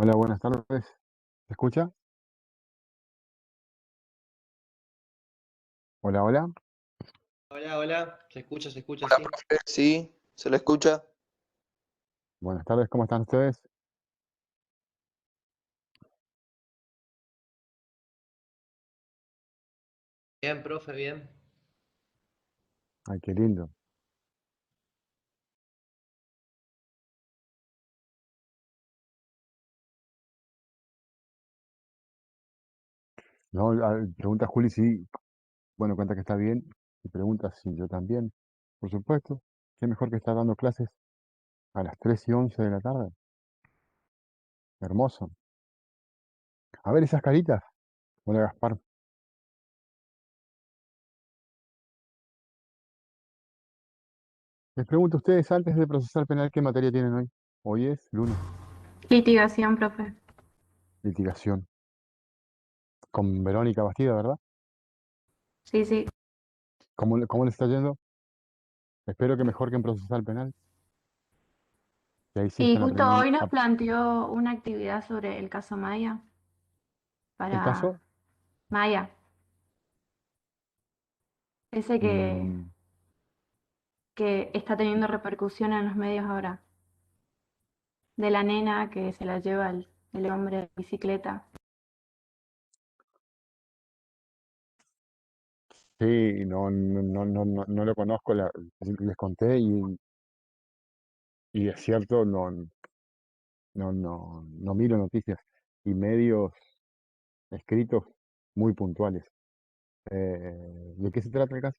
Hola, buenas tardes. ¿Se escucha? Hola, hola. Hola, hola, se escucha, Hola, sí. profe. Sí, se lo escucha. Buenas tardes, ¿cómo están ustedes? Bien, profe, bien. Ay, qué lindo. No, pregunta Juli si, bueno, cuenta que está bien. Y pregunta si yo también. Por supuesto. Qué mejor que estar dando clases a las 3:11 de la tarde. Hermoso. A ver esas caritas. Hola, Gaspar. Les pregunto a ustedes antes de procesar penal, ¿qué materia tienen hoy? Hoy es lunes. Litigación, profe. Litigación. Con Verónica Bastida, ¿verdad? Sí, sí. ¿Cómo les está yendo? Espero que mejor que en procesar penal. Que ahí sí Y están justo aprendiendo. hoy nos planteó una actividad sobre el caso Maya ¿El para caso? Maya, ese Mm, que está teniendo repercusión en los medios ahora, de la nena que se la lleva el hombre de bicicleta. Sí, no lo conozco, les conté y es cierto, no miro noticias y medios escritos muy puntuales. ¿De qué se trata el caso?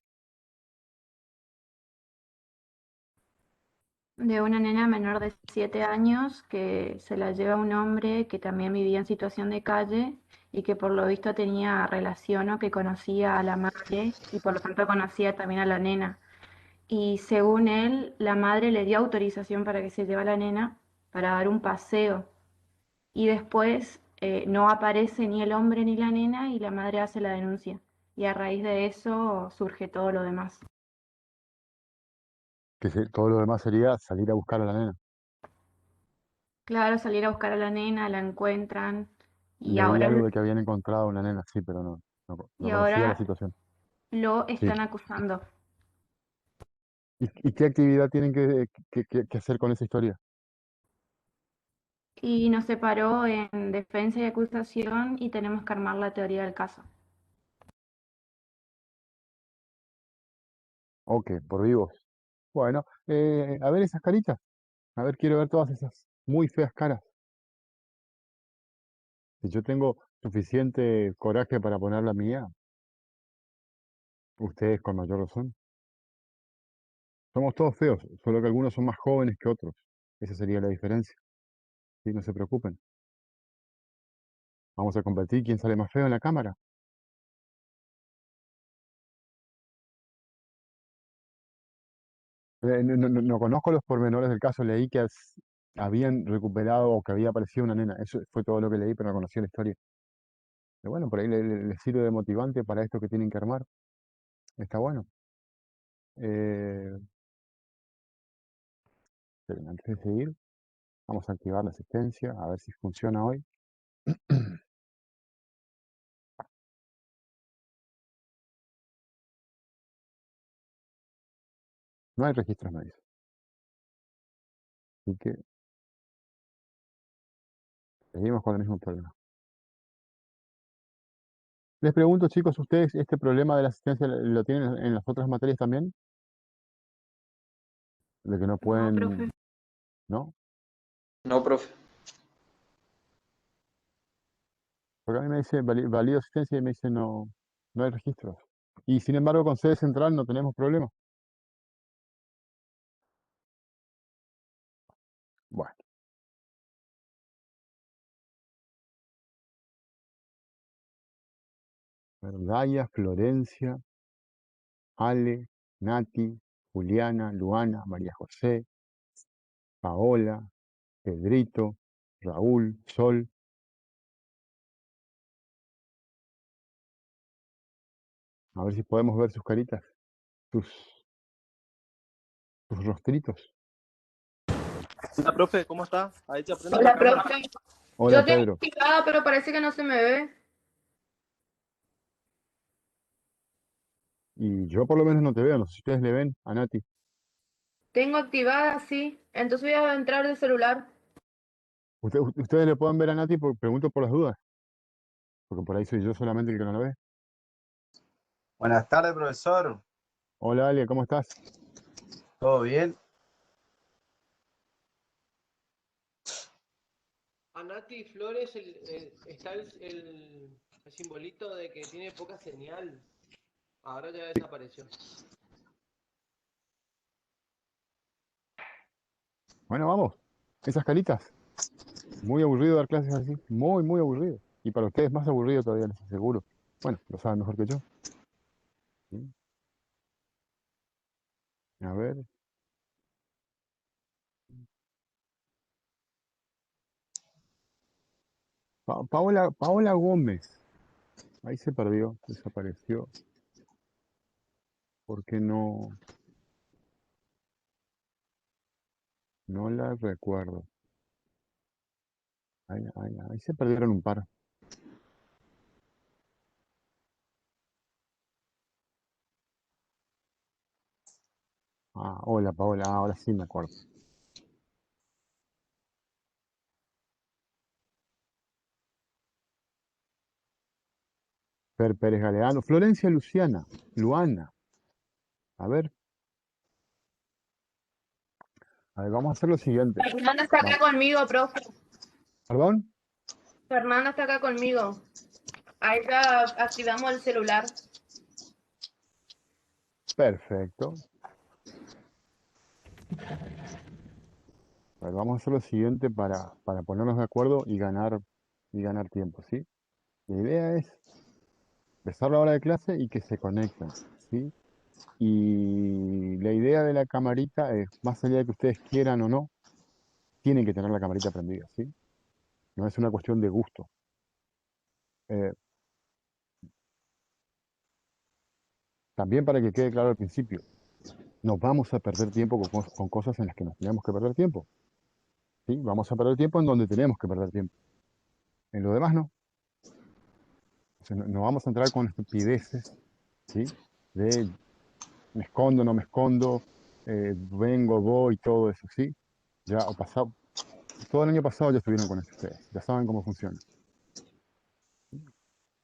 De una nena menor de 7 años que se la lleva un hombre que también vivía en situación de calle y que por lo visto tenía relación o que conocía a la madre y por lo tanto conocía también a la nena. Y según él, la madre le dio autorización para que se lleve a la nena para dar un paseo. Y después no aparece ni el hombre ni la nena y la madre hace la denuncia. Y a raíz de eso surge todo lo demás. Todo lo demás sería salir a buscar a la nena. Claro, salir a buscar a la nena, la encuentran y Leí ahora, algo de que habían encontrado a una nena, sí, pero no y conocía la ahora situación. lo Sí. están acusando. ¿Y qué actividad tienen que hacer con esa historia? Y nos separó en defensa y acusación y tenemos que armar la teoría del caso. Ok, por vivos. Bueno, a ver esas caritas. A ver, quiero ver todas esas muy feas caras. Si yo tengo suficiente coraje para poner la mía, ustedes con mayor razón. Somos todos feos, solo que algunos son más jóvenes que otros. Esa sería la diferencia. Sí, no se preocupen. Vamos a competir quién sale más feo en la cámara. No conozco los pormenores del caso. Leí que habían recuperado o que había aparecido una nena. Eso fue todo lo que leí, pero no conocía la historia. Pero bueno, por ahí les sirve de motivante para esto que tienen que armar. Está bueno. Eh, Esperen, antes de seguir, vamos a activar la asistencia, a ver si funciona hoy. No hay registros, me dice. Así que seguimos con el mismo problema. Les pregunto, chicos, ¿ustedes este problema de la asistencia lo tienen en las otras materias también? De que no No, profe. pueden, ¿no? No, profe. Porque a mí me dice valido asistencia y me dice no hay registros. Y sin embargo, con sede central no tenemos problema. Bueno, Verdaya, Florencia, Ale, Nati, Juliana, Luana, María José, Paola, Pedrito, Raúl, Sol. A ver si podemos ver sus caritas, sus, sus rostritos. Hola, profe, ¿cómo está? Ahí te aprendo la Hola, cámara. profe. Hola, Yo tengo Pedro. activada, pero parece que no se me ve. Y yo por lo menos no te veo, no sé si ustedes le ven a Nati. Tengo activada, sí. Entonces voy a entrar del celular. Ustedes le pueden ver a Nati, pregunto por las dudas, porque por ahí soy yo solamente el que no la ve. Buenas tardes, profesor. Hola, Alia, ¿cómo estás? ¿Todo bien? A Nati Flores está el simbolito de que tiene poca señal. Ahora ya desapareció. Bueno, vamos. Esas caritas. Muy aburrido dar clases así. Muy, muy aburrido. Y para ustedes más aburrido todavía, les aseguro. Bueno, lo saben mejor que yo. ¿Sí? A ver. Paola Gómez. Ahí se perdió, desapareció. ¿Por qué no? No la recuerdo. Ahí se perdieron un par. Ah, hola Paola, ahora sí me acuerdo. Fer Pérez Galeano. Florencia Luciana. Luana. A ver, vamos a hacer lo siguiente. Fernanda está acá Vamos. conmigo, profe. ¿Perdón? Fernanda está acá conmigo. Ahí ya activamos el celular. Perfecto. A ver, vamos a hacer lo siguiente para ponernos de acuerdo y ganar tiempo, ¿sí? La idea es empezar la hora de clase y que se conecten, ¿sí? Y la idea de la camarita es, más allá de que ustedes quieran o no, tienen que tener la camarita prendida, ¿sí? No es una cuestión de gusto. Eh, También para que quede claro al principio, no vamos a perder tiempo con cosas en las que nos tenemos que perder tiempo, ¿sí? Vamos a perder tiempo en donde tenemos que perder tiempo. En lo demás no. O sea, no vamos a entrar con estupideces, ¿sí? De me escondo, no me escondo, vengo, voy, todo eso, ¿sí? Ya, o pasado, todo el año pasado ya estuvieron con esto ustedes, ya saben cómo funciona.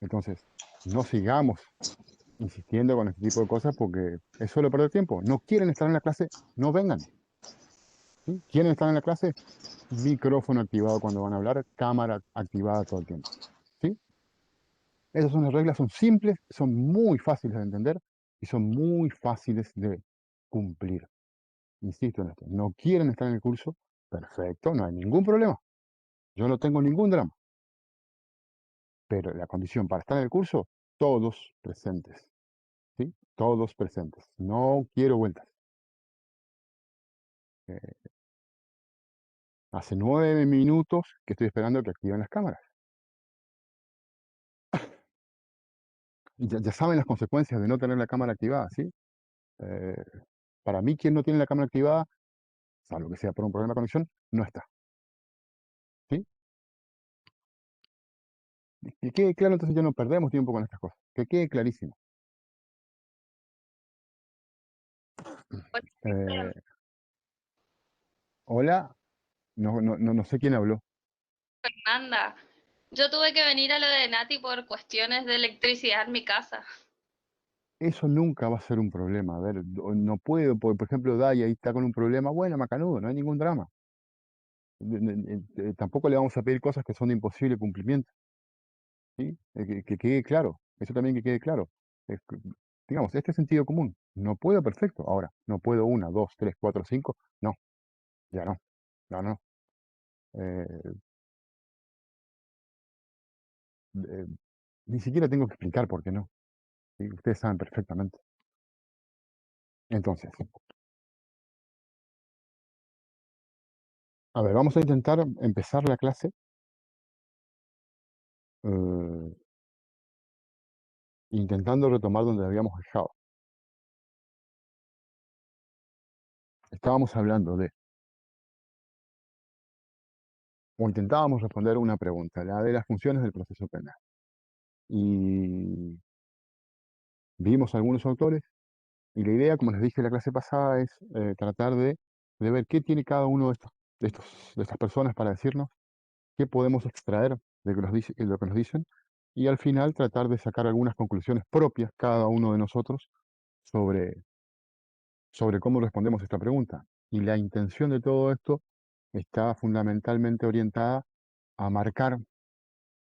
Entonces, no sigamos insistiendo con este tipo de cosas porque es solo perder tiempo. No quieren estar en la clase, no vengan. ¿Sí? ¿Quieren estar en la clase? Micrófono activado cuando van a hablar, cámara activada todo el tiempo. ¿Sí? Esas son las reglas, son simples, son muy fáciles de entender y son muy fáciles de cumplir. Insisto en esto, no quieren estar en el curso, perfecto, no hay ningún problema. Yo no tengo ningún drama. Pero la condición para estar en el curso, todos presentes. ¿Sí? Todos presentes. No quiero vueltas. Eh, Hace 9 minutos que estoy esperando que activen las cámaras. Y ya saben las consecuencias de no tener la cámara activada, ¿sí? Eh, para mí, quien no tiene la cámara activada, salvo que sea por un problema de conexión, no está. ¿Sí? Que quede claro, entonces ya no perdemos tiempo con estas cosas. Que quede clarísimo. Eh, Hola, no sé quién habló. Fernanda, yo tuve que venir a lo de Nati por cuestiones de electricidad en mi casa. Eso nunca va a ser un problema. A ver, no puedo, por ejemplo, Dai ahí está con un problema. Bueno, macanudo, no hay ningún drama. Tampoco le vamos a pedir cosas que son de imposible cumplimiento. ¿Sí? Que quede claro. Eso también que quede claro. Digamos, este es sentido común. No puedo, perfecto. Ahora, no puedo una, dos, tres, cuatro, cinco. No, ya no. No, no. Eh, eh, Ni siquiera tengo que explicar por qué no. ¿Sí? Ustedes saben perfectamente. Entonces, a ver, vamos a intentar empezar la clase eh, intentando retomar donde habíamos dejado. Estábamos hablando de o intentábamos responder una pregunta, la de las funciones del proceso penal. Y vimos algunos autores, y la idea, como les dije en la clase pasada, es tratar de ver qué tiene cada uno de estas personas para decirnos, qué podemos extraer de lo que nos dicen, y al final tratar de sacar algunas conclusiones propias, cada uno de nosotros, sobre, sobre cómo respondemos a esta pregunta. Y la intención de todo esto está fundamentalmente orientada a marcar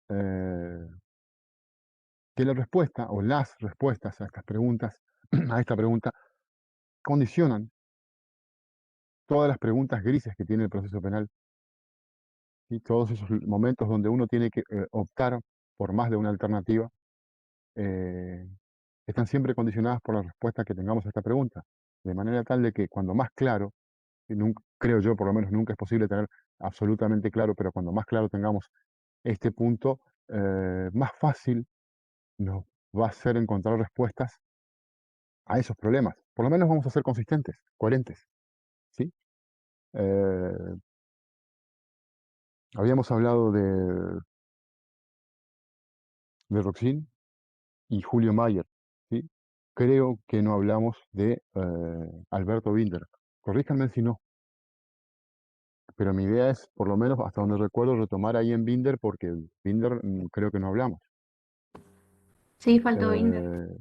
eh, que la respuesta o las respuestas a estas preguntas, a esta pregunta, condicionan todas las preguntas grises que tiene el proceso penal y todos esos momentos donde uno tiene que optar por más de una alternativa, eh, están siempre condicionadas por la respuesta que tengamos a esta pregunta. De manera tal de que cuando más claro, y creo yo por lo menos nunca es posible tener absolutamente claro, pero cuando más claro tengamos este punto, más fácil nos va a ser encontrar respuestas a esos problemas. Por lo menos vamos a ser consistentes, coherentes, ¿sí? Eh, habíamos hablado de Roxin y Julio Mayer, ¿sí? Creo que no hablamos de Alberto Binder. Corríjanme si no, pero mi idea es, por lo menos hasta donde recuerdo, retomar ahí en Binder, porque Binder creo que no hablamos. Sí, faltó Binder.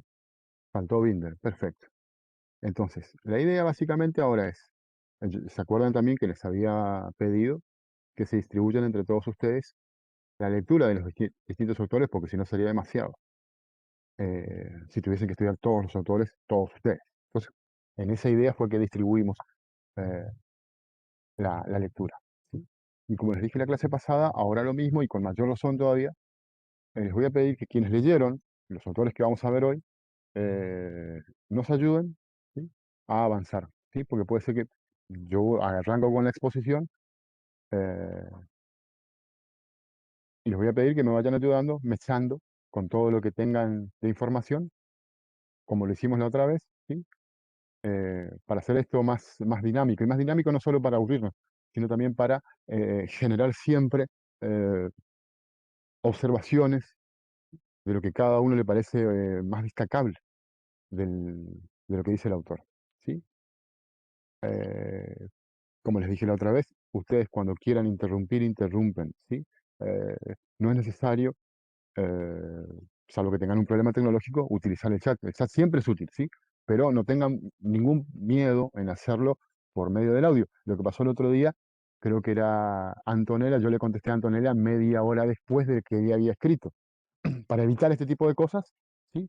Faltó Binder, perfecto. Entonces, la idea básicamente ahora es, ¿se acuerdan también que les había pedido que se distribuyan entre todos ustedes la lectura de los distintos autores? Porque si no sería demasiado. Si tuviesen que estudiar todos los autores, todos ustedes. Entonces, en esa idea fue que distribuimos eh, la lectura, ¿sí? Y como les dije en la clase pasada, ahora lo mismo y con mayor razón todavía, les voy a pedir que quienes leyeron los autores que vamos a ver hoy, nos ayuden, ¿sí?, a avanzar, ¿sí? Porque puede ser que yo arranco con la exposición eh, y les voy a pedir que me vayan ayudando, mechando con todo lo que tengan de información, como lo hicimos la otra vez, ¿sí? Para hacer esto más dinámico, y más dinámico no solo para aburrirnos, sino también para generar siempre eh, observaciones de lo que cada uno le parece más destacable de lo que dice el autor, ¿sí? Eh, como les dije la otra vez, ustedes cuando quieran interrumpir, interrumpen, ¿sí? Eh, no es necesario, eh, salvo que tengan un problema tecnológico, utilizar el chat. El chat siempre es útil, ¿sí? Pero no tengan ningún miedo en hacerlo por medio del audio. Lo que pasó el otro día, creo que era Antonella, yo le contesté a Antonella media hora después de que ella había escrito. Para evitar este tipo de cosas, ¿sí?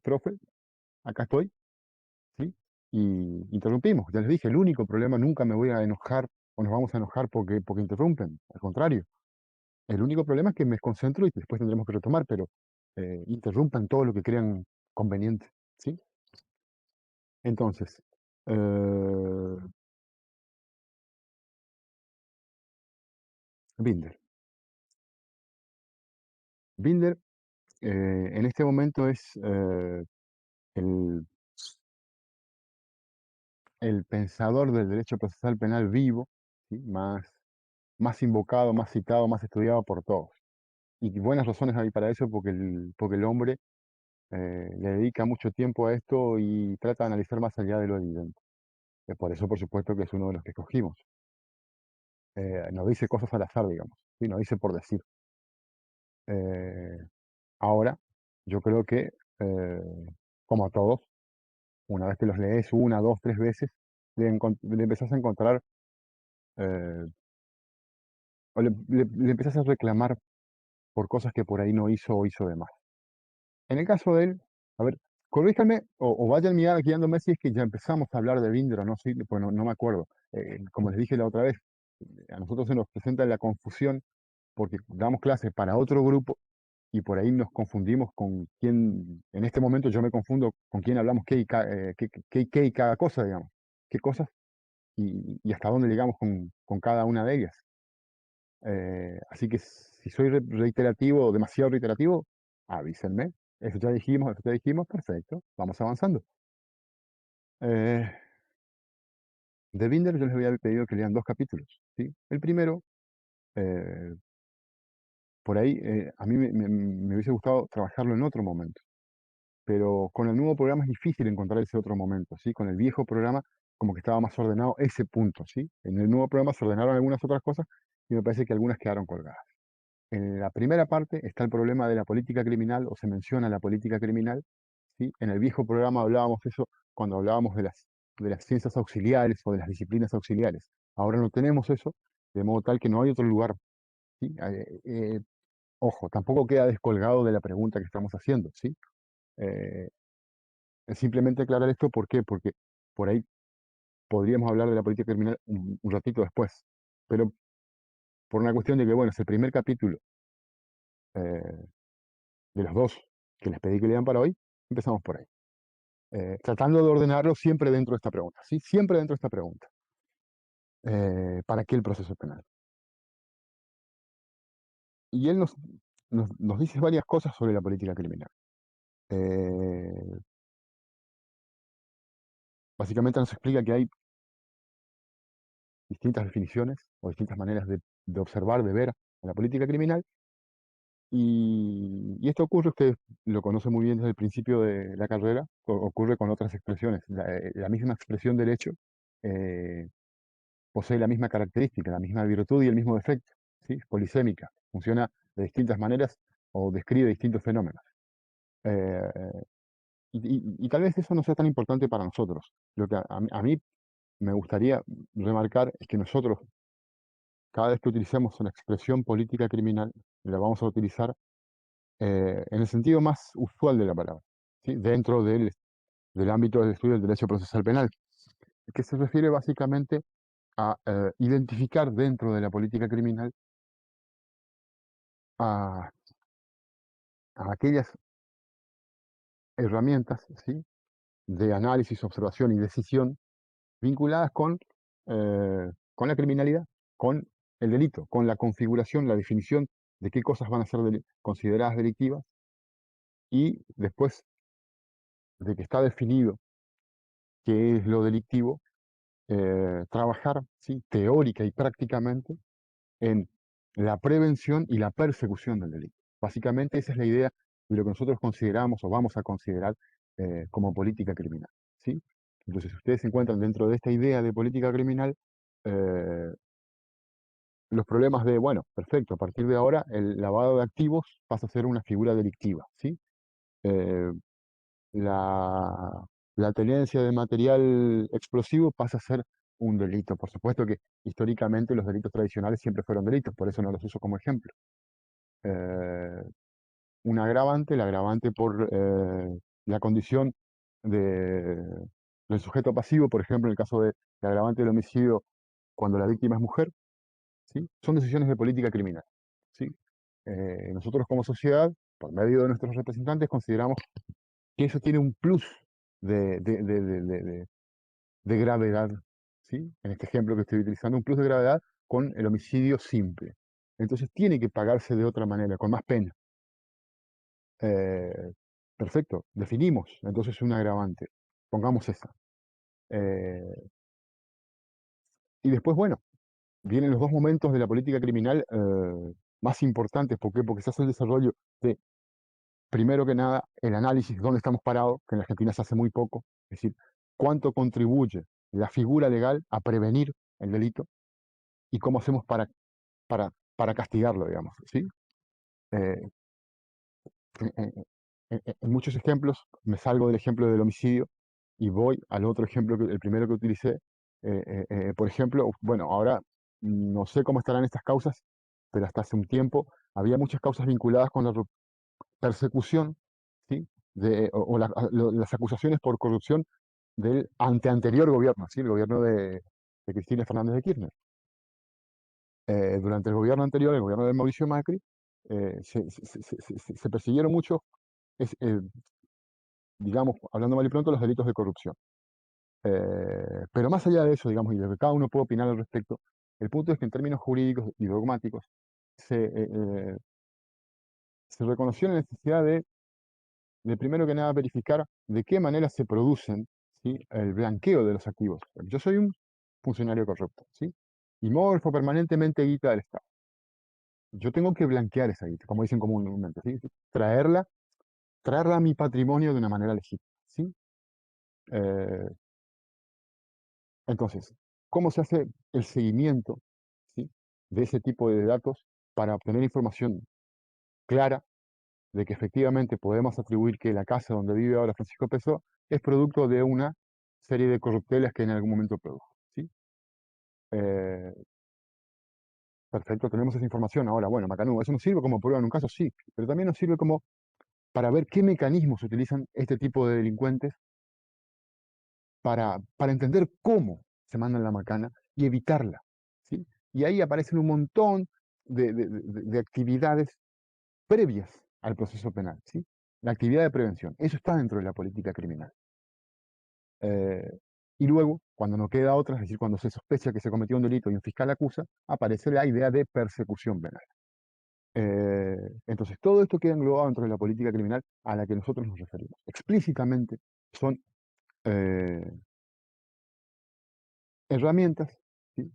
Profe, acá estoy, ¿sí? Y interrumpimos. Ya les dije, el único problema, nunca me voy a enojar o nos vamos a enojar porque interrumpen. Al contrario, el único problema es que me concentro y después tendremos que retomar, pero interrumpan todo lo que crean conveniente, ¿sí? Entonces, eh, Binder. Binder en este momento es el, el pensador del derecho procesal penal vivo, ¿sí?, más invocado, más citado, más estudiado por todos. Y buenas razones hay para eso, porque el hombre le dedica mucho tiempo a esto y trata de analizar más allá de lo evidente. Por eso, por supuesto, que es uno de los que escogimos. No dice cosas al azar, digamos, ¿sí? No dice por decir. Eh, ahora, yo creo que, como a todos, una vez que los lees una, dos, tres veces, le empezás a encontrar, eh, o le empezás a reclamar por cosas que por ahí no hizo o hizo de más. En el caso de él, a ver, corríjanme o vayan guiándome si es que ya empezamos a hablar de Binder o no, sí, pues no me acuerdo. Como les dije la otra vez, a nosotros se nos presenta la confusión porque damos clases para otro grupo y por ahí nos confundimos con quién, en este momento yo me confundo con quién hablamos qué y cada cosa, digamos, qué cosas y hasta dónde llegamos con cada una de ellas. Así que si soy reiterativo, demasiado reiterativo, avísenme. Eso ya dijimos, perfecto, vamos avanzando. De Binder yo les había pedido que lean dos capítulos, ¿sí? El primero Eh, por ahí, a mí me hubiese gustado trabajarlo en otro momento, pero con el nuevo programa es difícil encontrar ese otro momento, ¿sí? Con el viejo programa como que estaba más ordenado ese punto, ¿sí? En el nuevo programa se ordenaron algunas otras cosas y me parece que algunas quedaron colgadas. En la primera parte está el problema de la política criminal, o se menciona la política criminal, ¿sí? En el viejo programa hablábamos eso cuando hablábamos de las ciencias auxiliares o de las disciplinas auxiliares. Ahora no tenemos eso, de modo tal que no hay otro lugar, ¿sí? Ojo, tampoco queda descolgado de la pregunta que estamos haciendo, ¿sí? Eh, es simplemente aclarar esto, ¿por qué? Porque por ahí podríamos hablar de la política criminal un ratito después, pero por una cuestión de que, bueno, es el primer capítulo eh, de los dos que les pedí que lean para hoy, empezamos por ahí. Tratando de ordenarlo siempre dentro de esta pregunta, ¿sí? Siempre dentro de esta pregunta. ¿Para qué el proceso penal? Y él nos dice varias cosas sobre la política criminal. Eh, Básicamente nos explica que hay distintas definiciones o distintas maneras de observar, de ver a la política criminal. Y esto ocurre, ustedes lo conocen muy bien desde el principio de la carrera, ocurre con otras expresiones. La misma expresión del hecho eh, posee la misma característica, la misma virtud y el mismo defecto, ¿sí? Es polisémica, funciona de distintas maneras o describe distintos fenómenos. Eh, y tal vez eso no sea tan importante para nosotros. Lo que a mí me gustaría remarcar es que nosotros, cada vez que utilicemos una expresión política criminal, la vamos a utilizar en el sentido más usual de la palabra, ¿sí? Dentro del ámbito del estudio del derecho procesal penal, que se refiere básicamente a identificar dentro de la política criminal a, a aquellas herramientas, ¿sí? De análisis, observación y decisión vinculadas con la criminalidad, con el delito, con la configuración, la definición de qué cosas van a ser consideradas delictivas y después de que está definido qué es lo delictivo, trabajar, ¿sí? Teórica y prácticamente en la prevención y la persecución del delito. Básicamente esa es la idea de lo que nosotros consideramos o vamos a considerar como política criminal, ¿sí? Entonces, si ustedes se encuentran dentro de esta idea de política criminal, eh, los problemas de, bueno, perfecto, a partir de ahora el lavado de activos pasa a ser una figura delictiva, ¿sí? Eh, la, la tenencia de material explosivo pasa a ser un delito. Por supuesto que históricamente los delitos tradicionales siempre fueron delitos, por eso no los uso como ejemplo. Eh, un agravante, el agravante por la condición de, del sujeto pasivo, por ejemplo, en el caso del agravante del homicidio cuando la víctima es mujer, ¿sí? Son decisiones de política criminal, ¿sí? Nosotros como sociedad, por medio de nuestros representantes, consideramos que eso tiene un plus de, de- de- de- de- de- de gravedad, ¿sí? En este ejemplo que estoy utilizando, un plus de gravedad con el homicidio simple. Entonces tiene que pagarse de otra manera, con más pena. Eh, Perfecto, definimos, entonces un agravante. Pongamos esa. Eh, y después, bueno, vienen los dos momentos de la política criminal más importantes. ¿Por qué? Porque se hace el desarrollo de, primero que nada, el análisis de dónde estamos parados, que en Argentina se hace muy poco. Es decir, cuánto contribuye la figura legal a prevenir el delito y cómo hacemos para castigarlo, digamos, ¿sí? Eh, en muchos ejemplos, me salgo del ejemplo del homicidio y voy al otro ejemplo, el primero que utilicé. Por ejemplo, bueno, ahora no sé cómo estarán estas causas, pero hasta hace un tiempo había muchas causas vinculadas con la persecución, ¿sí? Las acusaciones por corrupción del anterior gobierno, ¿sí? El gobierno de Cristina Fernández de Kirchner. Durante el gobierno anterior, el gobierno de Mauricio Macri, se persiguieron mucho, digamos, hablando mal y pronto, los delitos de corrupción. Pero más allá de eso, digamos, y de que cada uno puede opinar al respecto, el punto es que en términos jurídicos y dogmáticos se reconoció la necesidad de primero que nada verificar de qué manera se producen, ¿sí? El blanqueo de los activos. Yo soy un funcionario corrupto, ¿sí? Y morfo permanentemente guita del Estado. yo tengo que blanquear esa guita, como dicen comúnmente, ¿sí? Traerla, traerla a mi patrimonio de una manera legítima, ¿sí? Eh, entonces, ¿cómo se hace el seguimiento, ¿sí? de ese tipo de datos para obtener información clara de que efectivamente podemos atribuir que la casa donde vive ahora Francisco Pessoa es producto de una serie de corruptelas que en algún momento produjo, ¿sí? Eh, perfecto, tenemos esa información ahora. Bueno, Macanudo, ¿eso nos sirve como prueba en un caso? Sí, pero también nos sirve como para ver qué mecanismos utilizan este tipo de delincuentes para entender cómo se mandan la macana y evitarla, ¿sí? Y ahí aparecen un montón de actividades previas al proceso penal, ¿sí? La actividad de prevención, eso está dentro de la política criminal. Y luego, cuando no queda otra, es decir, cuando se sospecha que se cometió un delito y un fiscal acusa, aparece la idea de persecución penal. Entonces, todo esto queda englobado dentro de la política criminal a la que nosotros nos referimos. Explícitamente son eh, herramientas, ¿sí?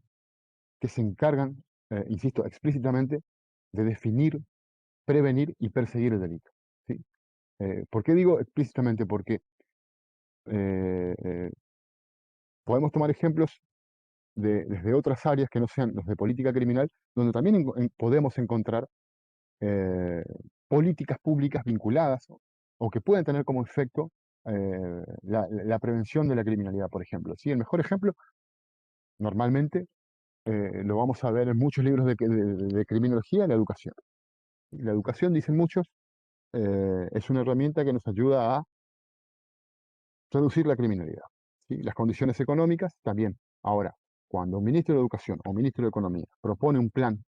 que se encargan, insisto, explícitamente de definir, prevenir y perseguir el delito, ¿sí? ¿Por qué digo explícitamente? Porque eh, eh, podemos tomar ejemplos desde otras áreas que no sean los de política criminal, donde también podemos encontrar eh, políticas públicas vinculadas o que pueden tener como efecto la prevención de la criminalidad, por ejemplo. ¿Sí? El mejor ejemplo, normalmente, lo vamos a ver en muchos libros de criminología, la educación. La educación, dicen muchos, es una herramienta que nos ayuda a reducir la criminalidad. ¿Sí? Las condiciones económicas también. Ahora, cuando un ministro de Educación o un ministro de Economía propone un plan,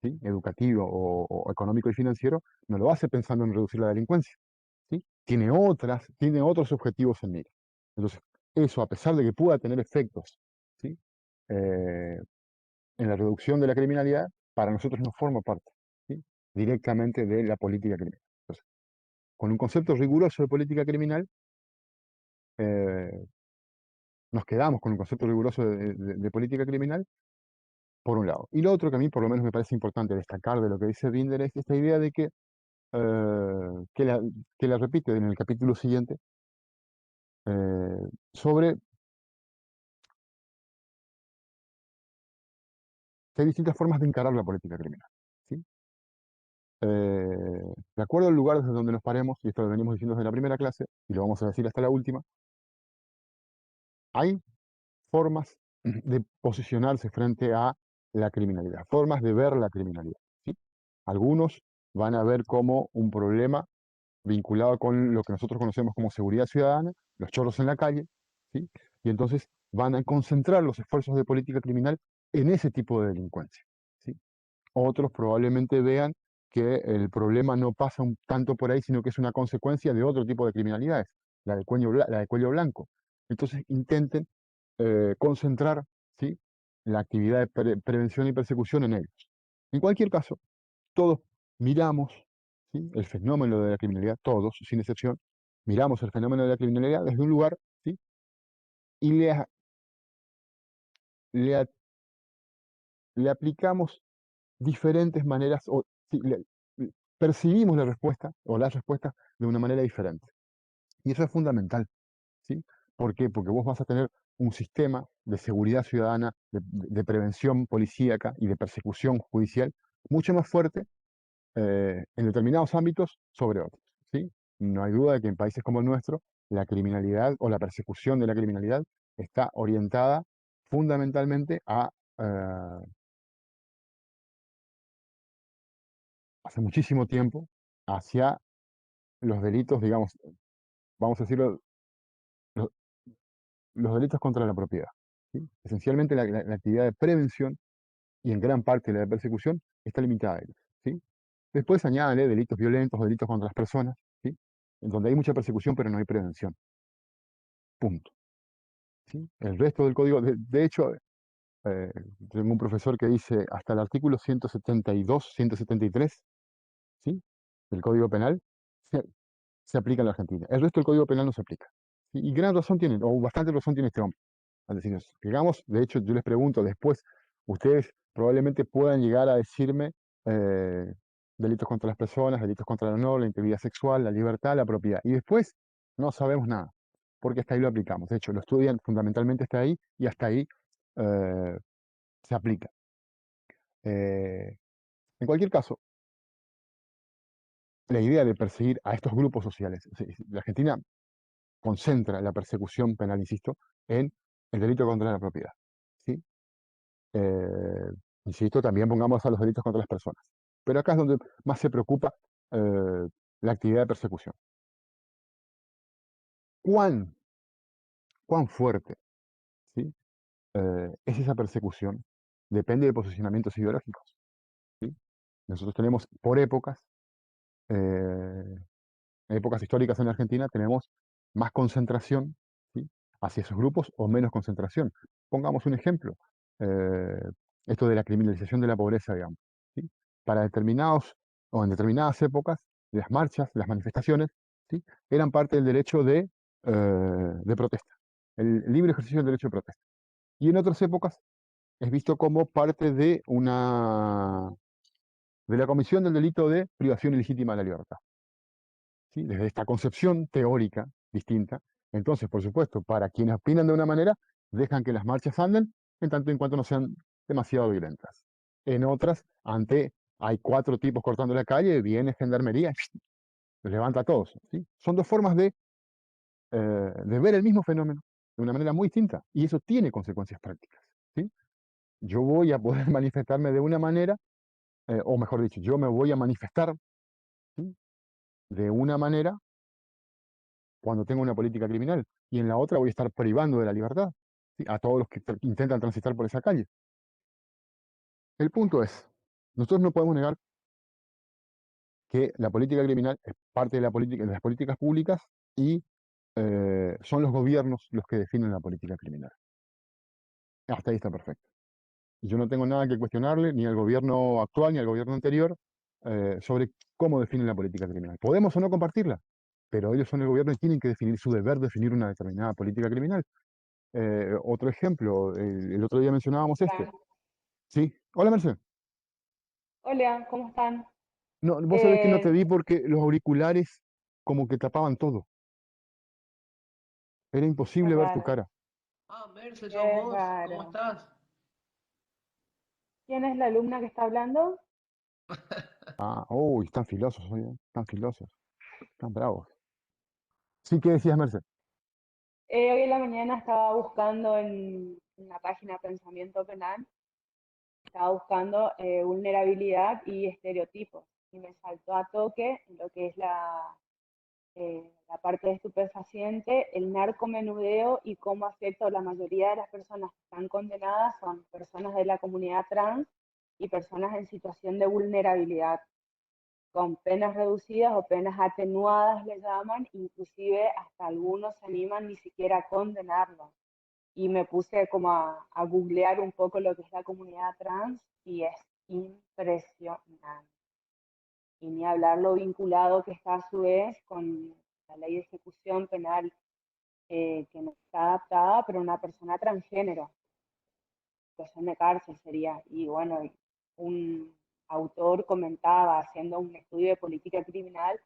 ¿sí? educativo o económico y financiero, no lo hace pensando en reducir la delincuencia, ¿sí? Tiene otros objetivos en mira. Entonces, eso, a pesar de que pueda tener efectos, ¿sí? Eh, en la reducción de la criminalidad, para nosotros no forma parte, ¿sí? directamente de la política criminal. Entonces, con un concepto riguroso de política criminal, eh, nos quedamos con un concepto riguroso de política criminal, por un lado. Y lo otro que a mí por lo menos me parece importante destacar de lo que dice Binder es esta idea de eh, que, la, que la repite en el capítulo siguiente, sobre que hay distintas formas de encarar la política criminal, ¿sí? De acuerdo al lugar desde donde nos paremos, y esto lo venimos diciendo desde la primera clase, y lo vamos a decir hasta la última, hay formas de posicionarse frente a la criminalidad, formas de ver la criminalidad, ¿sí? Algunos van a ver como un problema vinculado con lo que nosotros conocemos como seguridad ciudadana, los chorros en la calle, ¿sí? Y entonces van a concentrar los esfuerzos de política criminal en ese tipo de delincuencia, ¿sí? Otros probablemente vean que el problema no pasa tanto por ahí, sino que es una consecuencia de otro tipo de criminalidades, la de cuello blanco. Entonces intenten concentrar, ¿sí? la actividad de prevención y persecución en ellos. En cualquier caso, todos miramos, ¿sí? el fenómeno de la criminalidad, todos, sin excepción, miramos el fenómeno de la criminalidad desde un lugar, ¿sí? y le, a- le aplicamos diferentes maneras, o sí, percibimos la respuesta o las respuestas de una manera diferente. Y eso es fundamental, ¿sí? ¿Por qué? Porque vos vas a tener un sistema de seguridad ciudadana, de prevención policíaca y de persecución judicial mucho más fuerte en determinados ámbitos sobre otros, ¿sí? No hay duda de que en países como el nuestro, la criminalidad o la persecución de la criminalidad está orientada fundamentalmente hace muchísimo tiempo, hacia los delitos, digamos, vamos a decirlo, lo- los delitos contra la propiedad, ¿sí? Esencialmente la actividad de prevención y en gran parte la de persecución está limitada a ellos, ¿sí? Después añade delitos violentos, delitos contra las personas, ¿sí? En donde hay mucha persecución pero no hay prevención, punto. ¿Sí? El resto del código, de hecho, eh, tengo un profesor que dice hasta el artículo 172, 173, ¿sí? del Código Penal, se, se aplica en la Argentina. El resto del Código Penal no se aplica. ¿Sí? Y gran razón tiene, o bastante razón tiene este hombre al decir eso. Digamos, de hecho, yo les pregunto después, ustedes probablemente puedan llegar a decirme eh, delitos contra las personas, delitos contra el honor, la integridad sexual, la libertad, la propiedad. Y después no sabemos nada, porque hasta ahí lo aplicamos. De hecho, lo estudian fundamentalmente hasta ahí y hasta ahí eh, se aplica. Eh, en cualquier caso, la idea de perseguir a estos grupos sociales, o sea, la Argentina concentra la persecución penal, insisto, en el delito contra la propiedad. ¿Sí? Eh, insisto, también pongamos a los delitos contra las personas. Pero acá es donde más se preocupa eh, la actividad de persecución. ¿Cuán, cuán fuerte, ¿sí? Es esa persecución? Depende de posicionamientos ideológicos. ¿Sí? Nosotros tenemos por eh, épocas históricas en Argentina, tenemos más concentración, ¿sí? hacia esos grupos o menos concentración. Pongamos un ejemplo, eh, esto de la criminalización de la pobreza, digamos. ¿Sí? Para determinados o en determinadas épocas, las marchas, las manifestaciones, ¿sí? eran parte del derecho de protesta, el libre ejercicio del derecho de protesta. Y en otras épocas es visto como parte de la comisión del delito de privación ilegítima de la libertad. ¿Sí? Desde esta concepción teórica distinta. Entonces, por supuesto, para quienes opinan de una manera, dejan que las marchas anden en tanto en cuanto no sean demasiado violentas. En otras, hay 4 tipos cortando la calle, viene gendarmería, los levanta a todos. ¿Sí? Son 2 formas de ver el mismo fenómeno de una manera muy distinta, y eso tiene consecuencias prácticas. ¿Sí? Yo voy a poder manifestarme de una manera, o mejor dicho, yo me voy a manifestar, ¿sí? de una manera cuando tengo una política criminal, y en la otra voy a estar privando de la libertad, ¿sí? a todos los que intentan transitar por esa calle. El punto es, nosotros no podemos negar que la política criminal es parte de de las políticas públicas, y son los gobiernos los que definen la política criminal. Hasta ahí está perfecto. Yo no tengo nada que cuestionarle ni al gobierno actual ni al gobierno anterior sobre cómo definen la política criminal. Podemos o no compartirla, pero ellos son el gobierno y tienen que definir su deber, definir una determinada política criminal. Otro ejemplo, el otro día mencionábamos este. Hola, Sí. Hola, Merced. hola, ¿cómo están? No, vos sabés que no te Eh, vi porque los auriculares como que tapaban todo. Era qué imposible ver tu raro, cara. Ah, Merce, sos qué vos. ¿Cómo raro. estás? ¿Quién es la alumna que está hablando? Ah, uy, están filosos hoy, están filosos, están bravos. Sí, ¿qué decías, Merced? Hoy en la mañana estaba buscando en la página Pensamiento Penal, estaba buscando vulnerabilidad y estereotipos y me saltó a toque lo que es la parte de estupefaciente, el narcomenudeo y cómo afecta la mayoría de las personas que están condenadas son personas de la comunidad trans y personas en situación de vulnerabilidad, con penas reducidas o penas atenuadas le llaman, inclusive hasta algunos se animan ni siquiera a condenarlos. Y me puse como a googlear un poco lo que es la comunidad trans y es impresionante. Y ni hablar lo vinculado que está a su vez con la ley de ejecución penal que no está adaptada, pero una persona transgénero, situación de cárcel sería. Y bueno, un autor comentaba, haciendo un estudio de política criminal,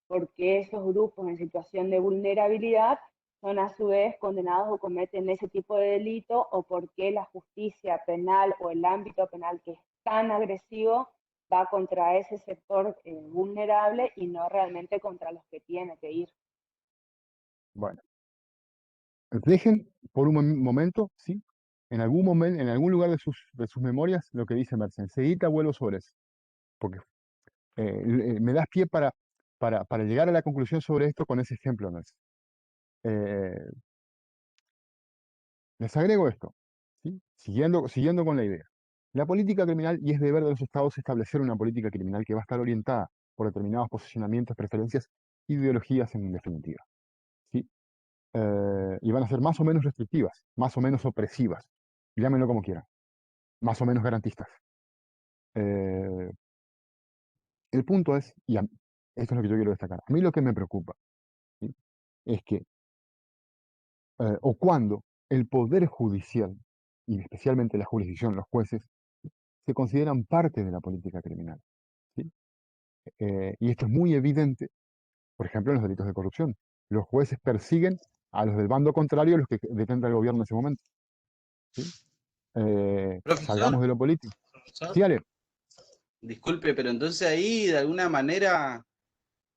por qué esos grupos en situación de vulnerabilidad son a su vez condenados o cometen ese tipo de delito, o por qué la justicia penal o el ámbito penal que es tan agresivo va contra ese sector vulnerable y no realmente contra los que tiene que ir. Bueno, dejen por un momento, ¿sí? En algún momento, en algún lugar de sus memorias, lo que dice Merced. Enseguida vuelvo sobre eso, porque me das pie para llegar a la conclusión sobre esto con ese ejemplo, Merced. Eh, Les agrego esto, ¿sí? Siguiendo con la idea. La política criminal, y es deber de los estados establecer una política criminal que va a estar orientada por determinados posicionamientos, preferencias, ideologías en definitiva, ¿sí? Y van a ser más o menos restrictivas, más o menos opresivas, llámenlo como quieran, más o menos garantistas. Eh, el punto es, esto es lo que yo quiero destacar, a mí lo que me preocupa, ¿sí? es que, o cuando el poder judicial, y especialmente la jurisdicción, los jueces, se consideran parte de la política criminal, ¿sí? Y esto es muy evidente, por ejemplo, en los delitos de corrupción. Los jueces persiguen a los del bando contrario, los que detentan el gobierno en ese momento, ¿sí? Salgamos Profesor, de lo político. profesor, Sí, Ale. disculpe, pero entonces ahí, de alguna manera,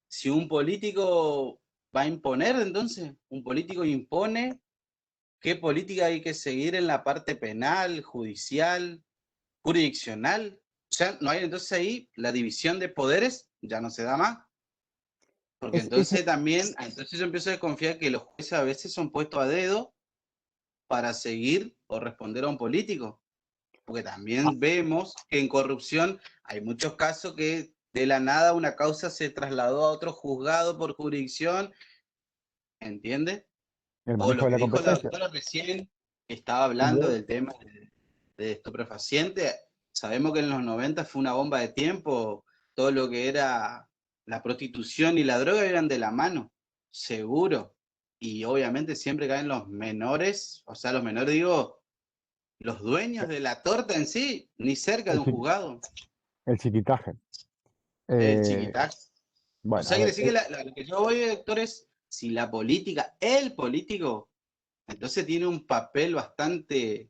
si un político va a imponer, entonces, un político impone, ¿qué política hay que seguir en la parte penal, judicial, jurisdiccional? O sea, no hay entonces ahí la división de poderes, ya no se da más. Porque Ese, entonces también, entonces yo empiezo a desconfiar que los jueces a veces son puestos a dedo para seguir o responder a un político. Porque ah, también vemos que en corrupción hay muchos casos que de la nada una causa se trasladó a otro juzgado por jurisdicción, ¿entiendes? el O manejo lo de que la dijo la competencia. doctora recién, que estaba Y hablando luego, del tema de estupefacientes. Sabemos que en los 90 fue una bomba de tiempo, todo lo que era la prostitución y la droga eran de la mano, seguro. Y obviamente siempre caen los menores, o sea, los menores digo, los dueños de la torta en sí, ni cerca de el, un chi- juzgado, el chiquitaje. el Eh, chiquitaje. O bueno, sea, a quiere ver, decir que lo que yo voy, doctor, es si la política, el político, entonces tiene un papel bastante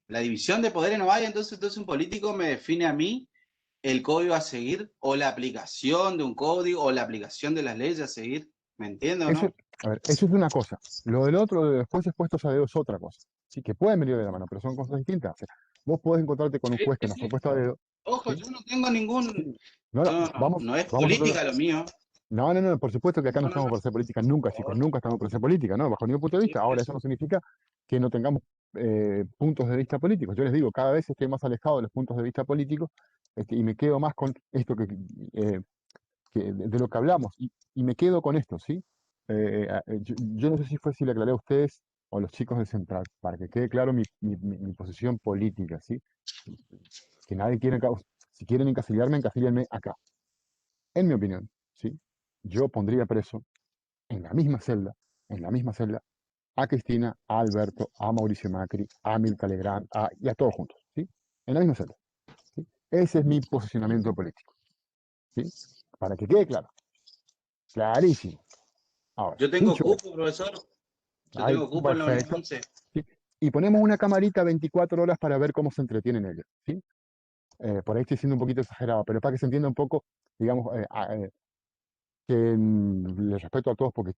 la división de poderes no vaya, entonces un político me define a mí el código a seguir o la aplicación de un código o la aplicación de las leyes a seguir. ¿Me entiende o eso, no? a ver, eso es una cosa. Lo del otro, lo de los jueces puestos a dedo es otra cosa. Sí, que pueden venir de la mano, pero son cosas distintas. O sea, vos podés encontrarte con un Sí, juez que no fue sí. puesto a dedo, Ojo, ¿sí? yo no tengo ningún. Sí. No, no, No, no, vamos, no es vamos a otro política lo mío. No, no, no, por supuesto que acá no No, no, estamos no. para hacer política nunca, chicos, nunca estamos para hacer política, ¿no? Bajo ningún punto de Sí, vista. por Ahora, eso eso. no significa que no tengamos puntos de vista políticos. Yo les digo, cada vez estoy más alejado de los puntos de vista políticos, y me quedo más con esto eh, de lo que hablamos, y me quedo con esto, ¿sí? Yo no sé si fue si le aclaré a ustedes o a los chicos del Central, para que quede claro mi posición política, ¿sí? Que nadie quiera, si quieren encasillarme, encasíllenme acá. En mi opinión, ¿sí? Yo pondría preso en la misma celda, a Cristina, a Alberto, a Mauricio Macri, a Milka Legrand, y a todos juntos, ¿sí? En la misma celda, ¿sí? Ese es mi posicionamiento político, ¿sí? Para que quede claro, clarísimo. Ahora, Yo tengo dicho esto, cupo, profesor. Yo ahí, tengo cupo en la perfecto, 11. ¿sí? Y ponemos una camarita 24 horas para ver cómo se entretienen ellos, ¿sí? Por ahí estoy siendo un poquito exagerado, pero para que se entienda un poco, digamos, que les respeto a todos porque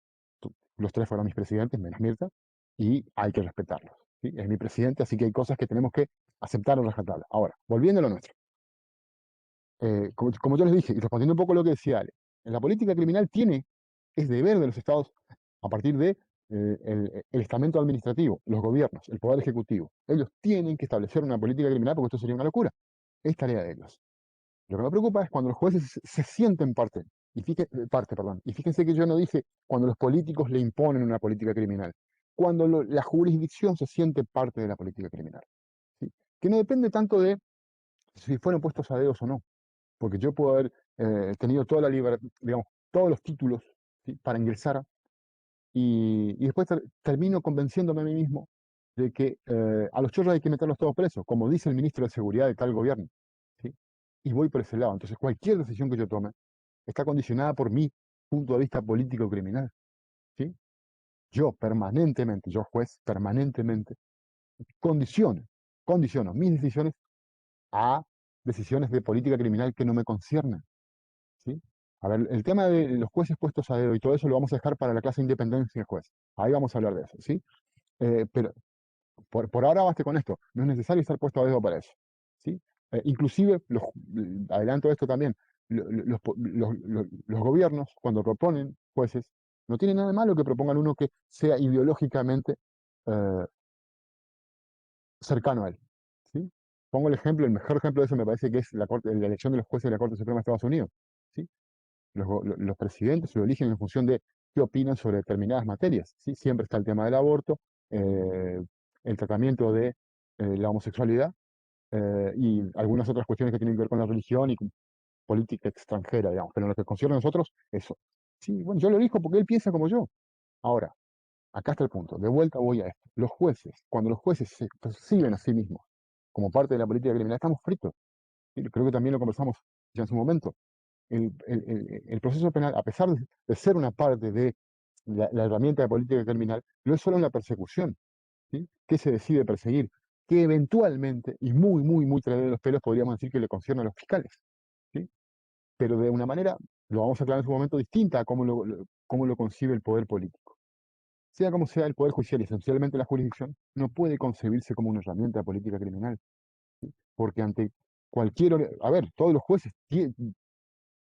los tres fueron mis presidentes, menos Mirta, y hay que respetarlos, ¿sí? Es mi presidente, así que hay cosas que tenemos que aceptar o rescatarlas. Ahora, volviendo a lo nuestro. Como yo les dije, y respondiendo un poco a lo que decía Ale, en la política criminal es deber de los estados, a partir de el estamento administrativo, los gobiernos, el poder ejecutivo. Ellos tienen que establecer una política criminal porque esto sería una locura. Es tarea de ellos. Lo que me preocupa es cuando los jueces se sienten parte, parte, perdón. Y fíjense que yo no dije cuando los políticos le imponen una política criminal, cuando la jurisdicción se siente parte de la política criminal, ¿sí? Que no depende tanto de si fueron puestos a dedos o no, porque yo puedo haber tenido toda la libertad, digamos, todos los títulos, ¿sí? Para ingresar, y después termino convenciéndome a mí mismo de que a los chorros hay que meterlos todos presos, como dice el ministro de Seguridad de tal gobierno, ¿sí? Y voy por ese lado. Entonces, cualquier decisión que yo tome está condicionada por mi punto de vista político criminal, ¿sí? Yo permanentemente, yo juez, permanentemente condiciono, condiciono mis decisiones a decisiones de política criminal que no me conciernen, ¿sí? A ver, el tema de los jueces puestos a dedo y todo eso lo vamos a dejar para la clase de independencia de juez. Ahí vamos a hablar de eso, ¿sí? Pero por ahora baste con esto. No es necesario estar puesto a dedo para eso, ¿sí? Inclusive, adelanto esto también, los gobiernos, cuando proponen jueces, no tiene nada de malo que propongan uno que sea ideológicamente eh, cercano a él, ¿sí? Pongo el ejemplo, el mejor ejemplo de eso me parece que es la elección de los jueces de la Corte Suprema de Estados Unidos, ¿sí? Los presidentes lo eligen en función de qué opinan sobre determinadas materias, ¿sí? Siempre está el tema del aborto, eh, el tratamiento de la homosexualidad, y algunas otras cuestiones que tienen que ver con la religión y con política extranjera, digamos. Pero en lo que concierne a nosotros, eso. Sí, bueno, yo lo elijo porque él piensa como yo. Ahora, acá está el punto. De vuelta voy a esto. Los jueces, cuando los jueces se perciben a sí mismos como parte de la política criminal, estamos fritos. ¿Sí? Creo que también lo conversamos ya en su momento. El proceso penal, a pesar de ser una parte de la herramienta de política criminal, no es solo una persecución. ¿Sí? ¿Qué se decide perseguir? Que eventualmente, y muy, muy, muy traído de los pelos, podríamos decir que le concierne a los fiscales. ¿Sí? Pero de una manera, lo vamos a aclarar en su momento, distinta a cómo lo concibe el poder político. Sea como sea, el poder judicial y esencialmente la jurisdicción no puede concebirse como una herramienta de política criminal, porque ante a ver, todos los jueces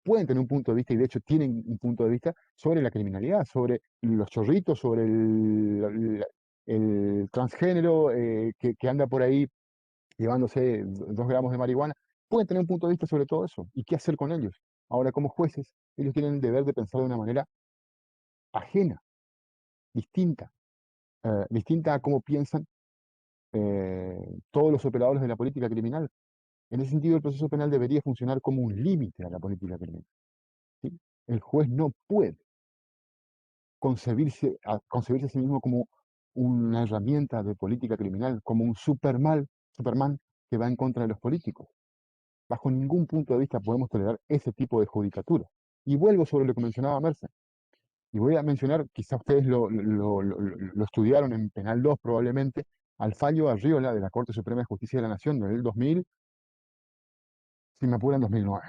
pueden tener un punto de vista y de hecho tienen un punto de vista sobre la criminalidad, sobre los chorritos, sobre el transgénero que anda por ahí llevándose 2 gramos de marihuana, pueden tener un punto de vista sobre todo eso y qué hacer con ellos. Ahora, como jueces, ellos tienen el deber de pensar de una manera ajena, distinta, distinta a cómo piensan todos los operadores de la política criminal. En ese sentido, el proceso penal debería funcionar como un límite a la política criminal. ¿Sí? El juez no puede concebirse a sí mismo como una herramienta de política criminal, como un Superman que va en contra de los políticos. Bajo ningún punto de vista podemos tolerar ese tipo de judicatura. Y vuelvo sobre lo que mencionaba Merce. Y voy a mencionar, quizá ustedes lo estudiaron en Penal 2 probablemente, al fallo Arriola de la Corte Suprema de Justicia de la Nación del 2000, si me apuran, 2009.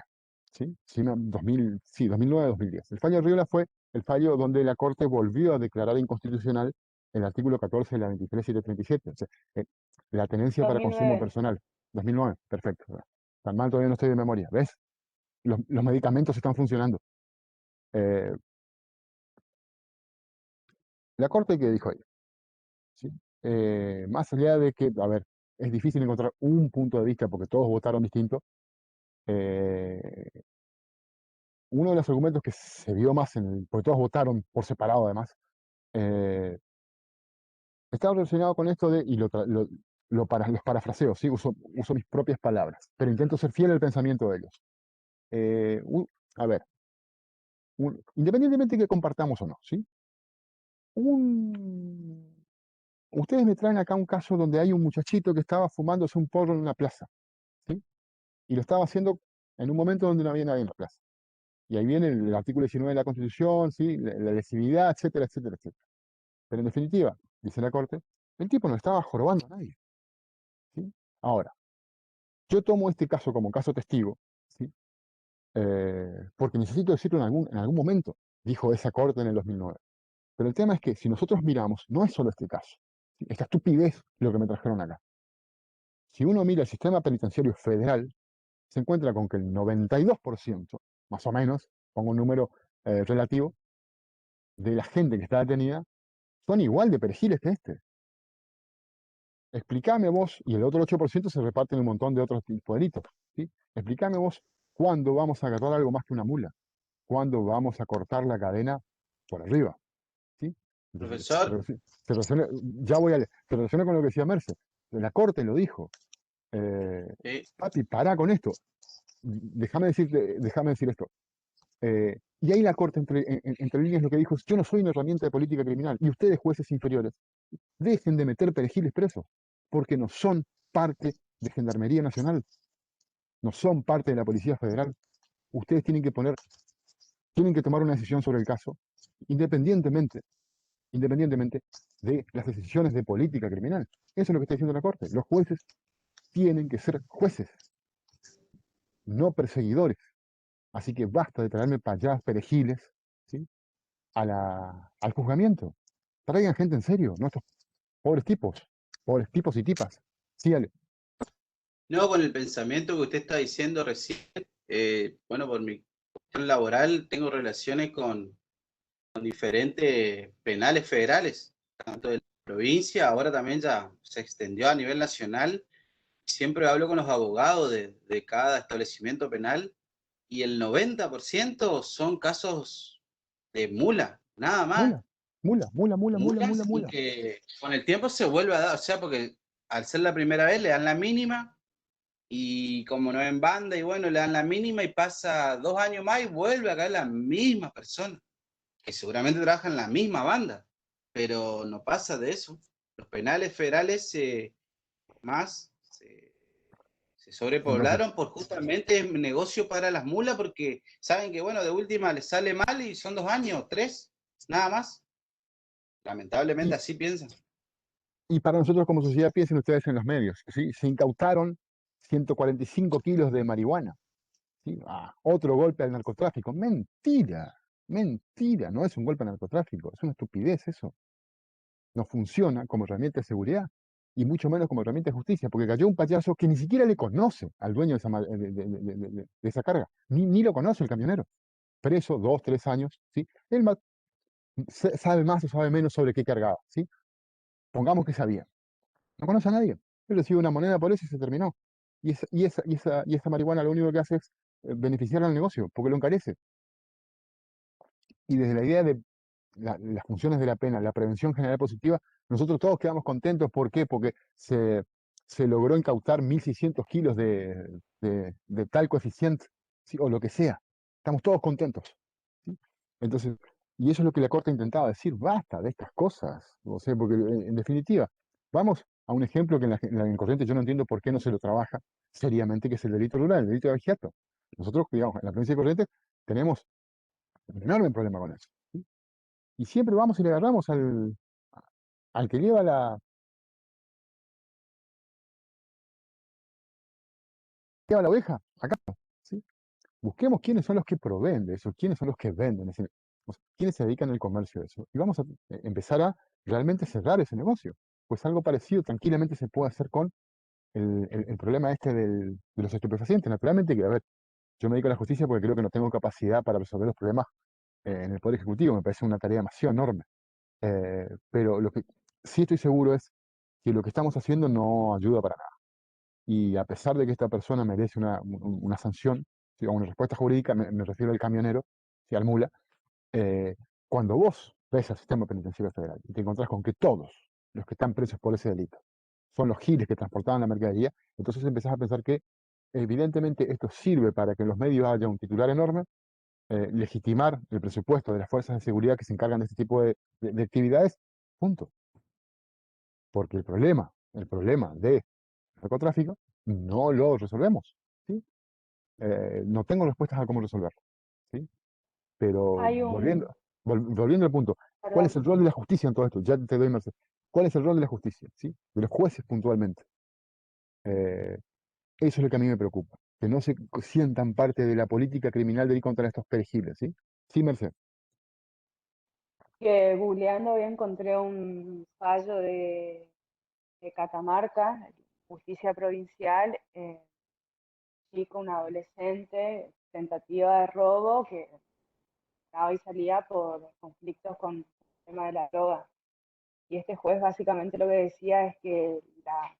¿Sí? 2009-2010. El fallo Arriola fue el fallo donde la Corte volvió a declarar inconstitucional el artículo 14 de la 23737, o sea, la tenencia para consumo 2009. personal. 2009, perfecto. Tan mal todavía no estoy de memoria. ¿Ves? Los medicamentos están funcionando. Eh, la Corte, ¿qué dijo ahí? ¿Sí? Más allá de que, a ver, es difícil encontrar un punto de vista porque todos votaron distinto, eh, uno de los argumentos que se vio más porque todos votaron por separado además, estaba relacionado con esto de, y los parafraseo, ¿sí? Uso mis propias palabras, pero intento ser fiel al pensamiento de ellos. A ver, independientemente de que compartamos o no, ¿sí? Ustedes me traen acá un caso donde hay un muchachito que estaba fumándose un porro en una plaza, ¿sí? Y lo estaba haciendo en un momento donde no había nadie en la plaza. Y ahí viene el artículo 19 de la Constitución, ¿sí? La lesividad, etcétera, etcétera, etcétera. Pero en definitiva, dice la Corte, el tipo no estaba jorobando a nadie, ¿sí? Ahora, yo tomo este caso como caso testigo, ¿sí? Porque necesito decirlo en algún momento, dijo esa Corte en el 2009. Pero el tema es que si nosotros miramos, no es solo este caso, ¿sí? Esta estupidez lo que me trajeron acá. Si uno mira el sistema penitenciario federal, se encuentra con que el 92%, más o menos, pongo un número relativo, de la gente que está detenida son igual de perejiles que este. Explícame vos, y el otro 8% se reparte en un montón de otros tipos de delitos. ¿Sí? Explícame vos cuándo vamos a agarrar algo más que una mula, cuándo vamos a cortar la cadena por arriba. ¿Sí? Entonces, Profesor, se relaciona con lo que decía Merce. La Corte lo dijo. Papi, pará con esto. Déjame decir esto. Y ahí la Corte, entre líneas, lo que dijo es: yo no soy una herramienta de política criminal, y ustedes, jueces inferiores, dejen de meter perejiles presos, porque no son parte de Gendarmería Nacional, no son parte de la Policía Federal. Ustedes tienen que tomar una decisión sobre el caso, independientemente de las decisiones de política criminal. Eso es lo que está diciendo la Corte. Los jueces tienen que ser jueces, no perseguidores. Así que basta de traerme payadas perejiles, ¿sí? al juzgamiento. Traigan gente en serio, no estos pobres tipos y tipas. Sí, Ale. no, con el pensamiento que usted está diciendo recién, bueno, por mi cuestión laboral tengo relaciones con diferentes penales federales, tanto de la provincia, ahora también ya se extendió a nivel nacional. Siempre hablo con los abogados de cada establecimiento penal y el 90% son casos de mula, nada más. Mula. Mulas, y que con el tiempo se vuelve a dar, o sea, porque al ser la primera vez le dan la mínima y como no es en banda y bueno, le dan la mínima y pasa 2 años más y vuelve a caer la misma persona, que seguramente trabaja en la misma banda, pero no pasa de eso. Los penales federales más Se sobrepoblaron por justamente negocio para las mulas, porque saben que, bueno, de última les sale mal y son 2 años, 3, nada más. Lamentablemente Y, así piensan. y para nosotros como sociedad, piensen ustedes en los medios, ¿sí? Se incautaron 145 kilos de marihuana, ¿sí? Otro golpe al narcotráfico. Mentira, mentira, no es un golpe al narcotráfico, es una estupidez eso. No funciona como herramienta de seguridad y mucho menos como herramienta de justicia, porque cayó un payaso que ni siquiera le conoce al dueño de esa, de esa carga, ni lo conoce el camionero. Preso 2, 3 años, ¿sí? Él sabe más o sabe menos sobre qué cargaba, ¿sí? Pongamos que sabía. No conoce a nadie. Él recibe una moneda por eso y se terminó. Y esa marihuana lo único que hace es beneficiar al negocio, porque lo encarece. Y desde la idea de las funciones de la pena, la prevención general positiva, nosotros todos quedamos contentos. ¿Por qué? Porque se logró incautar 1.600 kilos de tal coeficiente, ¿sí? O lo que sea. Estamos todos contentos, ¿sí? Entonces, y eso es lo que la Corte intentaba decir, basta de estas cosas. O sea, porque en definitiva, vamos a un ejemplo que en Corrientes yo no entiendo por qué no se lo trabaja seriamente, que es el delito rural, el delito de abigeato. Nosotros, digamos, en la provincia de Corrientes tenemos un enorme problema con eso, ¿sí? Y siempre vamos y le agarramos al que lleva la oveja acá, ¿sí? Busquemos quiénes son los que proveen de eso, quiénes son los que venden ese, o sea, quiénes se dedican al comercio de eso. Y vamos a empezar a realmente cerrar ese negocio. Pues algo parecido tranquilamente se puede hacer con el problema este de los estupefacientes. Naturalmente que, a ver, yo me dedico a la justicia porque creo que no tengo capacidad para resolver los problemas en el Poder Ejecutivo, me parece una tarea demasiado enorme. Pero lo que sí estoy seguro es que lo que estamos haciendo no ayuda para nada. Y a pesar de que esta persona merece una sanción, ¿sí? O una respuesta jurídica, me refiero al camionero, ¿sí? Al mula, eh, cuando vos ves al sistema penitenciario federal y te encontrás con que todos los que están presos por ese delito son los giles que transportaban la mercadería, entonces empezás a pensar que evidentemente esto sirve para que en los medios haya un titular enorme, legitimar el presupuesto de las fuerzas de seguridad que se encargan de este tipo de actividades, punto. Porque el problema de narcotráfico no lo resolvemos, ¿sí? No tengo respuestas a cómo resolverlo, ¿sí? Pero Hay un, volviendo al punto, ¿cuál perdón, es el rol de la justicia en todo esto? Ya te doy merced. ¿Cuál es el rol de la justicia? ¿Sí? De los jueces puntualmente. Eh, Eso es lo que a mí me preocupa, que no se sientan parte de la política criminal de ir contra estos perejiles, ¿sí? Sí, Merced. que googleando hoy encontré un fallo de Catamarca, justicia provincial, chico, un adolescente, tentativa de robo que estaba y salía por conflictos con el tema de la droga. Y este juez básicamente lo que decía es que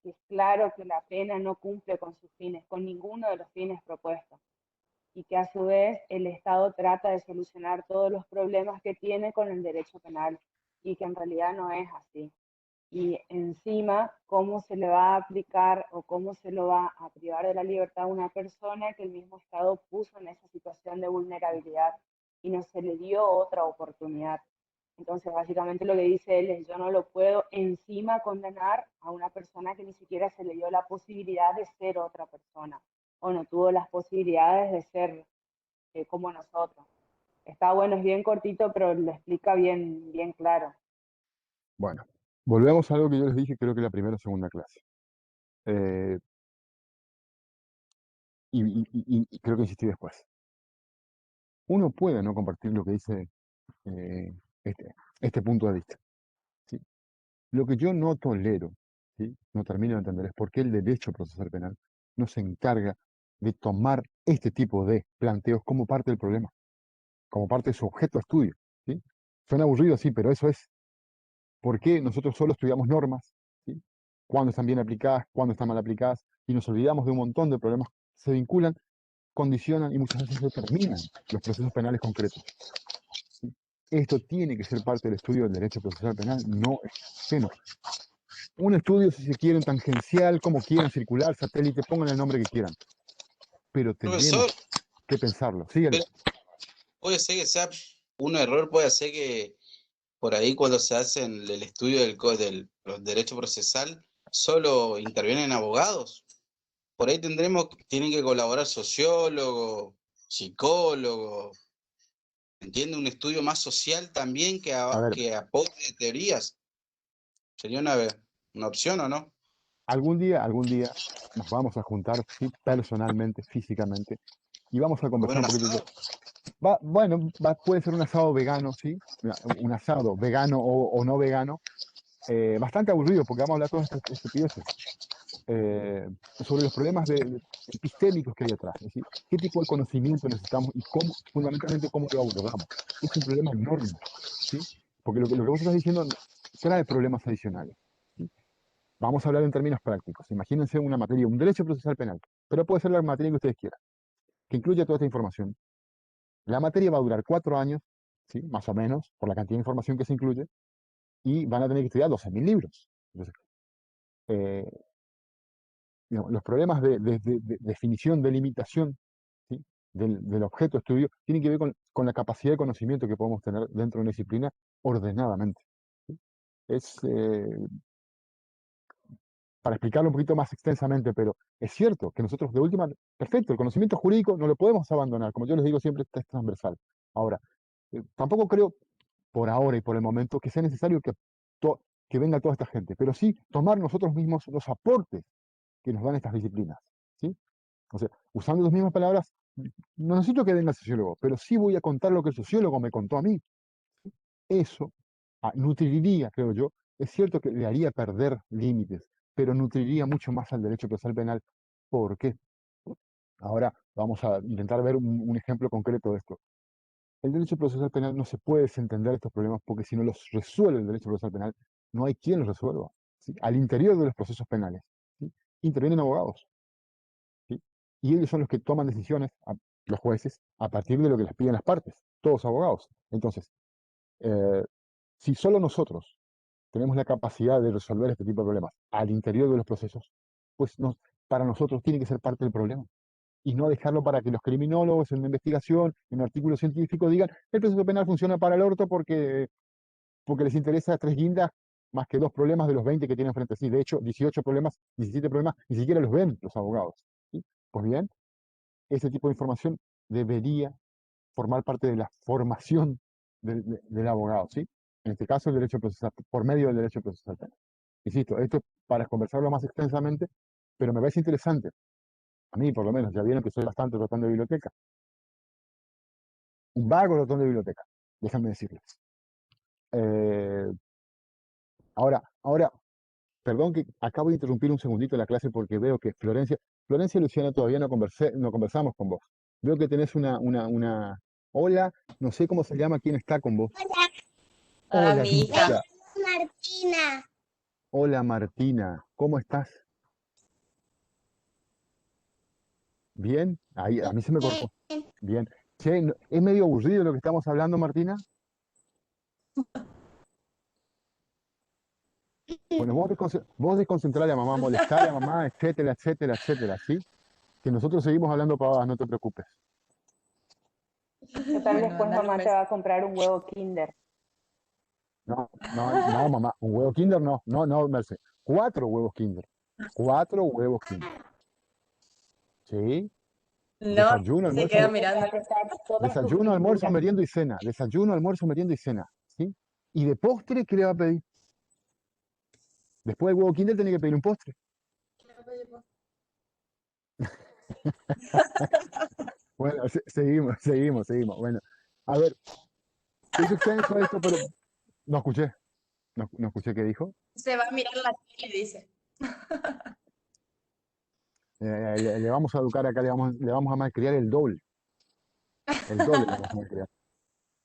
es claro que la pena no cumple con sus fines, con ninguno de los fines propuestos, y que a su vez el Estado trata de solucionar todos los problemas que tiene con el derecho penal, y que en realidad no es así. Y encima, ¿cómo se le va a aplicar o cómo se lo va a privar de la libertad a una persona que el mismo Estado puso en esa situación de vulnerabilidad y no se le dio otra oportunidad? Entonces, básicamente lo que dice él es, yo no lo puedo encima condenar a una persona que ni siquiera se le dio la posibilidad de ser otra persona o no tuvo las posibilidades de ser como nosotros. Está bueno, es bien cortito, pero lo explica bien, bien claro. Bueno, volvemos a algo que yo les dije, creo que la primera o segunda clase. Eh, y creo que insistí después. Uno puede no compartir lo que dice eh, este punto de vista, ¿sí? Lo que yo no tolero, ¿sí? No termino de entender es por qué el derecho procesal penal no se encarga de tomar este tipo de planteos como parte del problema, como parte de su objeto de estudio, ¿sí? Suena aburrido, sí, pero eso es. ¿Por qué nosotros solo estudiamos normas? ¿Sí? Cuándo están bien aplicadas, cuándo están mal aplicadas, y nos olvidamos de un montón de problemas que se vinculan, condicionan y muchas veces determinan los procesos penales concretos, ¿sí? Esto tiene que ser parte del estudio del derecho procesal penal, no ajeno. Un estudio, si se quieren, tangencial, como quieran, circular, satélite, pongan el nombre que quieran, pero tendremos Profesor, que pensarlo. Síguele. pero puede ser que sea un error, puede ser que por ahí cuando se hace el estudio del derecho procesal, solo intervienen abogados. por ahí tienen que colaborar sociólogos, psicólogos, ¿entiende? Un estudio más social también A ver, que apoye teorías. Sería una opción, ¿o no? algún día nos vamos a juntar, sí, personalmente, físicamente, y vamos a A comer conversar un un poquito. asado. Bueno, puede ser un asado vegano, ¿sí? Un asado vegano o no vegano, bastante aburrido porque vamos a hablar de todas estas estupideces, eh, sobre los problemas epistémicos que hay atrás, es decir, qué tipo de conocimiento necesitamos y cómo, fundamentalmente, cómo lo abordamos. Es un problema enorme, ¿sí? Porque lo que vos estás diciendo trae problemas adicionales, ¿sí? Vamos a hablar en términos prácticos. Imagínense una materia, un derecho procesal penal, pero puede ser la materia que ustedes quieran, que incluya toda esta información. La materia va a durar 4 años, ¿sí? Más o menos, por la cantidad de información que se incluye, y van a tener que estudiar 12.000 libros. Entonces, eh, digamos, los problemas de definición, de limitación, ¿sí? Del objeto de estudio tienen que ver con la capacidad de conocimiento que podemos tener dentro de una disciplina ordenadamente, ¿sí? Es, para explicarlo un poquito más extensamente, pero es cierto que nosotros de última, perfecto, el conocimiento jurídico no lo podemos abandonar, como yo les digo siempre, es transversal. Ahora, tampoco creo por ahora y por el momento que sea necesario que venga toda esta gente, pero sí tomar nosotros mismos los aportes que nos dan estas disciplinas, ¿sí? O sea, usando las mismas palabras, no necesito que venga el sociólogo, pero sí voy a contar lo que el sociólogo me contó a mí. Eso nutriría, creo yo, es cierto que le haría perder límites, pero nutriría mucho más al derecho procesal penal. ¿Por qué? Ahora vamos a intentar ver un ejemplo concreto de esto. El derecho procesal penal no se puede desentender estos problemas porque si no los resuelve el derecho procesal penal, no hay quien los resuelva, ¿sí? Al interior de los procesos penales, ¿sí? Intervienen abogados, ¿sí? Y ellos son los que toman decisiones, los jueces, a partir de lo que les piden las partes, todos abogados. Entonces, eh, si solo nosotros tenemos la capacidad de resolver este tipo de problemas al interior de los procesos, pues para nosotros tiene que ser parte del problema y no dejarlo para que los criminólogos en una investigación, en un artículo científico digan el proceso penal funciona para el orto porque les interesa 3 guindas más que 2 problemas de los 20 que tienen frente a sí. De hecho, 18 problemas, 17 problemas, ni siquiera los ven los abogados, ¿sí? Pues bien, ese tipo de información debería formar parte de la formación del abogado, ¿sí? En este caso, el derecho procesal, por medio del derecho procesal penal. Insisto, esto es para conversarlo más extensamente, pero me parece interesante. A mí, por lo menos, ya vieron que soy bastante ratón de biblioteca. Un vago ratón de biblioteca, déjenme decirles. Eh, ahora, perdón que acabo de interrumpir un segundito la clase porque veo que Florencia y Luciana todavía no conversamos con vos. Veo que tenés hola, no sé cómo se llama, quién está con vos. Ah, Hola, mi hija. Lidia. Martina. Hola, Martina. ¿Cómo estás? ¿Bien? Ahí, a mí se me cortó. Bien. Che, ¿es medio aburrido lo que estamos hablando, Martina? Bueno, vos desconcentrale a mamá, molestale a mamá, etcétera, etcétera, etcétera, ¿sí? Que nosotros seguimos hablando pavadas, no te preocupes. Total, Bueno, después dale un mamá te beso. va a comprar un huevo Kinder. No, no, no, mamá, un huevo Kinder no, no, no, Merce. 4 huevos Kinder. 4 huevos Kinder. ¿Sí? No, Desayuno, se almuerzo, queda mirando. Todas tus desayuno, almuerzo, figuras. merienda y cena. Desayuno, almuerzo, merienda y cena. ¿Sí? Y de postre, ¿qué le va a pedir? Después del huevo Kinder tiene que pedir un postre. Bueno, seguimos. Bueno, a ver, es extenso esto, pero no escuché. No escuché qué dijo. Se va a mirar la tele, dice. Le vamos a educar acá, le vamos a malcriar el doble. El doble le vamos a malcriar.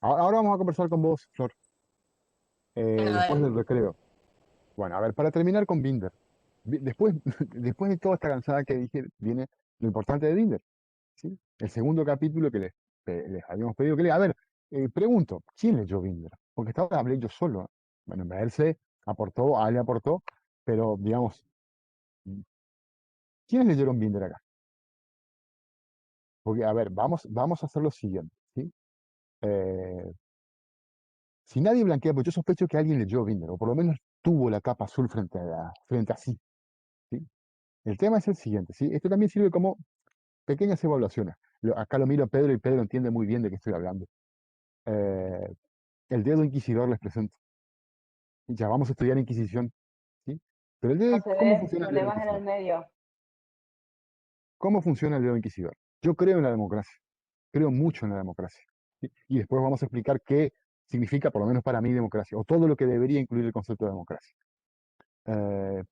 Ahora vamos a conversar con vos, Flor, Bueno, después dale. del recreo. Bueno, a ver, para terminar con Binder. Después, después de toda esta cansada que dije, viene lo importante de Binder, ¿sí? El segundo capítulo que les habíamos pedido que lea. A ver, pregunto, ¿quién leyó Binder? Porque hasta ahora hablé yo solo. Bueno, Merce aportó, Ale aportó, pero digamos, ¿quiénes leyeron Binder acá? Porque, a ver, vamos a hacer lo siguiente, ¿sí? Eh, si nadie blanquea, pues yo sospecho que alguien leyó Binder, o por lo menos tuvo la capa azul frente a sí, ¿sí? El tema es el siguiente, ¿sí? Esto también sirve como pequeñas evaluaciones. Acá lo miro a Pedro y Pedro entiende muy bien de qué estoy hablando. Eh, el dedo inquisidor les presento. Ya vamos a estudiar Inquisición, ¿sí? Pero ¿cómo Proceder, funciona el dedo problemas en el inquisidor? medio. ¿Cómo funciona el dedo inquisidor? Yo creo en la democracia, creo mucho en la democracia, ¿sí? Y después vamos a explicar qué significa, por lo menos para mí, democracia, o todo lo que debería incluir el concepto de democracia. Eh,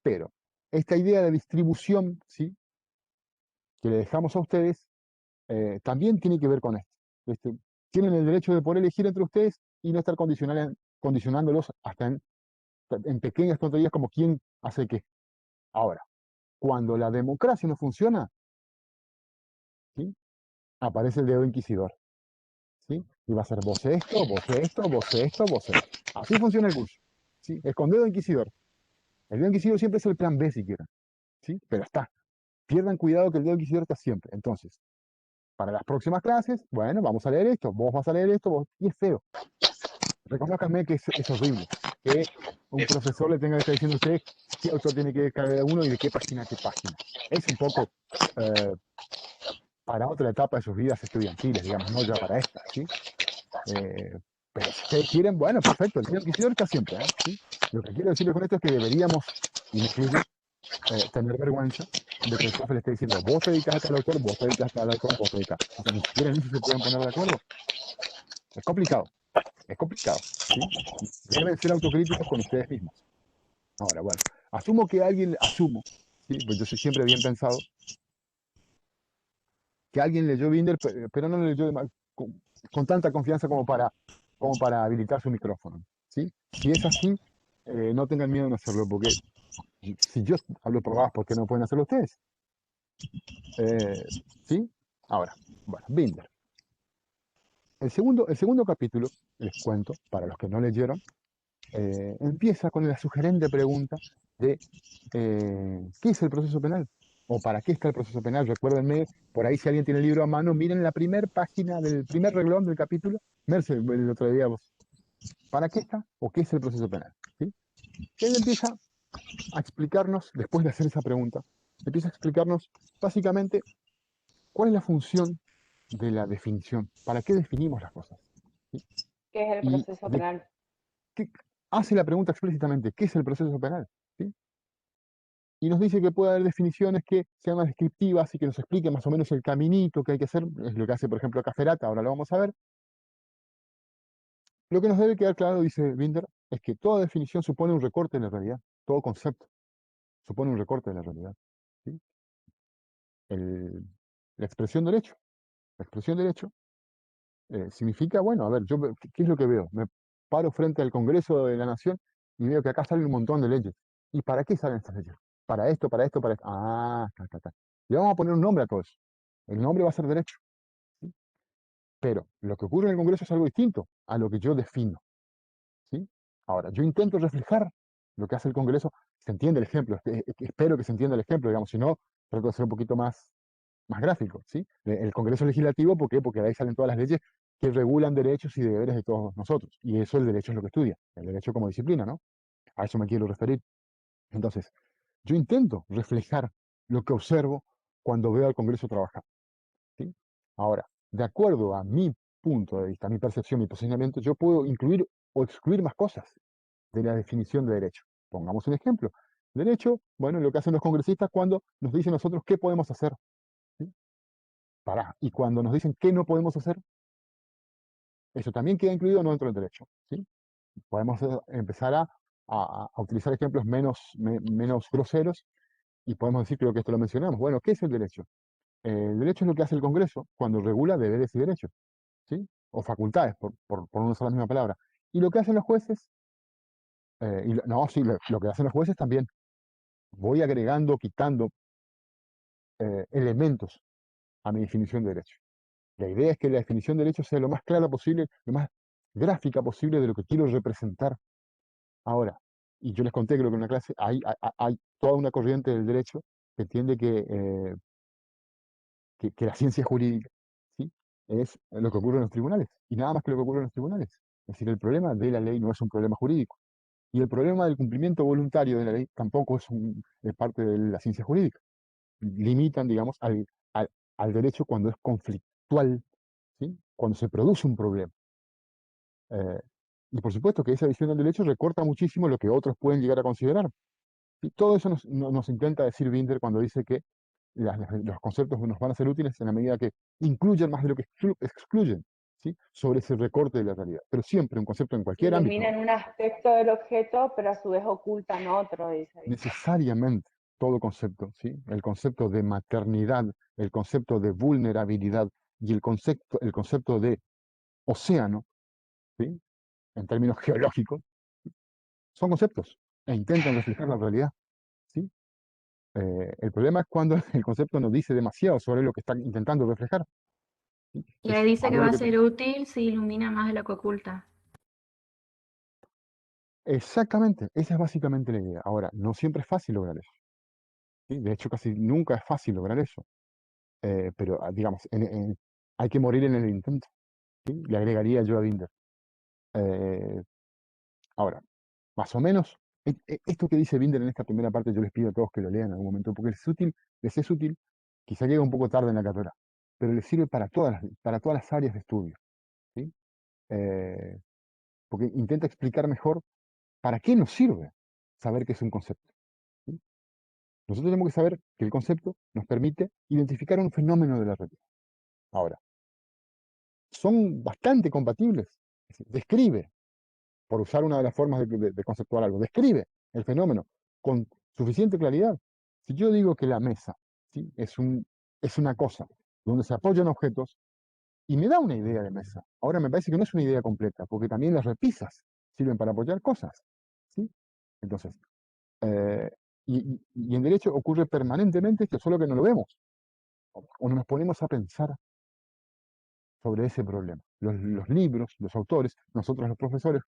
pero esta idea de distribución, ¿sí? Que le dejamos a ustedes, también tiene que ver con esto. Este, tienen el derecho de poder elegir entre ustedes y no estar condicionándolos hasta en pequeñas tonterías como quién hace qué. Ahora, cuando la democracia no funciona, ¿sí? Aparece el dedo inquisidor, ¿sí? Y va a ser vos esto, vos esto, vos esto, vos esto. Así funciona el curso, ¿sí? Es con dedo inquisidor. El dedo inquisidor siempre es el plan B si quieren, ¿sí? Pero está. Pierdan cuidado que el dedo inquisidor está siempre. Entonces, para las próximas clases, bueno, vamos a leer esto, vos vas a leer esto, y es feo. Reconózcanme que es horrible que un Es- profesor le tenga que estar diciendo a usted qué autor tiene que cada uno y de qué página a qué página. Es un poco eh, para otra etapa de sus vidas estudiantiles, digamos, no ya para esta, ¿sí? Pero si ustedes quieren, bueno, perfecto, el señor inquisidor está siempre, ¿sí? Lo que quiero decirles con esto es que deberíamos, y me incluyo, tener vergüenza de que el profe le esté diciendo, vos te dedicas a tal autor, vos te dedicas a tal autor, vos te dedicas. O sea, ni siquiera en eso se pueden poner de acuerdo. Es complicado, ¿sí? Deben ser autocríticos con ustedes mismos. Ahora, bueno, asumo, ¿sí? Pues yo soy siempre bien pensado, que alguien leyó Binder, pero no lo leyó con tanta confianza como para habilitar su micrófono, ¿sí? Si es así, no tengan miedo en hacerlo, porque si yo hablo por vos, ¿por qué no pueden hacerlo ustedes? ¿Sí? Ahora, bueno, Binder. El segundo capítulo, les cuento, para los que no leyeron, empieza con la sugerente pregunta de ¿qué es el proceso penal? ¿O para qué está el proceso penal? Recuérdenme, por ahí si alguien tiene el libro a mano, miren la primera página del primer reglón del capítulo. Merce, el otro día vos. ¿Para qué está o qué es el proceso penal? ¿Sí? Y él empieza a explicarnos, después de hacer esa pregunta, empieza a explicarnos básicamente cuál es la función de la definición, para qué definimos las cosas. ¿Sí? ¿Qué es el Y proceso penal? qué- hace la pregunta explícitamente, ¿qué es el proceso penal? ¿Sí? Y nos dice que puede haber definiciones que sean más descriptivas y que nos expliquen más o menos el caminito que hay que hacer, es lo que hace, por ejemplo, Caferata, ahora lo vamos a ver. Lo que nos debe quedar claro, dice Binder, es que toda definición supone un recorte de la realidad, todo concepto supone un recorte de la realidad. ¿Sí? El- la expresión del hecho. La expresión del hecho significa, bueno, a ver, ¿qué es lo que veo? Me paro frente al Congreso de la Nación y veo que acá salen un montón de leyes. ¿Y para qué salen estas leyes? Para esto, para esto, para esto. Ah, ta. Le vamos a poner un nombre a todo eso. El nombre va a ser derecho. ¿Sí? Pero lo que ocurre en el Congreso es algo distinto a lo que yo defino. ¿Sí? Ahora, yo intento reflejar lo que hace el Congreso. Se entiende el ejemplo. Espero que se entienda el ejemplo, digamos. Si no, trato de ser un poquito más gráfico. ¿Sí? El Congreso Legislativo, ¿por qué? Porque de ahí salen todas las leyes que regulan derechos y deberes de todos nosotros. Y eso el derecho es lo que estudia. El derecho como disciplina, ¿no? A eso me quiero referir. Entonces, yo intento reflejar lo que observo cuando veo al Congreso trabajar. ¿Sí? Ahora, de acuerdo a mi punto de vista, mi percepción, mi posicionamiento, yo puedo incluir o excluir más cosas de la definición de derecho. Pongamos un ejemplo. Derecho, bueno, lo que hacen los congresistas cuando nos dicen nosotros qué podemos hacer. ¿Sí? Y cuando nos dicen qué no podemos hacer, eso también queda incluido o no dentro del derecho. ¿Sí? Podemos empezar a utilizar ejemplos menos groseros y podemos decir, creo que esto lo mencionamos. Bueno, ¿qué es el derecho? El derecho es lo que hace el Congreso cuando regula deberes y derechos. ¿Sí? O facultades, por no usar la misma palabra. Y lo que hacen los jueces, no, sí, lo que hacen los jueces también. Voy agregando, quitando elementos a mi definición de derecho. La idea es que la definición de derecho sea lo más clara posible, lo más gráfica posible de lo que quiero representar ahora. Y yo les conté, creo que en una clase, hay toda una corriente del derecho que entiende que la ciencia jurídica, ¿sí? Es lo que ocurre en los tribunales, y nada más que lo que ocurre en los tribunales. Es decir, el problema de la ley no es un problema jurídico, Y el problema del cumplimiento voluntario de la ley tampoco es parte de la ciencia jurídica. Limitan, digamos, al derecho cuando es conflictual, ¿sí? Cuando se produce un problema. Eh, y por supuesto que esa visión del derecho recorta muchísimo lo que otros pueden llegar a considerar. Y todo eso nos intenta decir Binder cuando dice que los conceptos nos van a ser útiles en la medida que incluyen más de lo que excluyen, ¿sí? Sobre ese recorte de la realidad. Pero siempre un concepto en cualquier ámbito, Iluminan un aspecto del objeto, pero a su vez ocultan otro, dice. necesariamente todo concepto, ¿sí? El concepto de maternidad, el concepto de vulnerabilidad y el concepto de océano, ¿sí? En términos geológicos, son conceptos e intentan reflejar la realidad, ¿sí? El problema es cuando el concepto nos dice demasiado sobre lo que está intentando reflejar, ¿sí? Y ahí dice A que ver va lo a que ser útil si ilumina más de lo que oculta. exactamente, esa es básicamente la idea. Ahora, no siempre es fácil lograr eso, ¿sí? De hecho, casi nunca es fácil lograr eso. Pero, digamos, hay que morir en el intento, ¿sí? Le agregaría yo a Binder. Eh, Ahora, más o menos, esto que dice Binder en esta primera parte, yo les pido a todos que lo lean en algún momento, porque les es útil, quizá llega un poco tarde en la carrera, pero les sirve para todas las áreas de estudio, ¿sí? Eh, Porque intenta explicar mejor para qué nos sirve saber qué es un concepto, ¿sí? Nosotros tenemos que saber que el concepto nos permite identificar un fenómeno de la realidad. Ahora, son bastante compatibles. Es decir, describe, por usar una de las formas de conceptuar algo, describe el fenómeno con suficiente claridad. Si yo digo que la mesa, ¿sí? Es una cosa donde se apoyan objetos y me da una idea de mesa. Ahora me parece que no es una idea completa, porque también las repisas sirven para apoyar cosas, ¿sí? Entonces, eh, y en derecho ocurre permanentemente esto, solo que no lo vemos. O no nos ponemos a pensar sobre ese problema. Los libros, los autores, nosotros los profesores,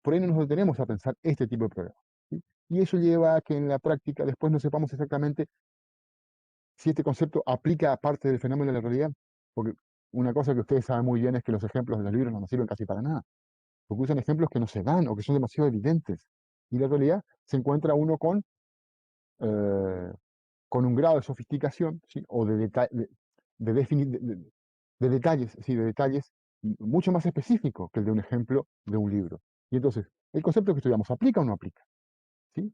por ahí no nos detenemos a pensar este tipo de problemas, ¿sí? Y eso lleva a que en la práctica después no sepamos exactamente si este concepto aplica a parte del fenómeno de la realidad. Porque una cosa que ustedes saben muy bien es que los ejemplos de los libros no nos sirven casi para nada, porque usan ejemplos que no se dan o que son demasiado evidentes. Y la realidad se encuentra uno eh, con un grado de sofisticación, ¿sí? O de detalles, sí, de detalles mucho más específicos que el de un ejemplo de un libro. Y entonces, el concepto que estudiamos, ¿aplica o no aplica? ¿Sí?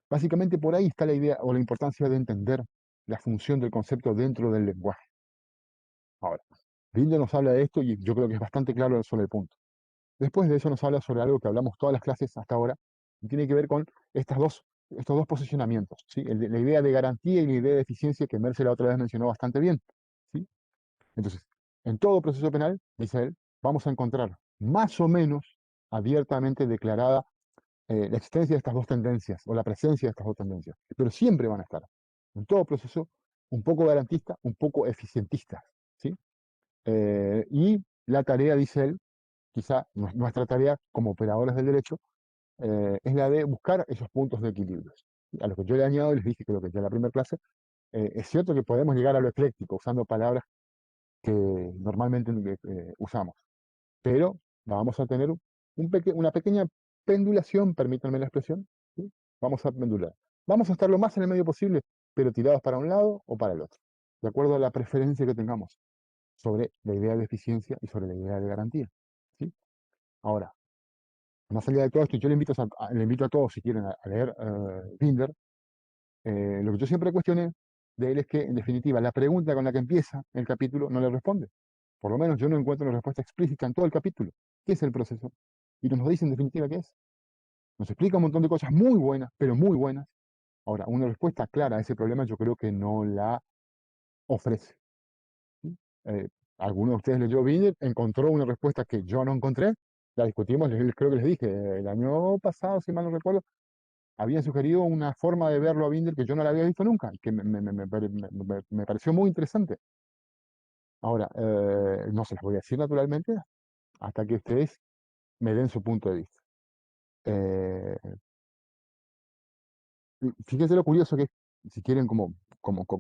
Básicamente por ahí está la idea o la importancia de entender la función del concepto dentro del lenguaje. Ahora, Binder nos habla de esto y yo creo que es bastante claro sobre el punto. Después de eso nos habla sobre algo que hablamos todas las clases hasta ahora, y tiene que ver con estos dos posicionamientos, ¿sí? La idea de garantía y la idea de eficiencia que Merce la otra vez mencionó bastante bien, ¿sí? Entonces, en todo proceso penal, dice él, vamos a encontrar más o menos abiertamente declarada la existencia de estas dos tendencias o la presencia de estas dos tendencias, pero siempre van a estar, en todo proceso, un poco garantista, un poco eficientista, ¿sí? Y la tarea, dice él, quizá nuestra tarea como operadores del derecho, es la de buscar esos puntos de equilibrio. A lo que yo le añado, les dije, creo que ya en la primera clase, es cierto que podemos llegar a lo ecléctico usando palabras que normalmente usamos, pero vamos a tener una pequeña pendulación, permítanme la expresión, ¿sí? Vamos a pendular. Vamos a estar lo más en el medio posible, pero tirados para un lado o para el otro, de acuerdo a la preferencia que tengamos sobre la idea de eficiencia y sobre la idea de garantía, ¿sí? Ahora, más allá de todo esto, yo le invito a todos, si quieren, a leer Binder. Lo que yo siempre cuestioné de él es que, en definitiva, la pregunta con la que empieza el capítulo no le responde. Por lo menos yo no encuentro una respuesta explícita en todo el capítulo. ¿Qué es el proceso? Y nos dice en definitiva qué es. Nos explica un montón de cosas muy buenas, pero muy buenas. Ahora, una respuesta clara a ese problema yo creo que no la ofrece, ¿sí? Eh, Alguno de ustedes leyó Binder, encontró una respuesta que yo no encontré, la discutimos, creo que les dije, el año pasado, si mal no recuerdo, habían sugerido una forma de verlo a Binder que yo no la había visto nunca y que me pareció muy interesante. Ahora, no se las voy a decir naturalmente hasta que ustedes me den su punto de vista. Eh, Fíjense lo curioso que es, si quieren, como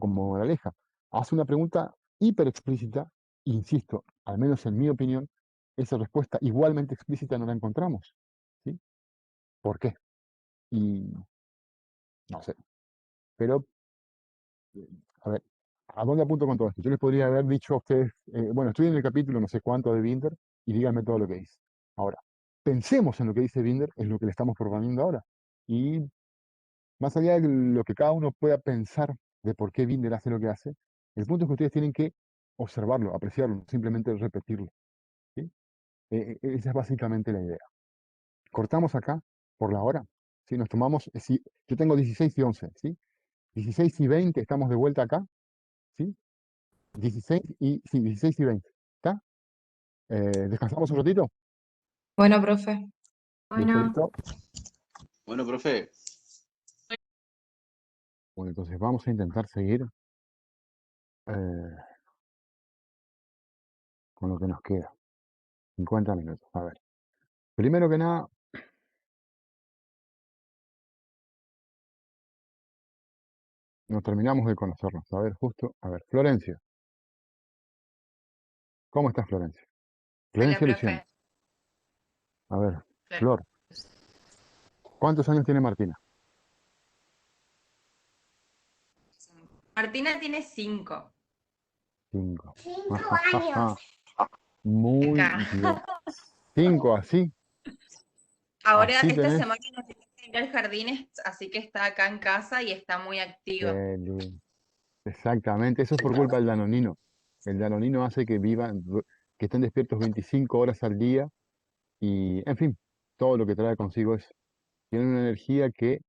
moraleja, hace una pregunta hiper explícita, insisto, al menos en mi opinión, esa respuesta igualmente explícita no la encontramos, ¿sí? ¿Por qué? Y no sé, pero a ver, ¿a dónde apunto con todo esto? Yo les podría haber dicho a ustedes, bueno, estoy en el capítulo no sé cuánto de Binder y díganme todo lo que dice. Ahora, pensemos en lo que dice Binder, es lo que le estamos proponiendo ahora. Y más allá de lo que cada uno pueda pensar de por qué Binder hace lo que hace, el punto es que ustedes tienen que observarlo, apreciarlo, no simplemente repetirlo. ¿Sí? Esa es básicamente la idea. Cortamos acá por la hora. Si nos tomamos, si yo tengo 16 y 11, ¿sí? 16 y 20 estamos de vuelta acá, ¿sí? 16 y 20, ¿está? ¿Descansamos un ratito? Bueno, profe. ¿Listo, Bueno, listo? Bueno, profe, Bueno, entonces vamos a intentar seguir eh, con lo que nos queda. 50 minutos. A ver. Primero que nada, nos terminamos de conocernos. A ver, justo. A ver, Florencia. ¿Cómo estás, Florencia? Hola, Florencia Luciano. profe. A ver, Flor. ¿Cuántos años tiene Martina? Martina tiene 5. 5. 5 años. Muy Acá. bien. 5, así. Ahora, Así esta tenés. semana no tiene que ir al jardín, así que está acá en casa y está muy activa. Qué lindo. Exactamente. Eso es por culpa del danonino. El danonino hace que vivan, que estén despiertos 25 horas al día y, en fin, todo lo que trae consigo es. Tienen una energía que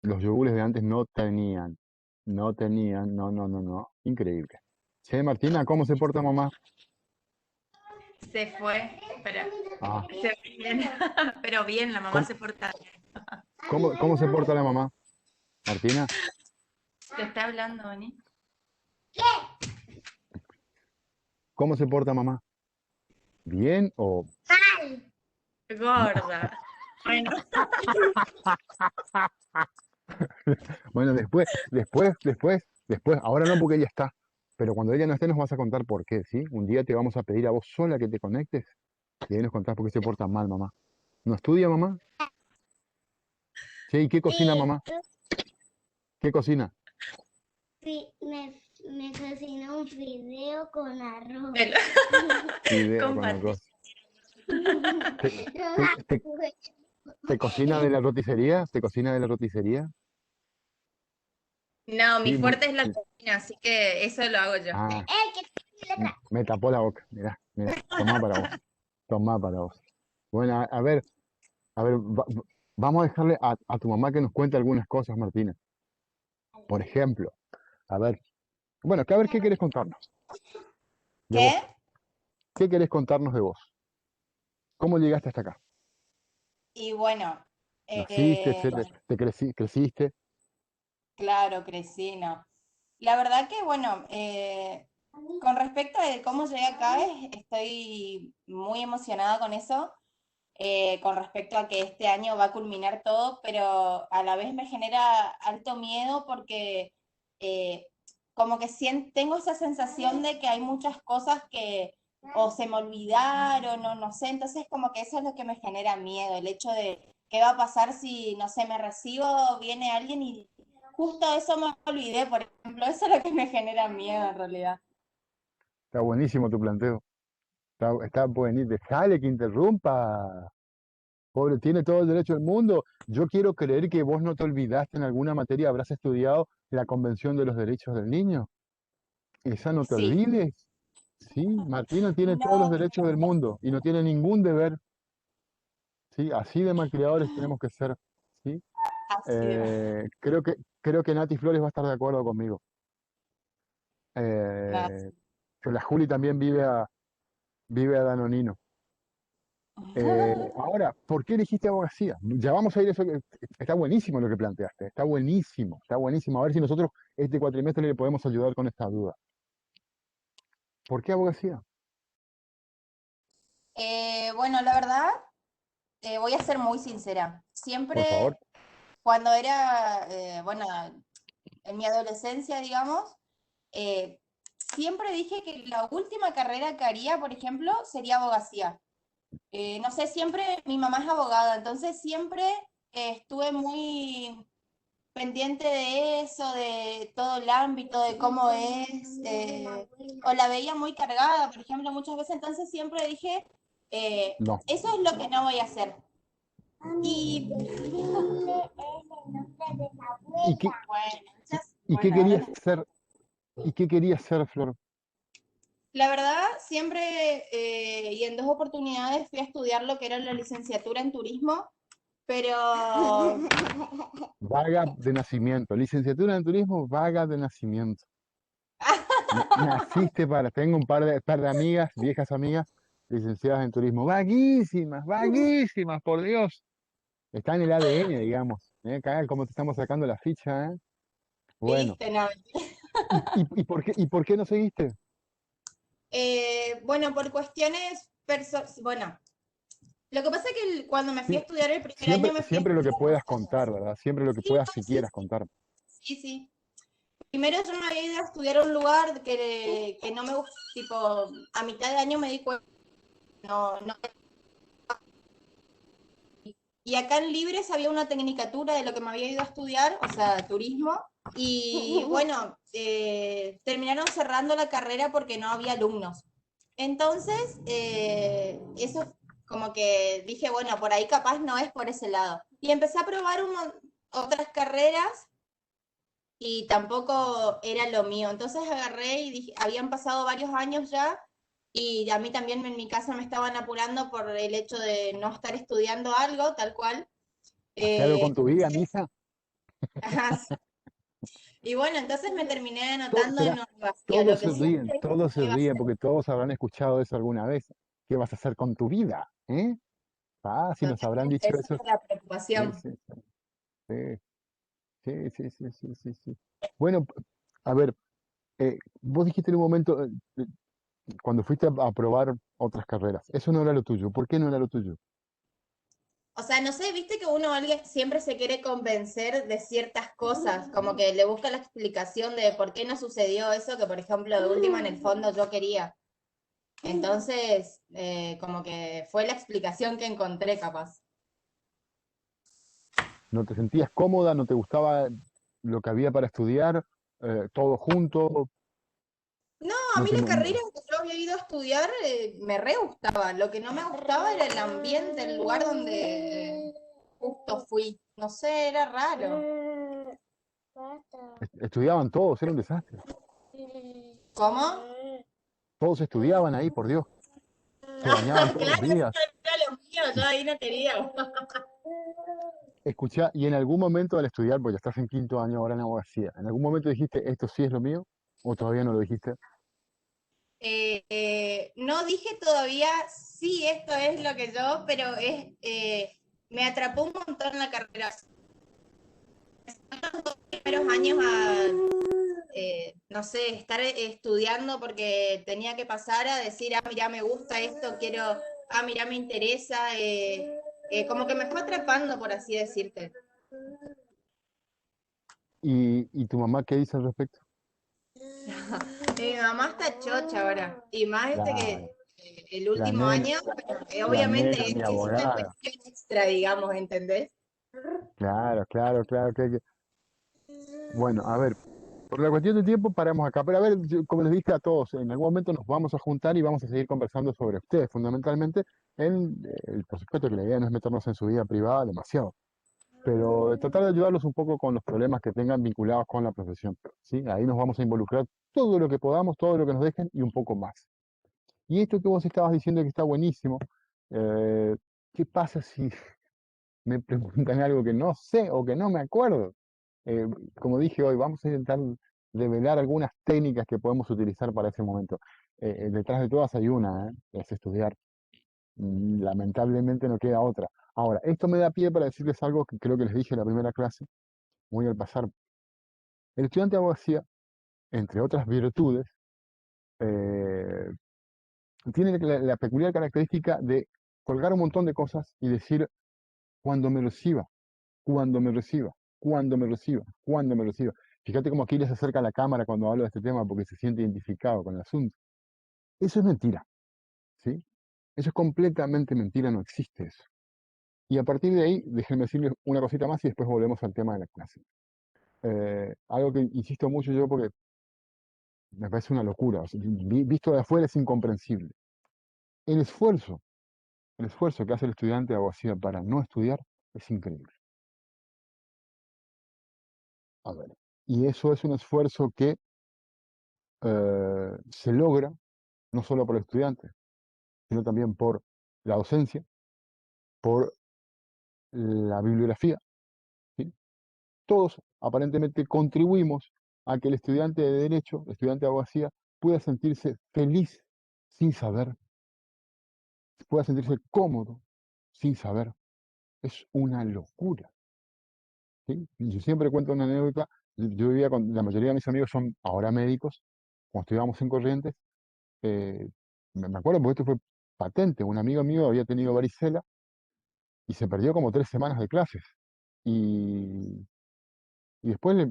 los yogures de antes no tenían. No tenían, no, no, no, no. Increíble. Che, Martina, ¿cómo se porta mamá? Se fue, pero Ah, se fue bien. Pero bien, la mamá ¿cómo, se porta bien. cómo se porta la mamá? Martina, ¿Te está hablando, Ani? ¿cómo se porta mamá? ¿Bien o no? Gorda. Bueno, Bueno, después, ahora no porque ella está, pero cuando ella no esté nos vas a contar por qué, ¿sí? Un día te vamos a pedir a vos sola que te conectes y ahí nos contás por qué se porta mal mamá. ¿No estudia mamá? Sí, ¿y qué cocina Sí, mamá? ¿Qué cocina? me cocina un fideo con arroz. el- Fideo con con paté. arroz. ¿Te, te te cocina de la roticería? ¿Te cocina de la roticería? No, mi Sí, fuerte es la cocina, así que eso lo hago yo. ah, ¿Qué me tapó la boca. Mirá, mirá, tomá para vos. Tomá para vos. Bueno, a ver, vamos a dejarle a tu mamá que nos cuente algunas cosas, Martina. Por ejemplo, a ver, bueno, que a ver, ¿qué querés contarnos de vos? ¿Qué? ¿Qué querés contarnos de vos? ¿Cómo llegaste hasta acá? Y bueno, ¿Naciste, eh, creciste? claro, crecí, ¿no? La verdad que, bueno, con respecto a cómo llegué acá, estoy muy emocionada con eso, con respecto a que este año va a culminar todo, pero a la vez me genera alto miedo porque eh, como que tengo esa sensación de que hay muchas cosas que o se me olvidaron o no sé, entonces como que eso es lo que me genera miedo, el hecho de qué va a pasar si, no sé, me recibo, viene alguien y justo eso me olvidé, por ejemplo, eso es lo que me genera miedo en realidad. Está buenísimo tu planteo. Está buenísimo. Dejale que interrumpa. Pobre, tiene todo el derecho del mundo. Yo quiero creer que vos no te olvidaste en alguna materia, habrás estudiado la Convención de los Derechos del Niño. Esa no te Sí, olvides. Sí, Martina tiene todos los no, derechos del mundo y no tiene ningún deber. Sí, así de malcriadores tenemos que ser. Sí, así de creo que Nati Flores va a estar de acuerdo conmigo. nada. Eh, que la Juli también vive a Danonino. Ahora, ¿por qué elegiste abogacía? Ya vamos a ir a eso. Está buenísimo lo que planteaste, está buenísimo, está buenísimo. A ver si nosotros este cuatrimestre le podemos ayudar con esta duda. ¿Por qué abogacía? Bueno, la verdad, voy a ser muy sincera. Por favor. Siempre, cuando era, bueno, en mi adolescencia, digamos, eh, siempre dije que la última carrera que haría, por ejemplo, sería abogacía. no sé, siempre, mi mamá es abogada, entonces siempre estuve muy pendiente de eso, de todo el ámbito, de cómo es, o la veía muy cargada, por ejemplo, muchas veces, entonces siempre dije, No. eso es lo que no voy a hacer. Y ¿Y qué, bueno, y qué bueno, ahora querías ser? ¿Y qué querías ser, Flor? la verdad, siempre y en 2 oportunidades fui a estudiar lo que era la licenciatura en turismo, pero Vaga de nacimiento. Licenciatura en turismo, vaga de nacimiento. Naciste para. Tengo un par de amigas, viejas amigas, licenciadas en turismo. Vaguísimas, vaguísimas, por Dios. Está en el ADN, digamos. Acá, como te estamos sacando la ficha, ¿eh? Bueno. viste, no. ¿Y por qué no seguiste? Bueno, por cuestiones, bueno, lo que pasa es que cuando me fui a Sí, estudiar el primer siempre, año me fui a siempre lo que estudiar. puedas contar, ¿verdad? Siempre lo que Sí, puedas, no, si sí, quieras contar. sí, sí. Primero yo me había ido a estudiar a un lugar que no me gusta, tipo, a mitad de año me di cuenta, no, no. Y acá en Libres había una tecnicatura de lo que me había ido a estudiar, o sea, turismo, y bueno, terminaron cerrando la carrera porque no había alumnos. Entonces, eso como que dije, bueno, por ahí capaz no es por ese lado. Y empecé a probar otras carreras y tampoco era lo mío. Entonces agarré y dije, habían pasado varios años ya y a mí también en mi casa me estaban apurando por el hecho de no estar estudiando algo, tal cual. Hacé algo con tu vida, Entonces, mija. y bueno, entonces me terminé Todo, anotando en será, Orvacia, lo que siempre todos se iba a ríen hacer. porque todos habrán escuchado eso alguna vez. ¿Qué vas a hacer con tu vida? ¿Eh? Si nos habrán Totalmente, dicho esa eso. es la Sí, preocupación. sí, sí, sí, sí, sí, sí, sí, sí. Bueno, a ver, vos dijiste en un momento, cuando fuiste a probar otras carreras, eso no era lo tuyo. ¿Por qué no era lo tuyo? O sea, no sé, viste que uno alguien siempre se quiere convencer de ciertas cosas, como que le busca la explicación de por qué no sucedió eso que, por ejemplo, de última en el fondo yo quería. Entonces, como que fue la explicación que encontré capaz. ¿No te sentías cómoda? ¿No te gustaba lo que había para estudiar? ¿Todo junto? No, a No mí te, la mo- carrera que yo había ido a estudiar me re gustaba. Lo que no me gustaba era el ambiente, el lugar donde justo fui. No sé, era raro. estudiaban todos, era un desastre. ¿Cómo? Todos estudiaban ahí, por Dios. Se bañaban todos los Claro, días. eso era lo mío, yo ahí no quería. Escuchá, y en algún momento al estudiar, porque ya estás en quinto año ahora en abogacía, ¿en algún momento dijiste, esto sí es lo mío? ¿O todavía no lo dijiste? No dije todavía, sí, esto es lo que yo, pero me atrapó un montón la carrera. Los 2 primeros años a, no sé, estar estudiando porque tenía que pasar a decir, ah, mira, me gusta esto, quiero, ah, mira, me interesa, como que me fue atrapando, por así decirte. ¿Y tu mamá qué dice al respecto? Mi mamá está chocha ahora, y más Claro, que el la último nena, año, la obviamente nena, mi es una abogada. cuestión extra, digamos, ¿entendés? Claro, claro, claro. Bueno, a ver, por la cuestión de tiempo paramos acá. Pero a ver, como les dije a todos, en algún momento nos vamos a juntar y vamos a seguir conversando sobre ustedes, fundamentalmente. Por supuesto que la idea no es meternos en su vida privada demasiado, pero de tratar de ayudarlos un poco con los problemas que tengan vinculados con la profesión, ¿sí? Ahí nos vamos a involucrar todo lo que podamos, todo lo que nos dejen y un poco más. Y esto que vos estabas diciendo que está buenísimo, eh, ¿qué pasa si me preguntan algo que no sé o que no me acuerdo? Eh, Como dije hoy, vamos a intentar develar algunas técnicas que podemos utilizar para ese momento. Detrás de todas hay una, es estudiar. Lamentablemente no queda otra. Ahora, esto me da pie para decirles algo que creo que les dije en la primera clase, muy al pasar. El estudiante de abogacía, entre otras virtudes, eh, tiene la peculiar característica de colgar un montón de cosas y decir cuando me reciba, cuando me reciba, cuando me reciba, cuando me reciba. Fíjate cómo aquí les acerca la cámara cuando hablo de este tema porque se siente identificado con el asunto. Eso es mentira, ¿sí? Eso es completamente mentira, no existe eso. Y a partir de ahí, déjenme decirles una cosita más y después volvemos al tema de la clase. Algo que insisto mucho yo porque me parece una locura, o sea, visto de afuera es incomprensible. El esfuerzo, el esfuerzo que hace el estudiante de abogacía para no estudiar es increíble. A ver, y eso es un esfuerzo que se logra no solo por el estudiante, sino también por la docencia, por la bibliografía, ¿sí? Todos aparentemente contribuimos a que el estudiante de Derecho, el estudiante de Abogacía, pueda sentirse feliz sin saber, pueda sentirse cómodo sin saber. Es una locura, ¿sí? Y yo siempre cuento una anécdota. Yo vivía con, la mayoría de mis amigos son ahora médicos, cuando estudiábamos en Corrientes, me acuerdo porque esto fue patente, un amigo mío había tenido varicela y se perdió como 3 semanas de clases. Y, y después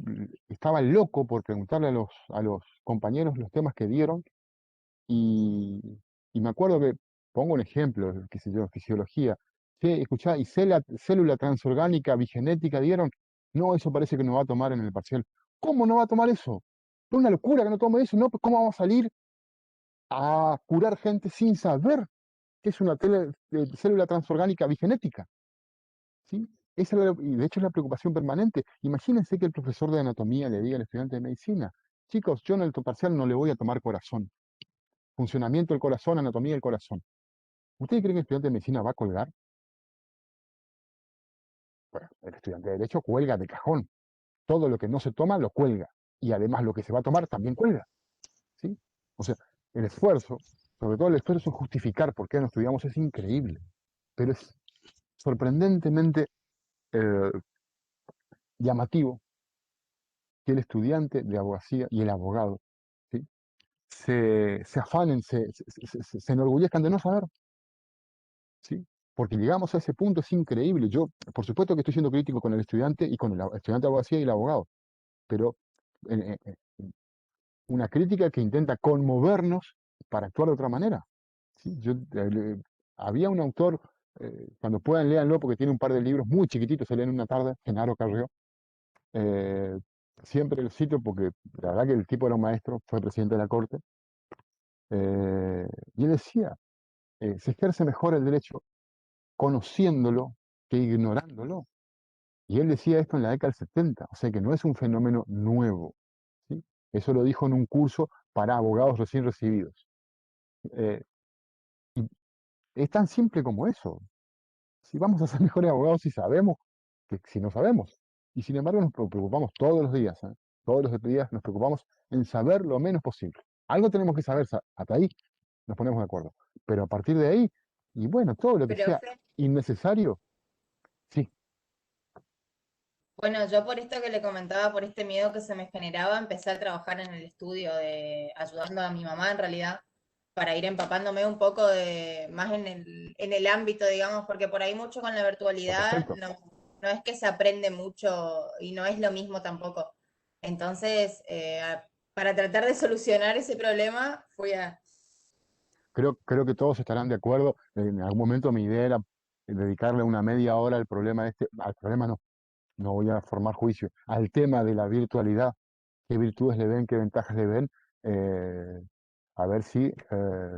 estaba loco por preguntarle a los compañeros los temas que dieron. Y, y me acuerdo que, pongo un ejemplo, qué sé yo, fisiología. Che, escuchá, ¿y célula transorgánica bigenética dieron? No, eso parece que no va a tomar en el parcial. ¿Cómo no va a tomar eso? Es una locura que no tome eso, ¿no? Pues, ¿cómo vamos a salir a curar gente sin saber qué es una célula transorgánica bigenética? ¿Sí? Y de hecho es la preocupación permanente. Imagínense que el profesor de anatomía le diga al estudiante de medicina: chicos, yo en el parcial no le voy a tomar corazón, funcionamiento del corazón, anatomía del corazón. ¿Ustedes creen que el estudiante de medicina va a colgar? Bueno, el estudiante de derecho cuelga de cajón. Todo lo que no se toma lo cuelga. Y además lo que se va a tomar también cuelga. ¿Sí? O sea, el esfuerzo, sobre todo el esfuerzo en justificar por qué no estudiamos, es increíble. Pero es sorprendentemente eh, llamativo que el estudiante de abogacía y el abogado, ¿sí?, se afanen, se enorgullezcan de no saber, ¿sí? Porque llegamos a ese punto, es increíble. Yo, por supuesto que estoy siendo crítico con el estudiante y con el estudiante de abogacía y el abogado, pero una crítica que intenta conmovernos para actuar de otra manera, ¿sí? Había un autor, cuando puedan léanlo, porque tiene un par de libros muy chiquititos, se leen en una tarde, Genaro Carrió. eh, Siempre lo cito porque la verdad que el tipo era un maestro, fue presidente de la Corte, y él decía, se ejerce mejor el derecho conociéndolo que ignorándolo. Y él decía esto en la década del 70, o sea que no es un fenómeno nuevo, ¿sí? Eso lo dijo en un curso para abogados recién recibidos. Eh, y es tan simple como eso. Si vamos a ser mejores abogados si sabemos que si no sabemos. Y sin embargo nos preocupamos todos los días, ¿eh? Todos los días nos preocupamos en saber lo menos posible. Algo tenemos que saber, hasta ahí nos ponemos de acuerdo. Pero a partir de ahí, y bueno, todo lo que Pero, sea innecesario, sí. bueno, yo por esto que le comentaba, por este miedo que se me generaba, empecé a trabajar en el estudio ayudando a mi mamá en realidad, para ir empapándome un poco más en el ámbito, digamos, porque por ahí mucho con la virtualidad Perfecto. no es que se aprende mucho y no es lo mismo tampoco. Entonces, para tratar de solucionar ese problema, fui a... Creo que todos estarán de acuerdo. En algún momento mi idea era dedicarle una media hora al problema al problema no, no voy a formar juicio, al tema de la virtualidad, qué virtudes le ven, qué ventajas le ven, eh, a ver si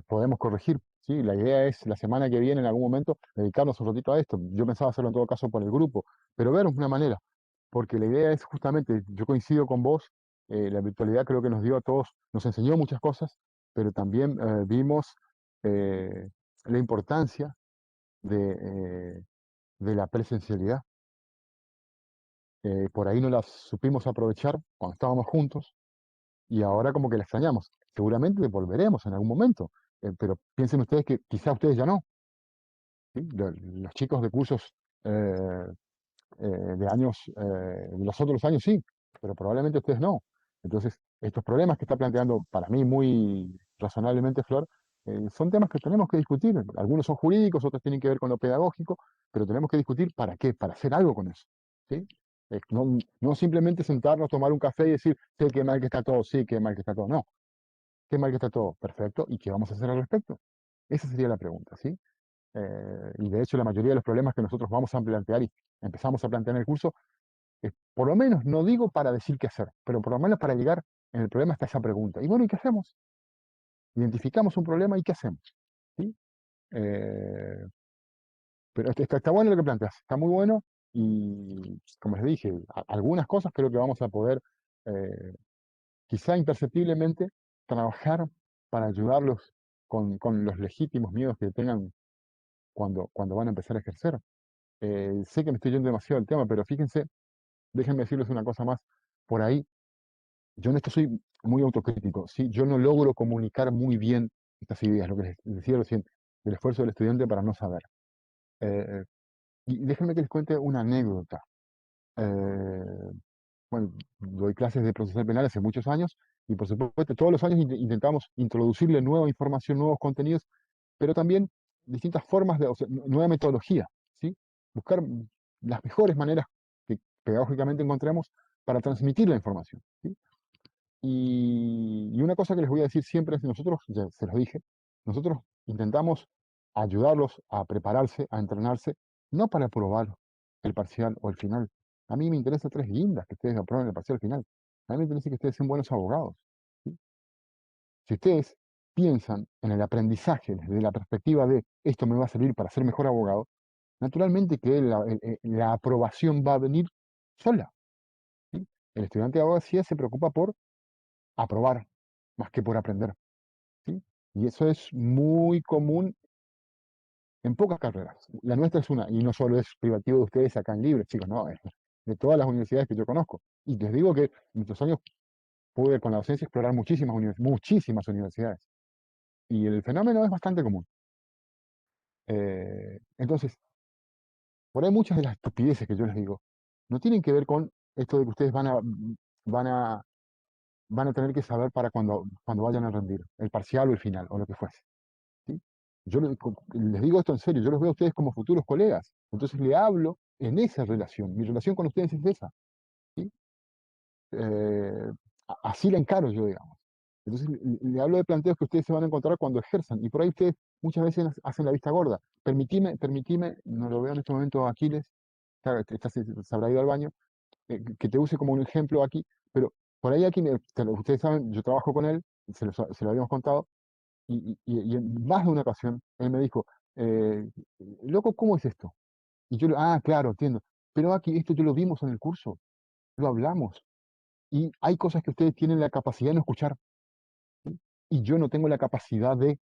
podemos corregir. ¿Sí? La idea es la semana que viene, en algún momento, dedicarnos un ratito a esto. Yo pensaba hacerlo en todo caso por el grupo, pero ver una manera, porque la idea es justamente, yo coincido con vos, la virtualidad creo que nos dio a todos, nos enseñó muchas cosas, pero también vimos eh, la importancia de la presencialidad. Por ahí no las supimos aprovechar cuando estábamos juntos y ahora como que la extrañamos. Seguramente volveremos en algún momento, pero piensen ustedes que quizá ustedes ya no, ¿sí? Los chicos de cursos eh, de años, de los otros años sí, pero probablemente ustedes no. Entonces, estos problemas que está planteando para mí muy razonablemente Flor, son temas que tenemos que discutir. Algunos son jurídicos, otros tienen que ver con lo pedagógico, pero tenemos que discutir para qué, para hacer algo con eso, ¿sí? No simplemente sentarnos, tomar un café y decir, sé qué mal que está todo, sí, qué mal que está todo. No, qué mal que está todo, perfecto, ¿y qué vamos a hacer al respecto? Esa sería la pregunta, ¿sí? Y de hecho la mayoría de los problemas que nosotros vamos a plantear y empezamos a plantear en el curso, por lo menos, no digo para decir qué hacer, pero por lo menos para llegar en el problema está esa pregunta. Y bueno, ¿y qué hacemos? Identificamos un problema y ¿qué hacemos? ¿Sí? Eh, pero está bueno lo que planteas, está muy bueno y como les dije, algunas cosas creo que vamos a poder, eh, quizá imperceptiblemente, trabajar para ayudarlos con los legítimos miedos que tengan cuando van a empezar a ejercer. Sé que me estoy yendo demasiado del tema, pero fíjense, déjenme decirles una cosa más. Por ahí, yo en esto soy muy autocrítico, ¿sí? Yo no logro comunicar muy bien estas ideas, lo que les decía recién, del esfuerzo del estudiante para no saber. Eh, y déjenme que les cuente una anécdota. Eh, bueno, doy clases de procesal penal hace muchos años y por supuesto todos los años intentamos introducirle nueva información, nuevos contenidos, pero también distintas formas de, o sea, nueva metodología, ¿sí? Buscar las mejores maneras que pedagógicamente encontremos para transmitir la información, ¿sí? Y una cosa que les voy a decir siempre es que nosotros, ya se los dije, nosotros intentamos ayudarlos a prepararse, a entrenarse, no para probar el parcial o el final. A mí me interesa tres guindas que ustedes aprueben el parcial final. A mí me interesa que ustedes sean buenos abogados, ¿sí? Si ustedes piensan en el aprendizaje desde la perspectiva de esto me va a servir para ser mejor abogado, naturalmente que la aprobación va a venir sola, ¿sí? El estudiante de abogacía se preocupa por aprobar más que por aprender, ¿sí? Y eso es muy común en pocas carreras. La nuestra es una, y no solo es privativo de ustedes acá en Libre, chicos, no, es de todas las universidades que yo conozco. Y les digo que en estos años pude con la docencia explorar muchísimas universidades. Y el fenómeno es bastante común. Entonces, por ahí muchas de las estupideces que yo les digo no tienen que ver con esto de que ustedes van a, van a tener que saber para cuando vayan a rendir, el parcial o el final, o lo que fuese. ¿Sí? Yo les digo esto en serio, yo los veo a ustedes como futuros colegas, entonces le hablo en esa relación, mi relación con ustedes es esa, ¿sí? Eh, Así la encaro yo, digamos. Entonces le hablo de planteos que ustedes se van a encontrar cuando ejerzan, y por ahí ustedes muchas veces hacen la vista gorda. Permitime, no lo veo en este momento Aquiles, se habrá ido al baño, que te use como un ejemplo aquí, pero por ahí aquí, ustedes saben, yo trabajo con él, se lo habíamos contado, y en más de una ocasión él me dijo, eh, loco, ¿cómo es esto? Y yo, claro, entiendo. Pero aquí esto yo lo vimos en el curso, lo hablamos. Y hay cosas que ustedes tienen la capacidad de no escuchar, ¿sí? Y yo no tengo la capacidad eh,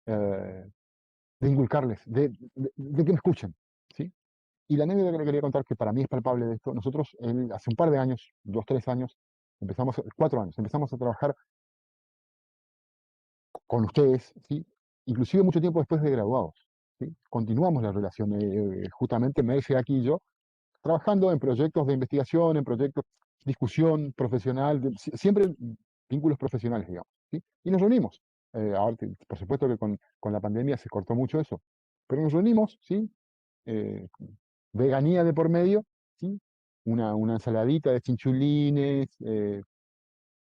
de inculcarles, de que me escuchen, ¿sí? Y la anécdota que le quería contar, que para mí es palpable de esto, nosotros hace un par de años, 2, 3 años, 4 años, empezamos a trabajar con ustedes, ¿sí? Inclusive mucho tiempo después de graduados, ¿sí? Continuamos la relación, justamente Merce aquí y yo, trabajando en proyectos de investigación, en proyectos, discusión profesional, siempre vínculos profesionales, digamos, ¿sí? Y nos reunimos. Ahora, por supuesto que con la pandemia se cortó mucho eso, pero nos reunimos, ¿sí? Eh, Veganía de por medio, ¿sí? Una ensaladita de chinchulines,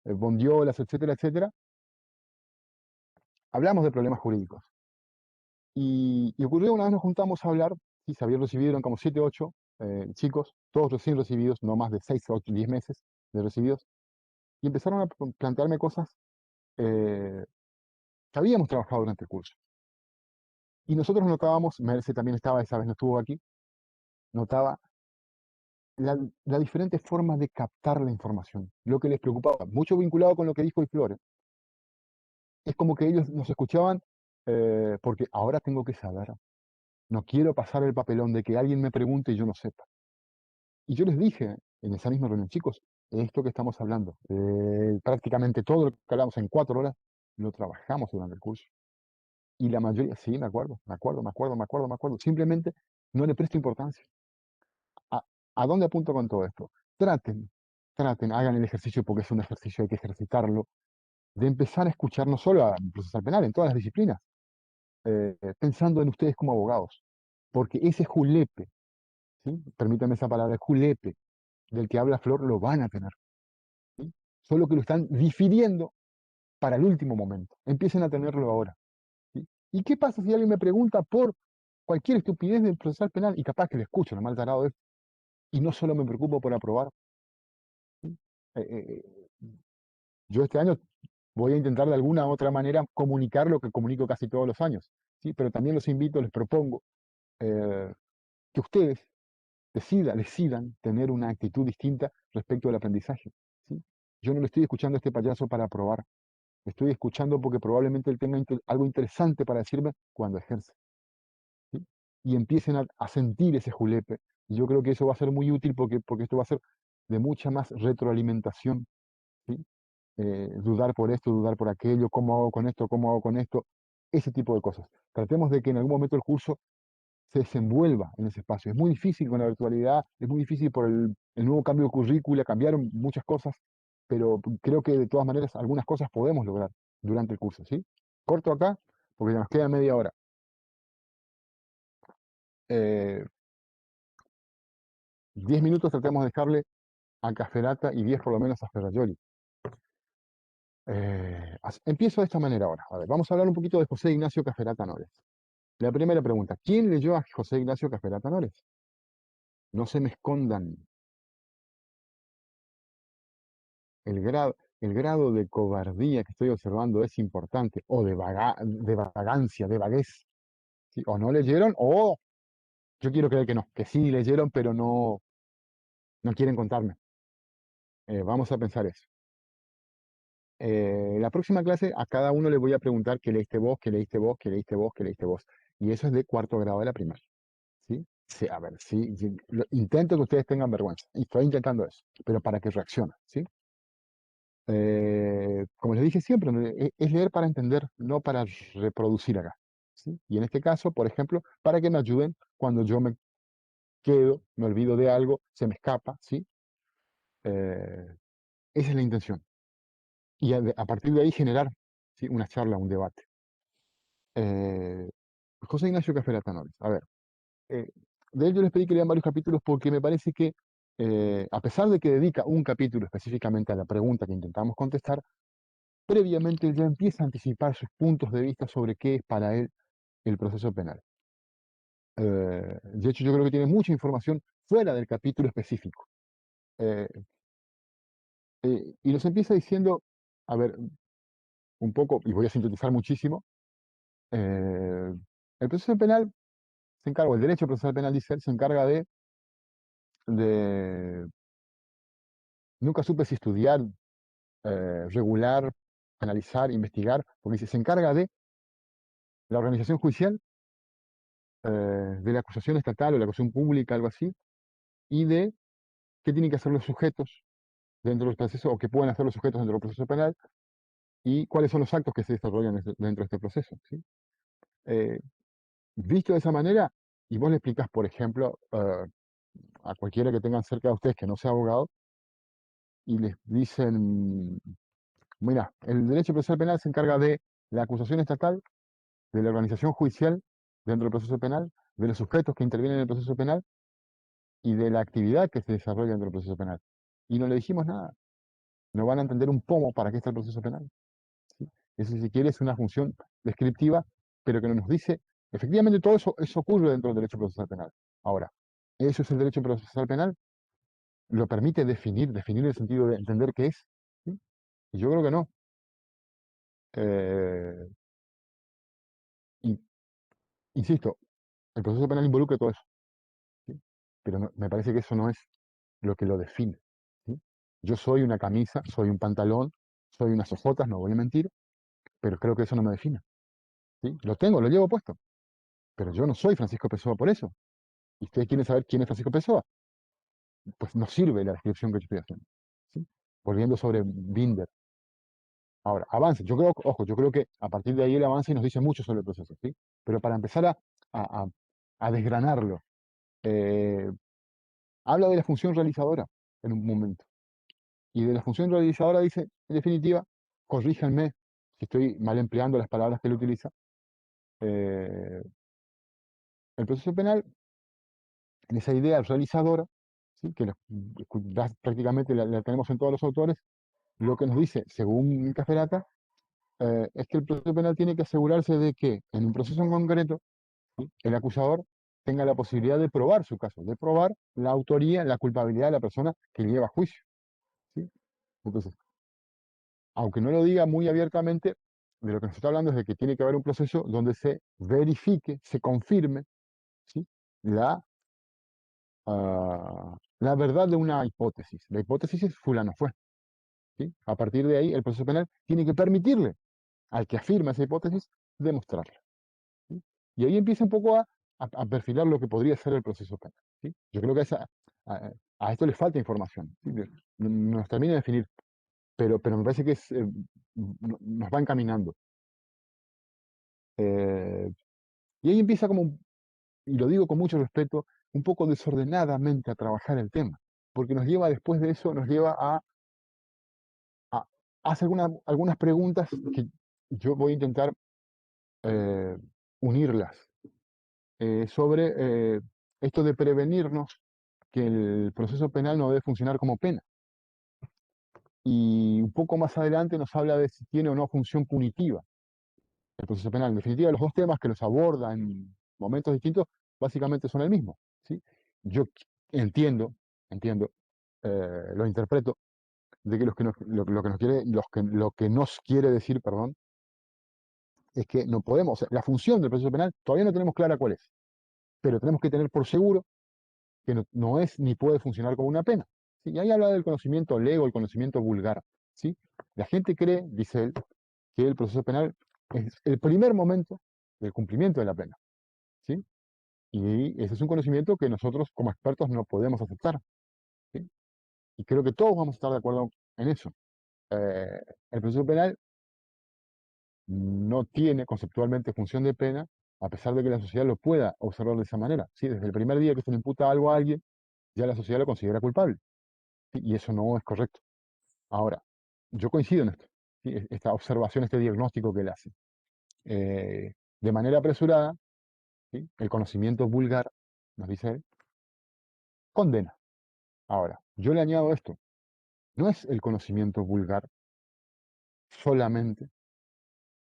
bondiolas, etcétera, etcétera. Hablamos de problemas jurídicos. Y ocurrió una vez nos juntamos a hablar, sí, se habían recibido, eran como 7, 8 chicos, todos recién recibidos, no más de 6, 8, 10 meses de recibidos, y empezaron a plantearme cosas eh, que habíamos trabajado durante el curso. Y nosotros notábamos, Merce también estaba, esa vez no estuvo aquí, notaba la diferente forma de captar la información, lo que les preocupaba, mucho vinculado con lo que dijo el Flores. Es como que ellos nos escuchaban porque ahora tengo que saber, no quiero pasar el papelón de que alguien me pregunte y yo no sepa. Y yo les dije en esa misma reunión, chicos, esto que estamos hablando, prácticamente todo lo que hablamos en 4 horas, lo trabajamos durante el curso. Y la mayoría, sí, me acuerdo. Simplemente no le presto importancia. ¿A, a dónde apunto con todo esto? Traten, hagan el ejercicio porque es un ejercicio, hay que ejercitarlo, de empezar a escuchar no solo a procesal penal, en todas las disciplinas, pensando en ustedes como abogados. Porque ese julepe, ¿sí? Permítanme esa palabra, julepe, del que habla Flor, lo van a tener, ¿sí? Solo que lo están difiriendo para el último momento. Empiecen a tenerlo ahora, ¿sí? ¿Y qué pasa si alguien me pregunta por cualquier estupidez del procesal penal? Y capaz que le escucho, lo mal tarado es, y no solo me preocupo por aprobar. ¿Sí? Eh, eh, eh, yo este año voy a intentar de alguna u otra manera comunicar lo que comunico casi todos los años, ¿sí? Pero también los invito, les propongo eh, que ustedes decidan tener una actitud distinta respecto al aprendizaje, ¿sí? Yo no le estoy escuchando a este payaso para aprobar, le estoy escuchando porque probablemente él tenga algo interesante para decirme cuando ejerce, ¿sí? Y empiecen a sentir ese julepe. Y yo creo que eso va a ser muy útil porque esto va a ser de mucha más retroalimentación, ¿sí? Dudar por esto, dudar por aquello, cómo hago con esto, cómo hago con esto, ese tipo de cosas. Tratemos de que en algún momento el curso se desenvuelva en ese espacio. Es muy difícil con la virtualidad, es muy difícil por el nuevo cambio de currícula, cambiaron muchas cosas, pero creo que de todas maneras algunas cosas podemos lograr durante el curso, ¿sí? Corto acá, porque ya nos queda media hora. Eh, 10 minutos tratemos de dejarle a Caferata y 10 por lo menos a Ferrajoli. Empiezo de esta manera ahora. A ver, vamos a hablar un poquito de José Ignacio Caferata Nores. La primera pregunta, ¿quién leyó a José Ignacio Caferata Nores? No se me escondan. El grado de cobardía que estoy observando es importante, o de vagancia, de vaguez. ¿Sí? O no leyeron, o yo quiero creer que no, que sí leyeron, pero no quieren contarme. Vamos a pensar eso. La próxima clase a cada uno le voy a preguntar qué leíste vos, qué leíste vos, qué leíste vos, qué leíste vos. Y eso es de cuarto grado de la primaria. ¿Sí? Sí, a ver, sí, intento que ustedes tengan vergüenza. Y estoy intentando eso, pero para que reaccionen, ¿sí? Como les dije siempre, es leer para entender, no para reproducir acá, ¿sí? Y en este caso, por ejemplo, para que me ayuden cuando yo me quedo, me olvido de algo, se me escapa, ¿sí? Esa es la intención. Y a partir de ahí generar, ¿sí? Una charla, un debate. José Ignacio Caferata Nores, a ver, eh, de él yo les pedí que lean varios capítulos porque me parece que, a pesar de que dedica un capítulo específicamente a la pregunta que intentamos contestar, previamente él ya empieza a anticipar sus puntos de vista sobre qué es para él el proceso penal. De hecho, yo creo que tiene mucha información fuera del capítulo específico. Eh, y nos empieza diciendo, a ver, un poco, y voy a sintetizar muchísimo, el proceso penal se encarga, o el derecho procesal penal, dice él, se encarga de nunca supe si estudiar, regular, analizar, investigar, porque dice, se encarga de la organización judicial, de la acusación estatal o la acusación pública, algo así, y de qué tienen que hacer los sujetos dentro del proceso, o qué pueden hacer los sujetos dentro del proceso penal, y cuáles son los actos que se desarrollan dentro de este proceso, ¿sí? Eh, Visto de esa manera, y vos le explicás, por ejemplo, a cualquiera que tengan cerca de ustedes que no sea abogado, y les dicen, mira, el derecho procesal penal se encarga de la acusación estatal, de la organización judicial dentro del proceso penal, de los sujetos que intervienen en el proceso penal y de la actividad que se desarrolla dentro del proceso penal. Y no le dijimos nada. No van a entender un pomo para qué está el proceso penal, ¿sí? Eso, si quiere, es una función descriptiva, pero que no nos dice, efectivamente, todo eso ocurre dentro del derecho procesal penal. Ahora, ¿eso es el derecho procesal penal? ¿Lo permite definir el sentido de entender qué es? ¿Sí? Y yo creo que no. Eh, y, insisto, el proceso penal involucra todo eso, ¿sí? Pero me parece que eso no es lo que lo define, ¿sí? Yo soy una camisa, soy un pantalón, soy unas ojotas, no voy a mentir, pero creo que eso no me define, ¿sí? Lo tengo, lo llevo puesto, pero yo no soy Francisco Pessoa por eso. ¿Y ustedes quieren saber quién es Francisco Pessoa? Pues no sirve la descripción que yo estoy haciendo, ¿sí? Volviendo sobre Binder. Ahora, avance. Yo creo, ojo, yo creo que a partir de ahí el avance nos dice mucho sobre el proceso, ¿sí? Pero para empezar a, a- a desgranarlo, eh, habla de la función realizadora en un momento. Y de la función realizadora dice, en definitiva, corríjanme si estoy mal empleando las palabras que él utiliza. eh, el proceso penal, en esa idea realizadora, ¿sí? Que prácticamente la tenemos en todos los autores, lo que nos dice, según Caferata, es que el proceso penal tiene que asegurarse de que en un proceso en concreto, ¿sí?, el acusador tenga la posibilidad de probar su caso, de probar la autoría, la culpabilidad de la persona que lleva a juicio, ¿sí? Entonces, aunque no lo diga muy abiertamente, de lo que nos está hablando es de que tiene que haber un proceso donde se verifique, se confirme, ¿sí?, la, la verdad de una hipótesis. La hipótesis es fulano fue, ¿sí? A partir de ahí, el proceso penal tiene que permitirle al que afirma esa hipótesis demostrarla, ¿sí? Y ahí empieza un poco a perfilar lo que podría ser el proceso penal, ¿sí? Yo creo que a esto le falta información, ¿sí? Nos termina de definir, pero me parece que nos va encaminando. Eh, y ahí empieza como, y lo digo con mucho respeto, un poco desordenadamente a trabajar el tema, porque nos lleva después de eso, nos lleva a hacer algunas preguntas que yo voy a intentar eh, unirlas sobre esto de prevenirnos que el proceso penal no debe funcionar como pena. Y un poco más adelante nos habla de si tiene o no función punitiva el proceso penal. En definitiva, los dos temas que los aborda en momentos distintos básicamente son el mismo, ¿sí? Yo entiendo, lo interpreto, de que, lo que nos quiere, lo que nos quiere decir, perdón, es que no podemos, o sea, la función del proceso penal todavía no tenemos clara cuál es, pero tenemos que tener por seguro que no es ni puede funcionar como una pena, ¿sí? Y ahí habla del conocimiento lego, el conocimiento vulgar, ¿sí? La gente cree, dice él, que el proceso penal es el primer momento del cumplimiento de la pena, ¿sí? Y ese es un conocimiento que nosotros como expertos no podemos aceptar, ¿sí? Y creo que todos vamos a estar de acuerdo en eso. El proceso penal no tiene conceptualmente función de pena, a pesar de que la sociedad lo pueda observar de esa manera, ¿sí? Desde el primer día que se le imputa algo a alguien, ya la sociedad lo considera culpable, ¿sí? Y eso no es correcto. Ahora, yo coincido en esto, ¿sí? Esta observación, este diagnóstico que él hace. De manera apresurada, ¿sí?, el conocimiento vulgar, nos dice él, condena. Ahora, yo le añado esto, no es el conocimiento vulgar solamente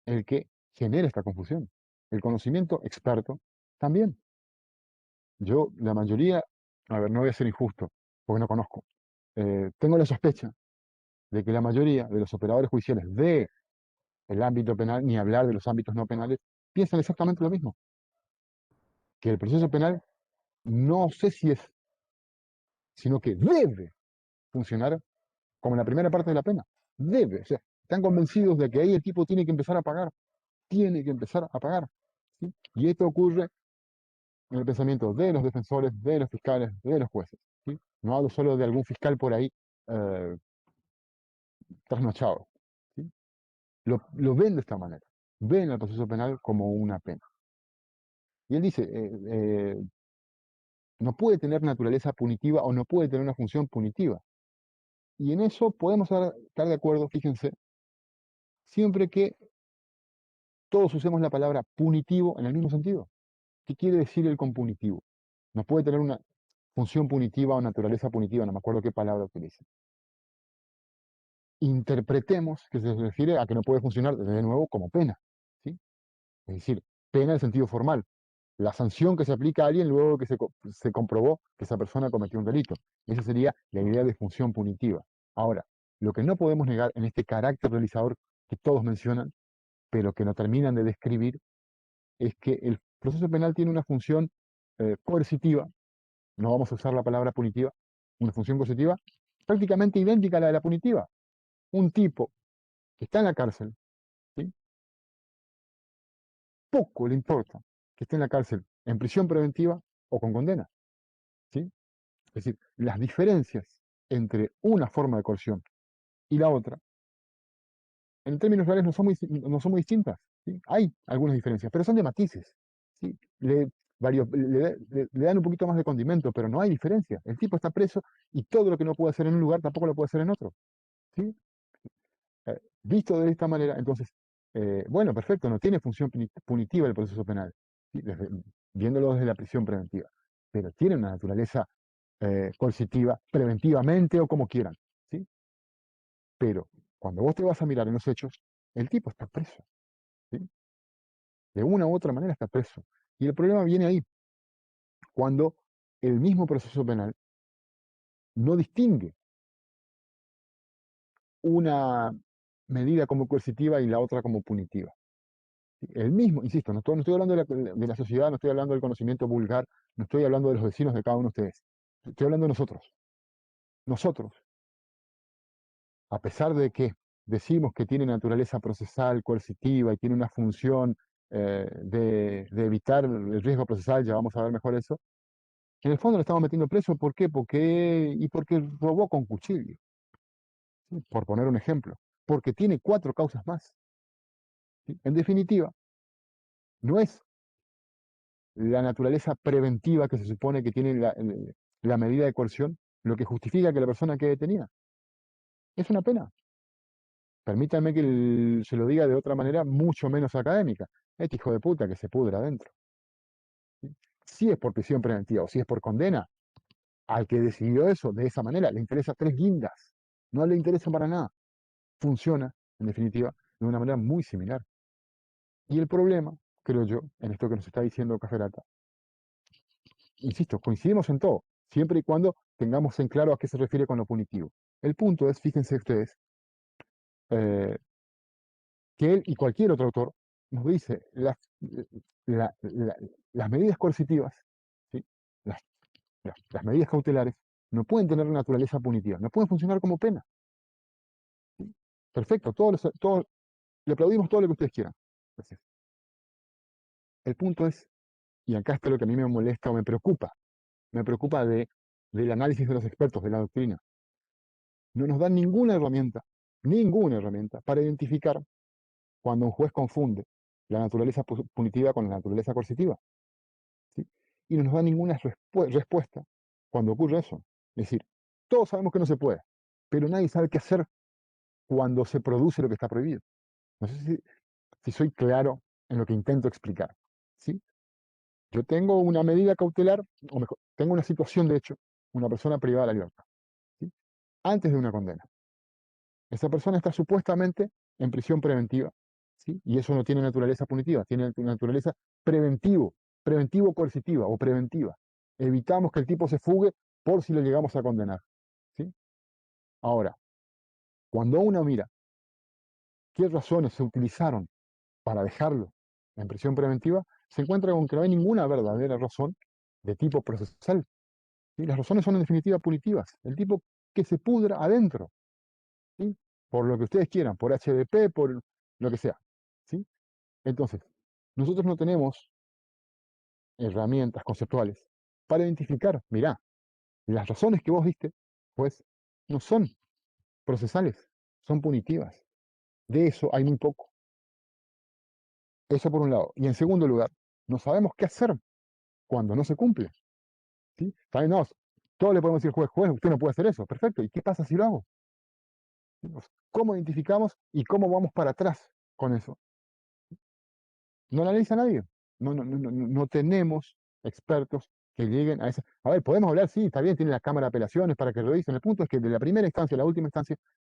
el que genera esta confusión. El conocimiento experto también. Yo, la mayoría, a ver, no voy a ser injusto, porque no conozco. Tengo la sospecha de que la mayoría de los operadores judiciales del ámbito penal, ni hablar de los ámbitos no penales, piensan exactamente lo mismo. Que el proceso penal no sé si es, sino que debe funcionar como en la primera parte de la pena. Debe. O sea, están convencidos de que ahí el tipo tiene que empezar a pagar. Tiene que empezar a pagar, ¿sí? Y esto ocurre en el pensamiento de los defensores, de los fiscales, de los jueces, ¿sí? No hablo solo de algún fiscal por ahí eh, trasnochado, ¿sí? Lo ven de esta manera. Ven el proceso penal como una pena. Y él dice, no puede tener naturaleza punitiva o no puede tener una función punitiva. Y en eso podemos estar de acuerdo, fíjense, siempre que todos usemos la palabra punitivo en el mismo sentido. ¿Qué quiere decir el con punitivo? No puede tener una función punitiva o naturaleza punitiva, no me acuerdo qué palabra utiliza. Interpretemos que se refiere a que no puede funcionar de nuevo como pena, ¿sí? Es decir, pena en el sentido formal, la sanción que se aplica a alguien luego que se comprobó que esa persona cometió un delito. Esa sería la idea de función punitiva. Ahora, lo que no podemos negar en este carácter realizador que todos mencionan, pero que no terminan de describir, es que el proceso penal tiene una función coercitiva, no vamos a usar la palabra punitiva, una función coercitiva prácticamente idéntica a la de la punitiva. Un tipo que está en la cárcel, ¿sí?, poco le importa que esté en la cárcel en prisión preventiva o con condena, ¿sí? Es decir, las diferencias entre una forma de coerción y la otra, en términos reales no son muy distintas, ¿sí? Hay algunas diferencias, pero son de matices, ¿sí? Le dan un poquito más de condimento, pero no hay diferencia. El tipo está preso y todo lo que no puede hacer en un lugar tampoco lo puede hacer en otro, ¿sí? Visto de esta manera, entonces, bueno, perfecto, no tiene función punitiva el proceso penal, ¿sí?, viéndolo desde la prisión preventiva, pero tiene una naturaleza coercitiva, preventivamente o como quieran, ¿sí? Pero cuando vos te vas a mirar en los hechos, el tipo está preso, ¿sí? De una u otra manera está preso. Y el problema viene ahí, cuando el mismo proceso penal no distingue una medida como coercitiva y la otra como punitiva. El mismo, insisto, no estoy hablando de la sociedad, no estoy hablando del conocimiento vulgar, no estoy hablando de los vecinos de cada uno de ustedes. Estoy hablando de nosotros. Nosotros, a pesar de que decimos que tiene naturaleza procesal, coercitiva y tiene una función de evitar el riesgo procesal, ya vamos a ver mejor eso, en el fondo le estamos metiendo preso. ¿Por qué? Porque robó con cuchillo, ¿sí? Por poner un ejemplo. Porque tiene 4 causas más, ¿sí? En definitiva, no es la naturaleza preventiva que se supone que tiene la medida de coerción lo que justifica que la persona quede detenida. Es una pena. Permítanme que se lo diga de otra manera mucho menos académica. Este hijo de puta que se pudra adentro. ¿Sí? Si es por prisión preventiva o si es por condena, al que decidió eso de esa manera le interesa 3 guindas. No le interesa para nada. Funciona, en definitiva, de una manera muy similar. Y el problema, creo yo, en esto que nos está diciendo Caferata, insisto, coincidimos en todo, siempre y cuando tengamos en claro a qué se refiere con lo punitivo. El punto es, fíjense ustedes, eh, que él y cualquier otro autor nos dice las medidas coercitivas, ¿sí? las, las medidas cautelares, no pueden tener naturaleza punitiva, no pueden funcionar como pena. ¿Sí? Perfecto, le aplaudimos todo lo que ustedes quieran. Gracias. El punto es, y acá está lo que a mí me molesta o me preocupa del análisis de los expertos de la doctrina. No nos dan ninguna herramienta para identificar cuando un juez confunde la naturaleza punitiva con la naturaleza coercitiva, ¿sí? Y no nos da ninguna respuesta cuando ocurre eso. Es decir, todos sabemos que no se puede, pero nadie sabe qué hacer cuando se produce lo que está prohibido. No sé si soy claro en lo que intento explicar, ¿sí? Yo tengo una medida cautelar, o mejor, tengo una situación de hecho, una persona privada de la libertad, ¿sí? Antes de una condena. Esa persona está supuestamente en prisión preventiva, ¿sí? Y eso no tiene naturaleza punitiva, tiene naturaleza preventivo-coercitiva o preventiva. Evitamos que el tipo se fugue por si lo llegamos a condenar, ¿sí? Ahora, cuando uno mira qué razones se utilizaron para dejarlo en prisión preventiva, se encuentra con que no hay ninguna verdadera razón de tipo procesal, ¿sí? Las razones son en definitiva punitivas. El tipo que se pudra adentro, ¿sí? Por lo que ustedes quieran, por HDP, por lo que sea, ¿sí? Entonces, nosotros no tenemos herramientas conceptuales para identificar, mirá, las razones que vos diste, pues, no son procesales, son punitivas. De eso hay muy poco. Eso por un lado. Y en segundo lugar, no sabemos qué hacer cuando no se cumple, ¿sí? También no, todos le podemos decir, juez, usted no puede hacer eso. Perfecto. ¿Y qué pasa si lo hago? ¿Cómo identificamos y cómo vamos para atrás con eso? No lo analiza nadie. No tenemos expertos que lleguen a esa. A ver, podemos hablar, sí, está bien, tiene la Cámara de Apelaciones para que lo dicen. El punto es que de la primera instancia a la última instancia,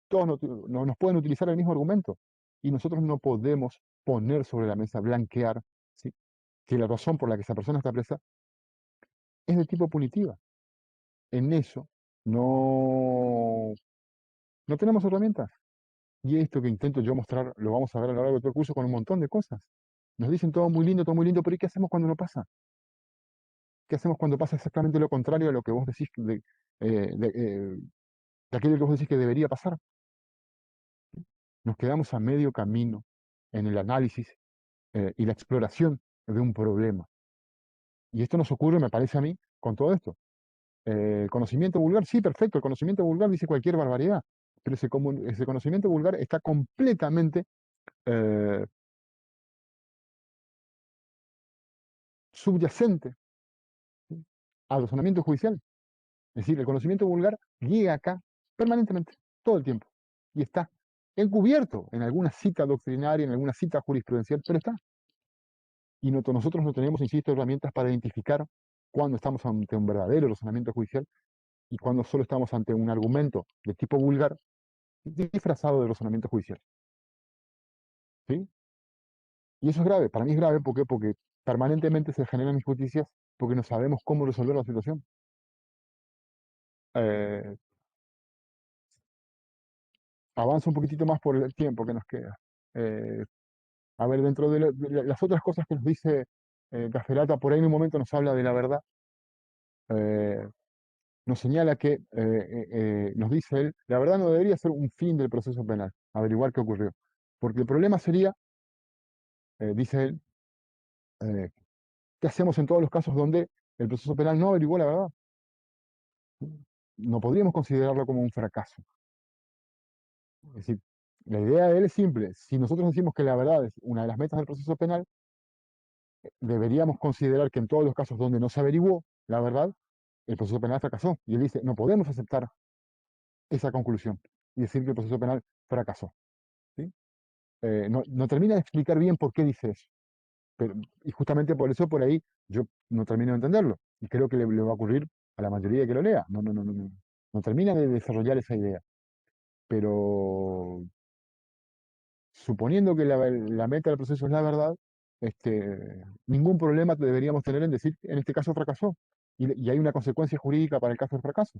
todos no nos pueden utilizar el mismo argumento. Y nosotros no podemos poner sobre la mesa, blanquear, ¿sí? Que la razón por la que esa persona está presa es de tipo punitiva. En eso no, no tenemos herramientas. Y esto que intento yo mostrar, lo vamos a ver a lo largo de todo el curso con un montón de cosas. Nos dicen todo muy lindo, pero ¿y qué hacemos cuando no pasa? ¿Qué hacemos cuando pasa exactamente lo contrario a lo que vos decís de aquello que vos decís que debería pasar? Nos quedamos a medio camino en el análisis y la exploración de un problema. Y esto nos ocurre, me parece a mí, con todo esto. El conocimiento vulgar, sí, perfecto, el conocimiento vulgar dice cualquier barbaridad, pero ese conocimiento vulgar está completamente eh, subyacente, ¿sí? Al razonamiento judicial. Es decir, el conocimiento vulgar llega acá permanentemente, todo el tiempo, y está encubierto en alguna cita doctrinaria, en alguna cita jurisprudencial, pero está. Y nosotros no tenemos, insisto, herramientas para identificar cuando estamos ante un verdadero razonamiento judicial y cuando solo estamos ante un argumento de tipo vulgar disfrazado de razonamiento judicial. ¿sí? Y eso es grave, para mí es grave, ¿por qué? Porque permanentemente se generan injusticias porque no sabemos cómo resolver la situación. Eh, Avanzo un poquitito más por el tiempo que nos queda. Eh, a ver, dentro de, las otras cosas que nos dice Caferata, por ahí en un momento nos habla de la verdad, eh, nos señala que, nos dice él, la verdad no debería ser un fin del proceso penal, averiguar qué ocurrió. Porque el problema sería, dice él, eh, ¿qué hacemos en todos los casos donde el proceso penal no averiguó la verdad? No podríamos considerarlo como un fracaso. Es decir, la idea de él es simple. Si nosotros decimos que la verdad es una de las metas del proceso penal, deberíamos considerar que en todos los casos donde no se averiguó la verdad, el proceso penal fracasó. Y él dice, no podemos aceptar esa conclusión y decir que el proceso penal fracasó. ¿Sí? No termina de explicar bien por qué dice eso. Y justamente por eso, por ahí, yo no termino de entenderlo. Y creo que le va a ocurrir a la mayoría que lo lea. No termina de desarrollar esa idea. Pero suponiendo que la meta del proceso es la verdad, ningún problema deberíamos tener en decir, en este caso fracasó. Y hay una consecuencia jurídica para el caso de fracaso.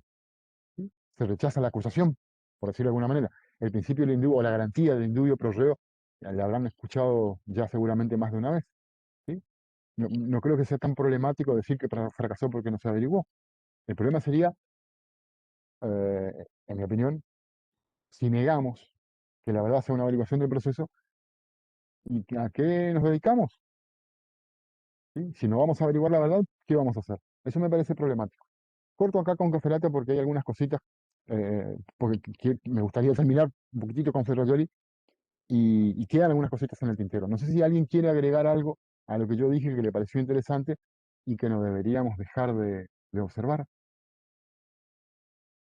¿Sí? Se rechaza la acusación, por decirlo de alguna manera. El principio del indubio o la garantía del indubio pro reo, la habrán escuchado ya seguramente más de una vez. ¿Sí? No creo que sea tan problemático decir que fracasó porque no se averiguó. El problema sería, en mi opinión, si negamos que la verdad sea una averiguación del proceso, ¿y a qué nos dedicamos? ¿Sí? Si no vamos a averiguar la verdad, ¿qué vamos a hacer? Eso me parece problemático. Corto acá con Caferata porque hay algunas cositas, porque me gustaría terminar un poquitito con Ferrajoli y quedan algunas cositas en el tintero. No sé si alguien quiere agregar algo a lo que yo dije que le pareció interesante y que no deberíamos dejar de observar.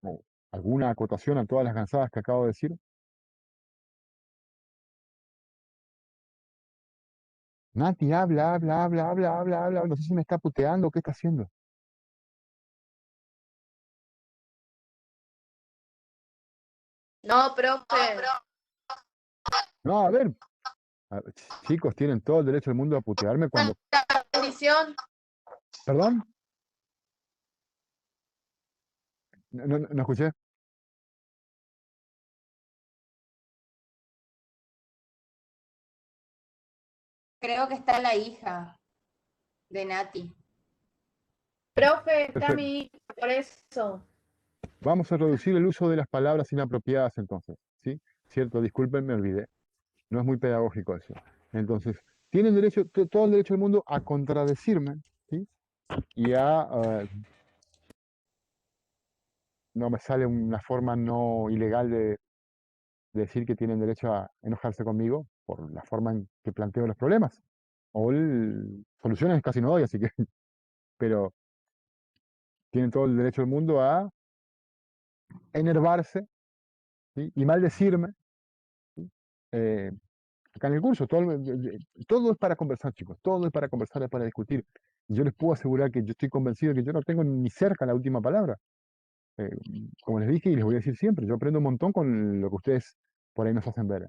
O alguna acotación a todas las cansadas que acabo de decir. Nati, habla, habla, habla, habla, habla, habla. No sé si me está puteando o qué está haciendo. No, profe. No, a ver, chicos, tienen todo el derecho del mundo a putearme cuando... Bendición. ¿Perdón? No escuché. Creo que está la hija de Nati. Profe, está Perfecto. mi hija, por eso. Vamos a reducir el uso de las palabras inapropiadas entonces, ¿sí? Cierto, disculpen, me olvidé. No es muy pedagógico eso. Entonces, tienen derecho, todo el derecho del mundo a contradecirme, ¿sí? Y no me sale una forma no ilegal de decir que tienen derecho a enojarse conmigo por la forma en que planteo los problemas. O soluciones casi no doy, así que, pero tienen todo el derecho del mundo a enervarse, ¿sí? Y maldecirme, ¿sí? Acá en el curso, todo es para conversar, chicos, todo es para conversar, es para discutir. Y yo les puedo asegurar que yo estoy convencido de que yo no tengo ni cerca la última palabra. Eh, Como les dije y les voy a decir siempre, yo aprendo un montón con lo que ustedes por ahí nos hacen ver.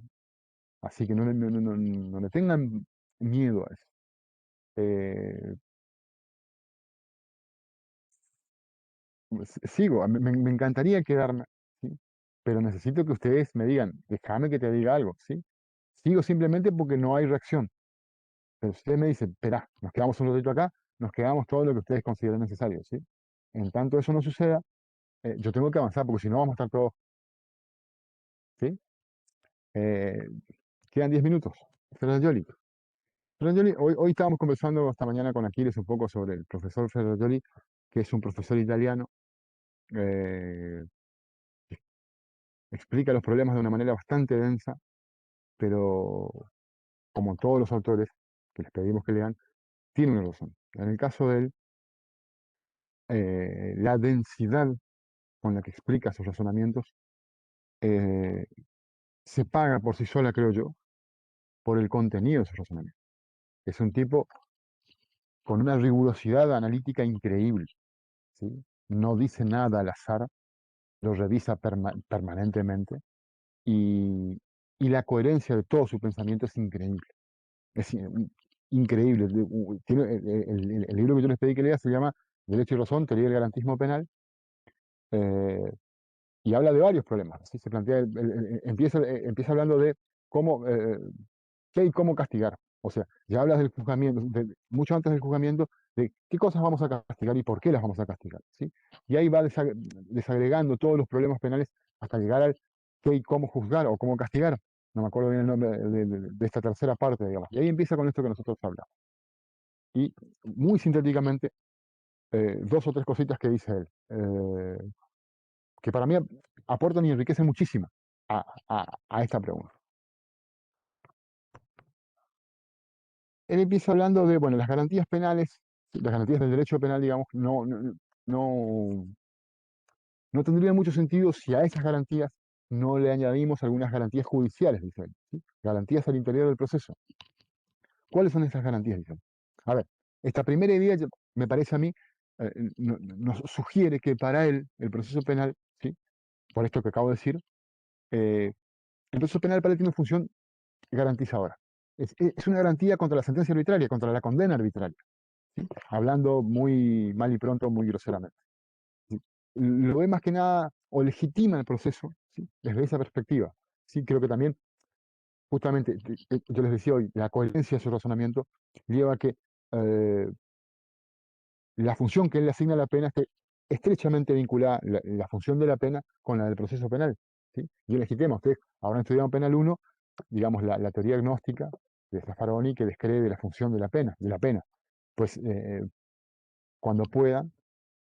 Así que no le tengan miedo a eso. Eh, Sigo, me encantaría quedarme, ¿sí? Pero necesito que ustedes me digan, déjame que te diga algo, ¿sí? Sigo simplemente porque no hay reacción. Pero si ustedes me dicen, espera, nos quedamos un ratito acá, nos quedamos todo lo que ustedes consideren necesario, ¿sí? En tanto eso no suceda, yo tengo que avanzar porque si no vamos a estar todos, ¿sí? Eh, Quedan 10 minutos. Ferrajoli. Ferrajoli, hoy estábamos conversando esta mañana con Aquiles un poco sobre el profesor Ferrajoli, que es un profesor italiano, eh, explica los problemas de una manera bastante densa, pero como todos los autores que les pedimos que lean, tiene una razón. En el caso de él, la densidad con la que explica sus razonamientos eh, se paga por sí sola, creo yo, por el contenido de sus razonamientos. Es un tipo con una rigurosidad analítica increíble, ¿sí? No dice nada al azar, lo revisa permanentemente y y la coherencia de todo su pensamiento es increíble. Es increíble. Tiene, el libro que yo les pedí que lea se llama Derecho y Razón, teoría del garantismo penal, eh, y habla de varios problemas. ¿Sí? Se plantea, empieza hablando de cómo, qué y cómo castigar. O sea, ya hablas del juzgamiento, mucho antes del juzgamiento, de qué cosas vamos a castigar y por qué las vamos a castigar. ¿Sí? Y ahí va desagregando todos los problemas penales hasta llegar al qué y cómo juzgar o cómo castigar. No me acuerdo bien el nombre de esta tercera parte, digamos. Y ahí empieza con esto que nosotros hablamos. Y muy sintéticamente, dos o tres cositas que dice él, que para mí aportan y enriquecen muchísimo a esta pregunta. Él empieza hablando de, bueno, las garantías penales, las garantías del derecho penal, digamos, no, no tendría mucho sentido si a esas garantías no le añadimos algunas garantías judiciales, dice él, ¿sí? Garantías al interior del proceso. ¿Cuáles son estas garantías? Dice él. A ver, esta primera idea me parece a mí, nos sugiere que para él, el proceso penal, ¿sí? Por esto que acabo de decir, el proceso penal para él tiene una función garantizadora. Es una garantía contra la sentencia arbitraria, contra la condena arbitraria. ¿Sí? Hablando muy mal y pronto, muy groseramente. ¿Sí? Lo ve más que nada, o legitima el proceso, ¿sí? Desde esa perspectiva. ¿Sí? Creo que también, justamente, yo les decía hoy, la coherencia de su razonamiento lleva a que la función que él le asigna a la pena esté estrechamente vinculada, la función de la pena, con la del proceso penal. ¿Sí? Y él legitima, ustedes habrán estudiado en Penal 1, digamos, la teoría agnóstica de Zaffaroni que describe de la función de la pena. Pues cuando puedan,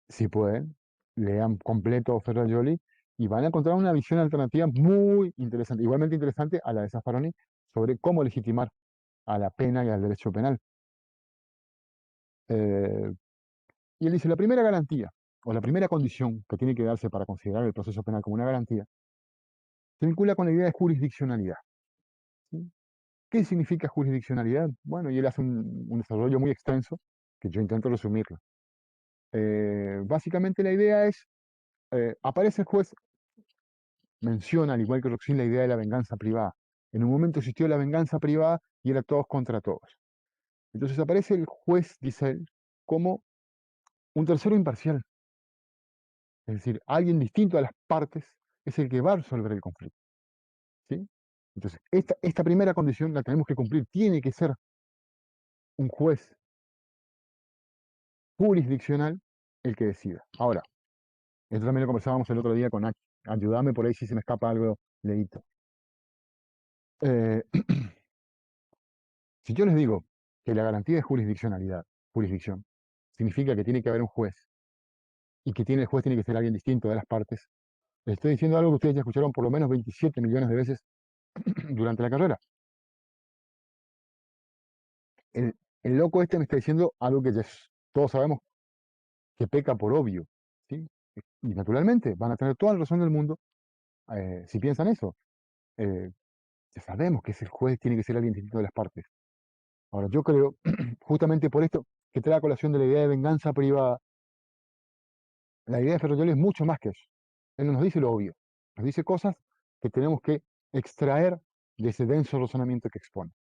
si pueden, lean completo Ferrajoli y van a encontrar una visión alternativa muy interesante, igualmente interesante a la de Zaffaroni, sobre cómo legitimar a la pena y al derecho penal. Y él dice, la primera garantía, o la primera condición que tiene que darse para considerar el proceso penal como una garantía, se vincula con la idea de jurisdiccionalidad. ¿Sí? ¿Qué significa jurisdiccionalidad? Bueno, y él hace un desarrollo muy extenso, que yo intento resumirlo. Básicamente la idea es, aparece el juez, menciona, al igual que Roxin, la idea de la venganza privada. En un momento existió la venganza privada y era todos contra todos. Entonces aparece el juez, dice él, como un tercero imparcial. Es decir, alguien distinto a las partes es el que va a resolver el conflicto. ¿Sí? Entonces, esta primera condición la tenemos que cumplir. Tiene que ser un juez jurisdiccional el que decida. Ahora, esto también lo conversábamos el otro día con Aki. Ayúdame por ahí si se me escapa algo, Leito. Si yo les digo que la garantía de jurisdicción, significa que tiene que haber un juez y que el juez tiene que ser alguien distinto de las partes, les estoy diciendo algo que ustedes ya escucharon por lo menos 27 millones de veces durante la carrera. El, el loco este me está diciendo algo que ya todos sabemos que peca por obvio. ¿Sí? Y naturalmente van a tener toda la razón del mundo si piensan eso. Ya sabemos que ese juez tiene que ser alguien distinto de las partes. Ahora, yo creo, justamente por esto, que trae a colación de la idea de venganza privada, la idea de Ferrajoli es mucho más que eso. Él no nos dice lo obvio, nos dice cosas que tenemos que extraer de ese denso razonamiento que expone.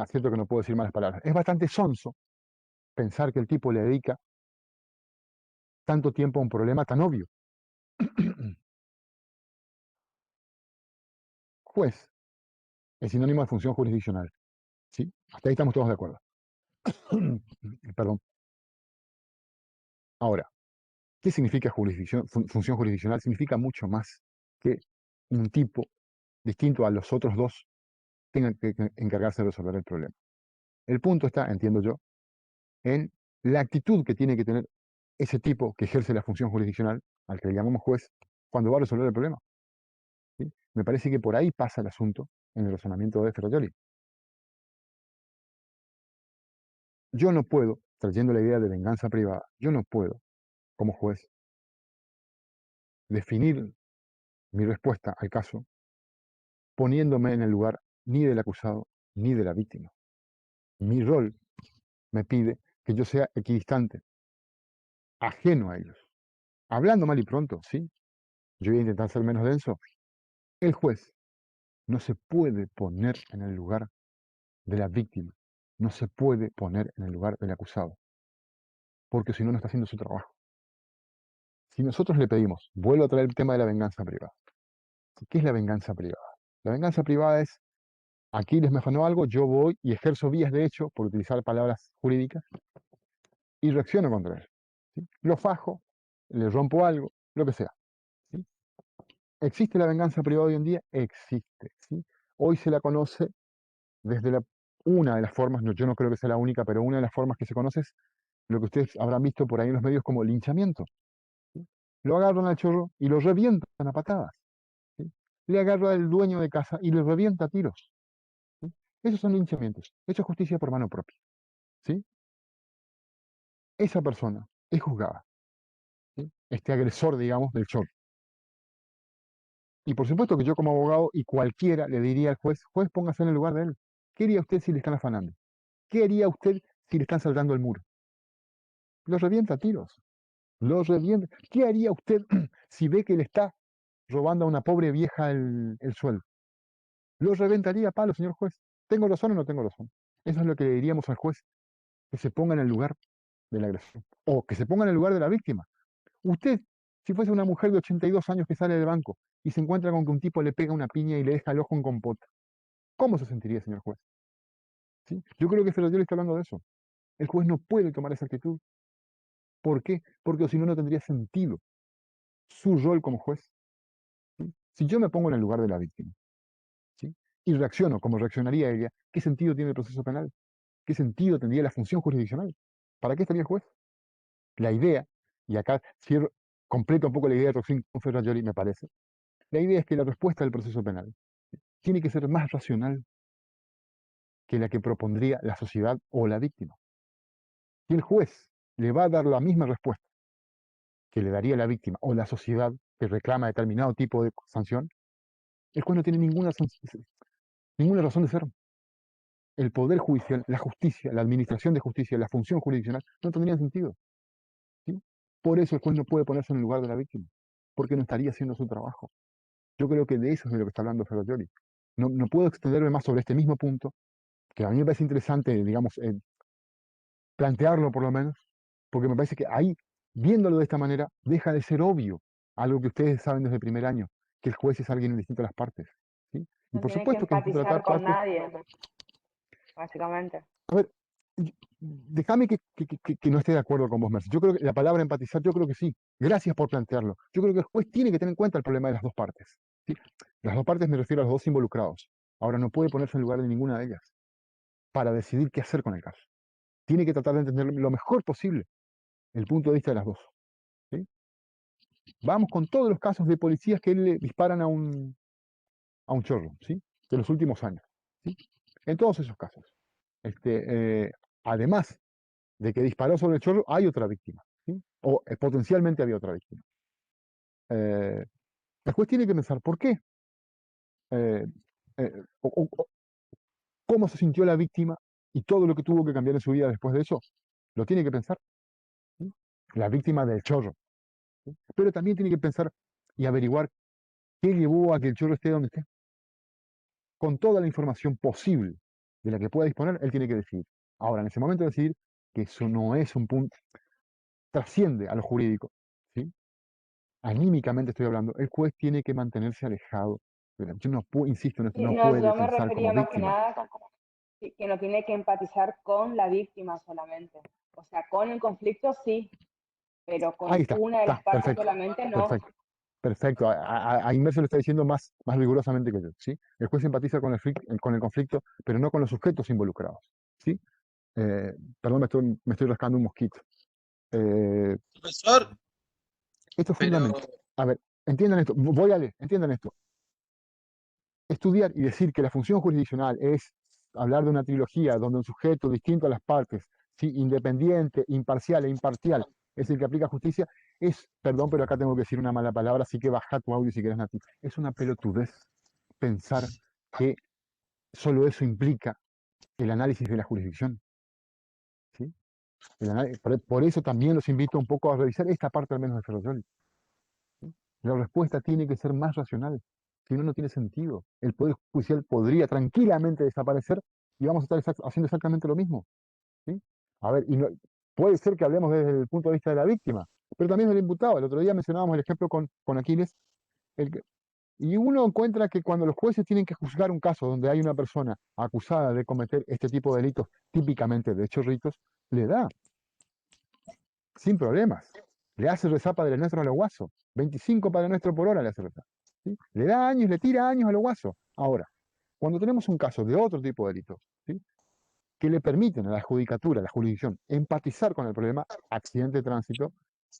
Cierto que no puedo decir malas palabras. Es bastante sonso pensar que el tipo le dedica tanto tiempo a un problema tan obvio. Juez es sinónimo de función jurisdiccional. ¿Sí? Hasta ahí estamos todos de acuerdo. Perdón. Ahora, ¿qué significa función jurisdiccional? Significa mucho más que un tipo distinto a los otros dos tenga que encargarse de resolver el problema. El punto está, entiendo yo, en la actitud que tiene que tener ese tipo que ejerce la función jurisdiccional, al que le llamamos juez, cuando va a resolver el problema. ¿Sí? Me parece que por ahí pasa el asunto en el razonamiento de Ferrajoli. Yo no puedo, trayendo la idea de venganza privada, yo no puedo, como juez, definir mi respuesta al caso poniéndome en el lugar ni del acusado ni de la víctima. Mi rol me pide que yo sea equidistante, ajeno a ellos. Hablando mal y pronto, sí, yo voy a intentar ser menos denso. El juez no se puede poner en el lugar de la víctima, no se puede poner en el lugar del acusado, porque si no, no está haciendo su trabajo. Si nosotros le pedimos, vuelvo a traer el tema de la venganza privada. ¿Qué es la venganza privada? La venganza privada es, Aquiles me afanó algo, yo voy y ejerzo vías de hecho, por utilizar palabras jurídicas, y reacciono contra él. ¿Sí? Lo fajo, le rompo algo, lo que sea. ¿Sí? ¿Existe la venganza privada hoy en día? Existe. ¿Sí? Hoy se la conoce desde una de las formas, yo no creo que sea la única, pero una de las formas que se conoce es lo que ustedes habrán visto por ahí en los medios como linchamiento. ¿Sí? Lo agarran al chorro y lo revientan a patadas. ¿Sí? Le agarra al dueño de casa y le revienta a tiros. ¿Sí? Esos son linchamientos. Eso es justicia por mano propia. ¿Sí? Esa persona es juzgada. ¿Sí? Este agresor, digamos, del chorro. Y por supuesto que yo como abogado y cualquiera le diría al juez, juez, póngase en el lugar de él. ¿Qué haría usted si le están afanando? ¿Qué haría usted si le están saltando el muro? Lo revienta a tiros. Lo revienta. ¿Qué haría usted si ve que le está robando a una pobre vieja el sueldo? Lo reventaría a palo, señor juez. ¿Tengo razón o no tengo razón? Eso es lo que le diríamos al juez, que se ponga en el lugar del agresor. O que se ponga en el lugar de la víctima. Usted, si fuese una mujer de 82 años que sale del banco y se encuentra con que un tipo le pega una piña y le deja el ojo en compota, ¿cómo se sentiría, señor juez? ¿Sí? Yo creo que Ferrayoli está hablando de eso. El juez no puede tomar esa actitud. ¿Por qué? Porque si no, no tendría sentido su rol como juez. ¿Sí? Si yo me pongo en el lugar de la víctima, ¿sí? Y reacciono como reaccionaría ella, ¿qué sentido tiene el proceso penal? ¿Qué sentido tendría la función jurisdiccional? ¿Para qué estaría el juez? La idea, y acá cierro, completo un poco la idea de Roxin con Ferrayoli, me parece. La idea es que la respuesta del proceso penal tiene que ser más racional que la que propondría la sociedad o la víctima. Si el juez le va a dar la misma respuesta que le daría la víctima o la sociedad que reclama determinado tipo de sanción, el juez no tiene ninguna razón de ser. El poder judicial, la justicia, la administración de justicia, la función jurisdiccional no tendrían sentido. ¿Sí? Por eso el juez no puede ponerse en el lugar de la víctima, porque no estaría haciendo su trabajo. Yo creo que de eso es de lo que está hablando Ferrayoli. No puedo extenderme más sobre este mismo punto, que a mí me parece interesante, digamos, plantearlo por lo menos, porque me parece que ahí, viéndolo de esta manera, deja de ser obvio algo que ustedes saben desde el primer año, que el juez es alguien distinto a las partes. ¿Sí? Y No por tiene que supuesto que en empatizar contratar con partes, nadie, básicamente. a ver, déjame que no esté de acuerdo con vos, Merce. Yo creo que la palabra empatizar, yo creo que sí. Gracias por plantearlo. Yo creo que el juez tiene que tener en cuenta el problema de las dos partes. ¿Sí? Las dos partes me refiero a los dos involucrados. Ahora no puede ponerse en lugar de ninguna de ellas para decidir qué hacer con el caso. Tiene que tratar de entender lo mejor posible el punto de vista de las dos. ¿Sí? Vamos con todos los casos de policías que le disparan a un chorro, ¿sí? De los últimos años. ¿Sí? En todos esos casos. Además de que disparó sobre el chorro, hay otra víctima. ¿Sí? O potencialmente había otra víctima. Después tiene que pensar por qué. Eh, o cómo se sintió la víctima y todo lo que tuvo que cambiar en su vida después de eso. Lo tiene que pensar. ¿Sí? La víctima del chorro. ¿Sí? Pero también tiene que pensar y averiguar qué llevó a que el chorro esté donde esté. Con toda la información posible de la que pueda disponer, él tiene que decidir. Ahora, en ese momento de decidir que eso no es un punto, trasciende a lo jurídico, ¿sí? Anímicamente estoy hablando, el juez tiene que mantenerse alejado. Yo no puedo, insisto en esto, Sí, no no, puede yo me pensar como refería más que víctima. nada que no tiene que empatizar con la víctima solamente. O sea, con el conflicto sí, pero con Ahí está, una de las partes perfecto, solamente no. perfecto, perfecto. A Inmer se lo está diciendo más rigurosamente que yo, ¿sí? El juez empatiza con el conflicto, pero no con los sujetos involucrados, ¿sí? Perdón, me estoy rascando un mosquito. Profesor, Esto es pero fundamental. A ver, entiendan esto, voy a leer, entiendan esto. Estudiar y decir que la función jurisdiccional es hablar de una trilogía donde un sujeto distinto a las partes, ¿sí? Independiente, imparcial e imparcial, es el que aplica justicia, es, perdón, pero acá tengo que decir una mala palabra, así que baja tu audio si quieres, Nati. Es una pelotudez pensar que solo eso implica el análisis de la jurisdicción. ¿Sí? Por eso también los invito un poco a revisar esta parte al menos de Ferrayoli. La respuesta tiene que ser más racional, si no, no tiene sentido. El Poder Judicial podría tranquilamente desaparecer y vamos a estar haciendo exactamente lo mismo. ¿Sí? A ver, puede ser que hablemos desde el punto de vista de la víctima, pero también del imputado. El otro día mencionábamos el ejemplo con Aquiles, y uno encuentra que cuando los jueces tienen que juzgar un caso donde hay una persona acusada de cometer este tipo de delitos, típicamente de chorritos, le da, sin problemas. Le hace rezar Padre Nuestro a los guasos. 25 Padre Nuestro por hora le hace rezar. ¿Sí? Le da años, le tira años a los guasos. Ahora, cuando tenemos un caso de otro tipo de delito, ¿sí? que le permiten a la judicatura, a la jurisdicción, empatizar con el problema, accidente de tránsito,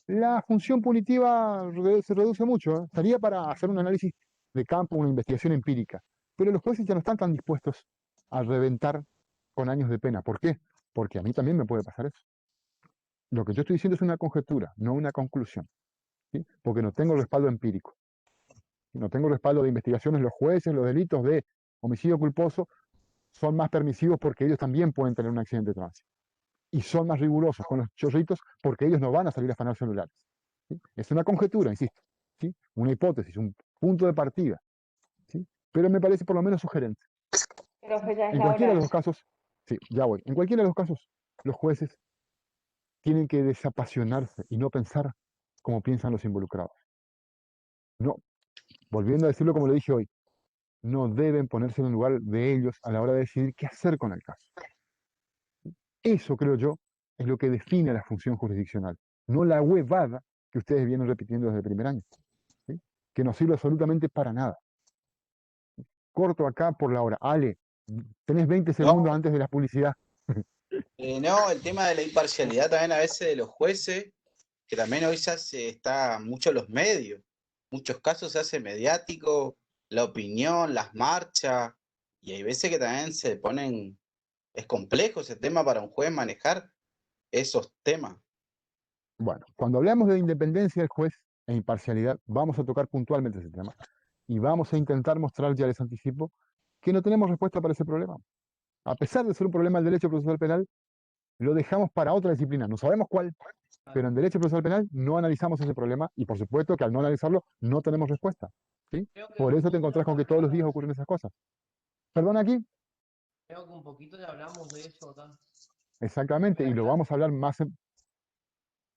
la función punitiva se reduce mucho. Sería para hacer un análisis de campo, una investigación empírica. Pero los jueces ya no están tan dispuestos a reventar con años de pena. ¿Por qué? Porque a mí también me puede pasar eso. Lo que yo estoy diciendo es una conjetura, no una conclusión. ¿Sí? Porque no tengo respaldo empírico. No tengo respaldo de investigaciones. Los jueces, los delitos de homicidio culposo son más permisivos porque ellos también pueden tener un accidente de tránsito. Y son más rigurosos con los chorritos porque ellos no van a salir a afanar celulares. ¿Sí? Es una conjetura, insisto. ¿Sí? Una hipótesis, un punto de partida. ¿Sí? Pero me parece por lo menos sugerente. Profe, ya es En la cualquiera de hora. los casos, sí, ya voy. En cualquiera de los casos, los jueces tienen que desapasionarse y no pensar como piensan los involucrados. No, volviendo a decirlo como le dije hoy, no deben ponerse en el lugar de ellos a la hora de decidir qué hacer con el caso. Eso, creo yo, es lo que define la función jurisdiccional, no la huevada que ustedes vienen repitiendo desde el primer año, ¿sí? Que no sirve absolutamente para nada. Corto acá por la hora. Ale, tenés 20 segundos No, antes de la publicidad. no, el tema de la imparcialidad también a veces de los jueces, que también hoy está mucho en los medios. Muchos casos se hace mediático, la opinión, las marchas, y hay veces que también se ponen, es complejo ese tema para un juez manejar esos temas. Bueno, cuando hablamos de independencia del juez e imparcialidad, vamos a tocar puntualmente ese tema. Y vamos a intentar mostrar, ya les anticipo, que no tenemos respuesta para ese problema. A pesar de ser un problema del derecho procesal penal, lo dejamos para otra disciplina. No sabemos cuál, pero en derecho procesal penal no analizamos ese problema y por supuesto que al no analizarlo no tenemos respuesta. ¿Sí? Creo que Por un eso te poco encontrás con que todos los días ocurren esas cosas. ¿Perdón aquí? creo que un poquito ya hablamos de eso acá. Exactamente, y lo vamos a hablar más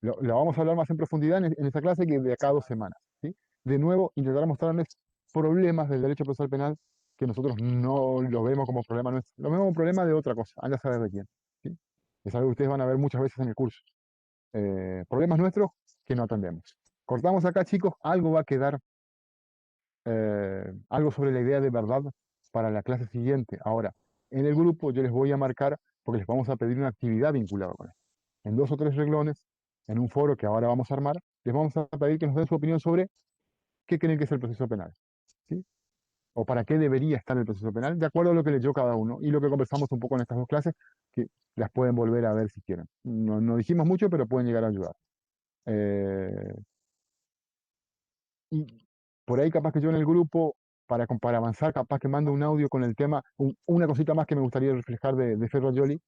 lo vamos a hablar más en profundidad en esta clase que de acá a 2 semanas. ¿Sí? De nuevo, intentar mostrarles problemas del derecho procesal penal que nosotros no lo vemos como problema nuestro, lo vemos como problema de otra cosa, anda a saber de quién. ¿Sí? Es algo que ustedes van a ver muchas veces en el curso. Problemas nuestros que no atendemos. Cortamos acá, chicos, algo va a quedar, algo sobre la idea de verdad para la clase siguiente. Ahora, en el grupo yo les voy a marcar, porque les vamos a pedir una actividad vinculada con esto. En 2 o 3 renglones, en un foro que ahora vamos a armar, les vamos a pedir que nos den su opinión sobre qué creen que es el proceso penal. ¿Sí? O para qué debería estar el proceso penal, de acuerdo a lo que leyó cada uno y lo que conversamos un poco en estas 2 clases, que las pueden volver a ver si quieren. No dijimos mucho, pero pueden llegar a ayudar. Y por ahí capaz que yo en el grupo, para avanzar, capaz que mando un audio con el tema, una cosita más que me gustaría reflejar de Ferro Gioli,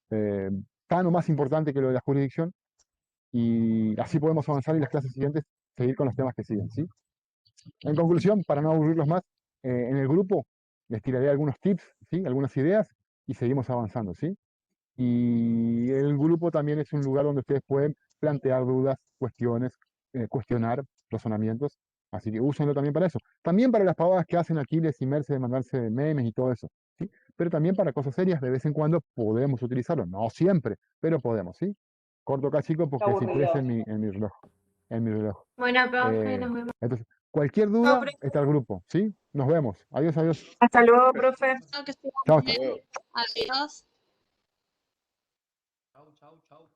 tan o más importante que lo de la jurisdicción, y así podemos avanzar y las clases siguientes seguir con los temas que siguen, ¿sí? En conclusión, para no aburrirlos más, en el grupo les tiraré algunos tips, ¿sí? Algunas ideas y seguimos avanzando, ¿sí? Y el grupo también es un lugar donde ustedes pueden plantear dudas, cuestiones, cuestionar razonamientos, así que úsenlo también para eso. También para las pavadas que hacen Aquiles y Merce de mandarse memes y todo eso, ¿sí? Pero también para cosas serias de vez en cuando podemos utilizarlo, no siempre, pero podemos, ¿sí? Corto acá, chicos, Qué porque si 3 aburrido. en mi reloj. En mi reloj. Bueno, profe, nos vemos. Entonces, cualquier Chao, duda profe. está el grupo, ¿sí? Nos vemos. Adiós, adiós. Hasta luego, profe. Que estuvo Chao. bien. Adiós. Chau, chau, chau.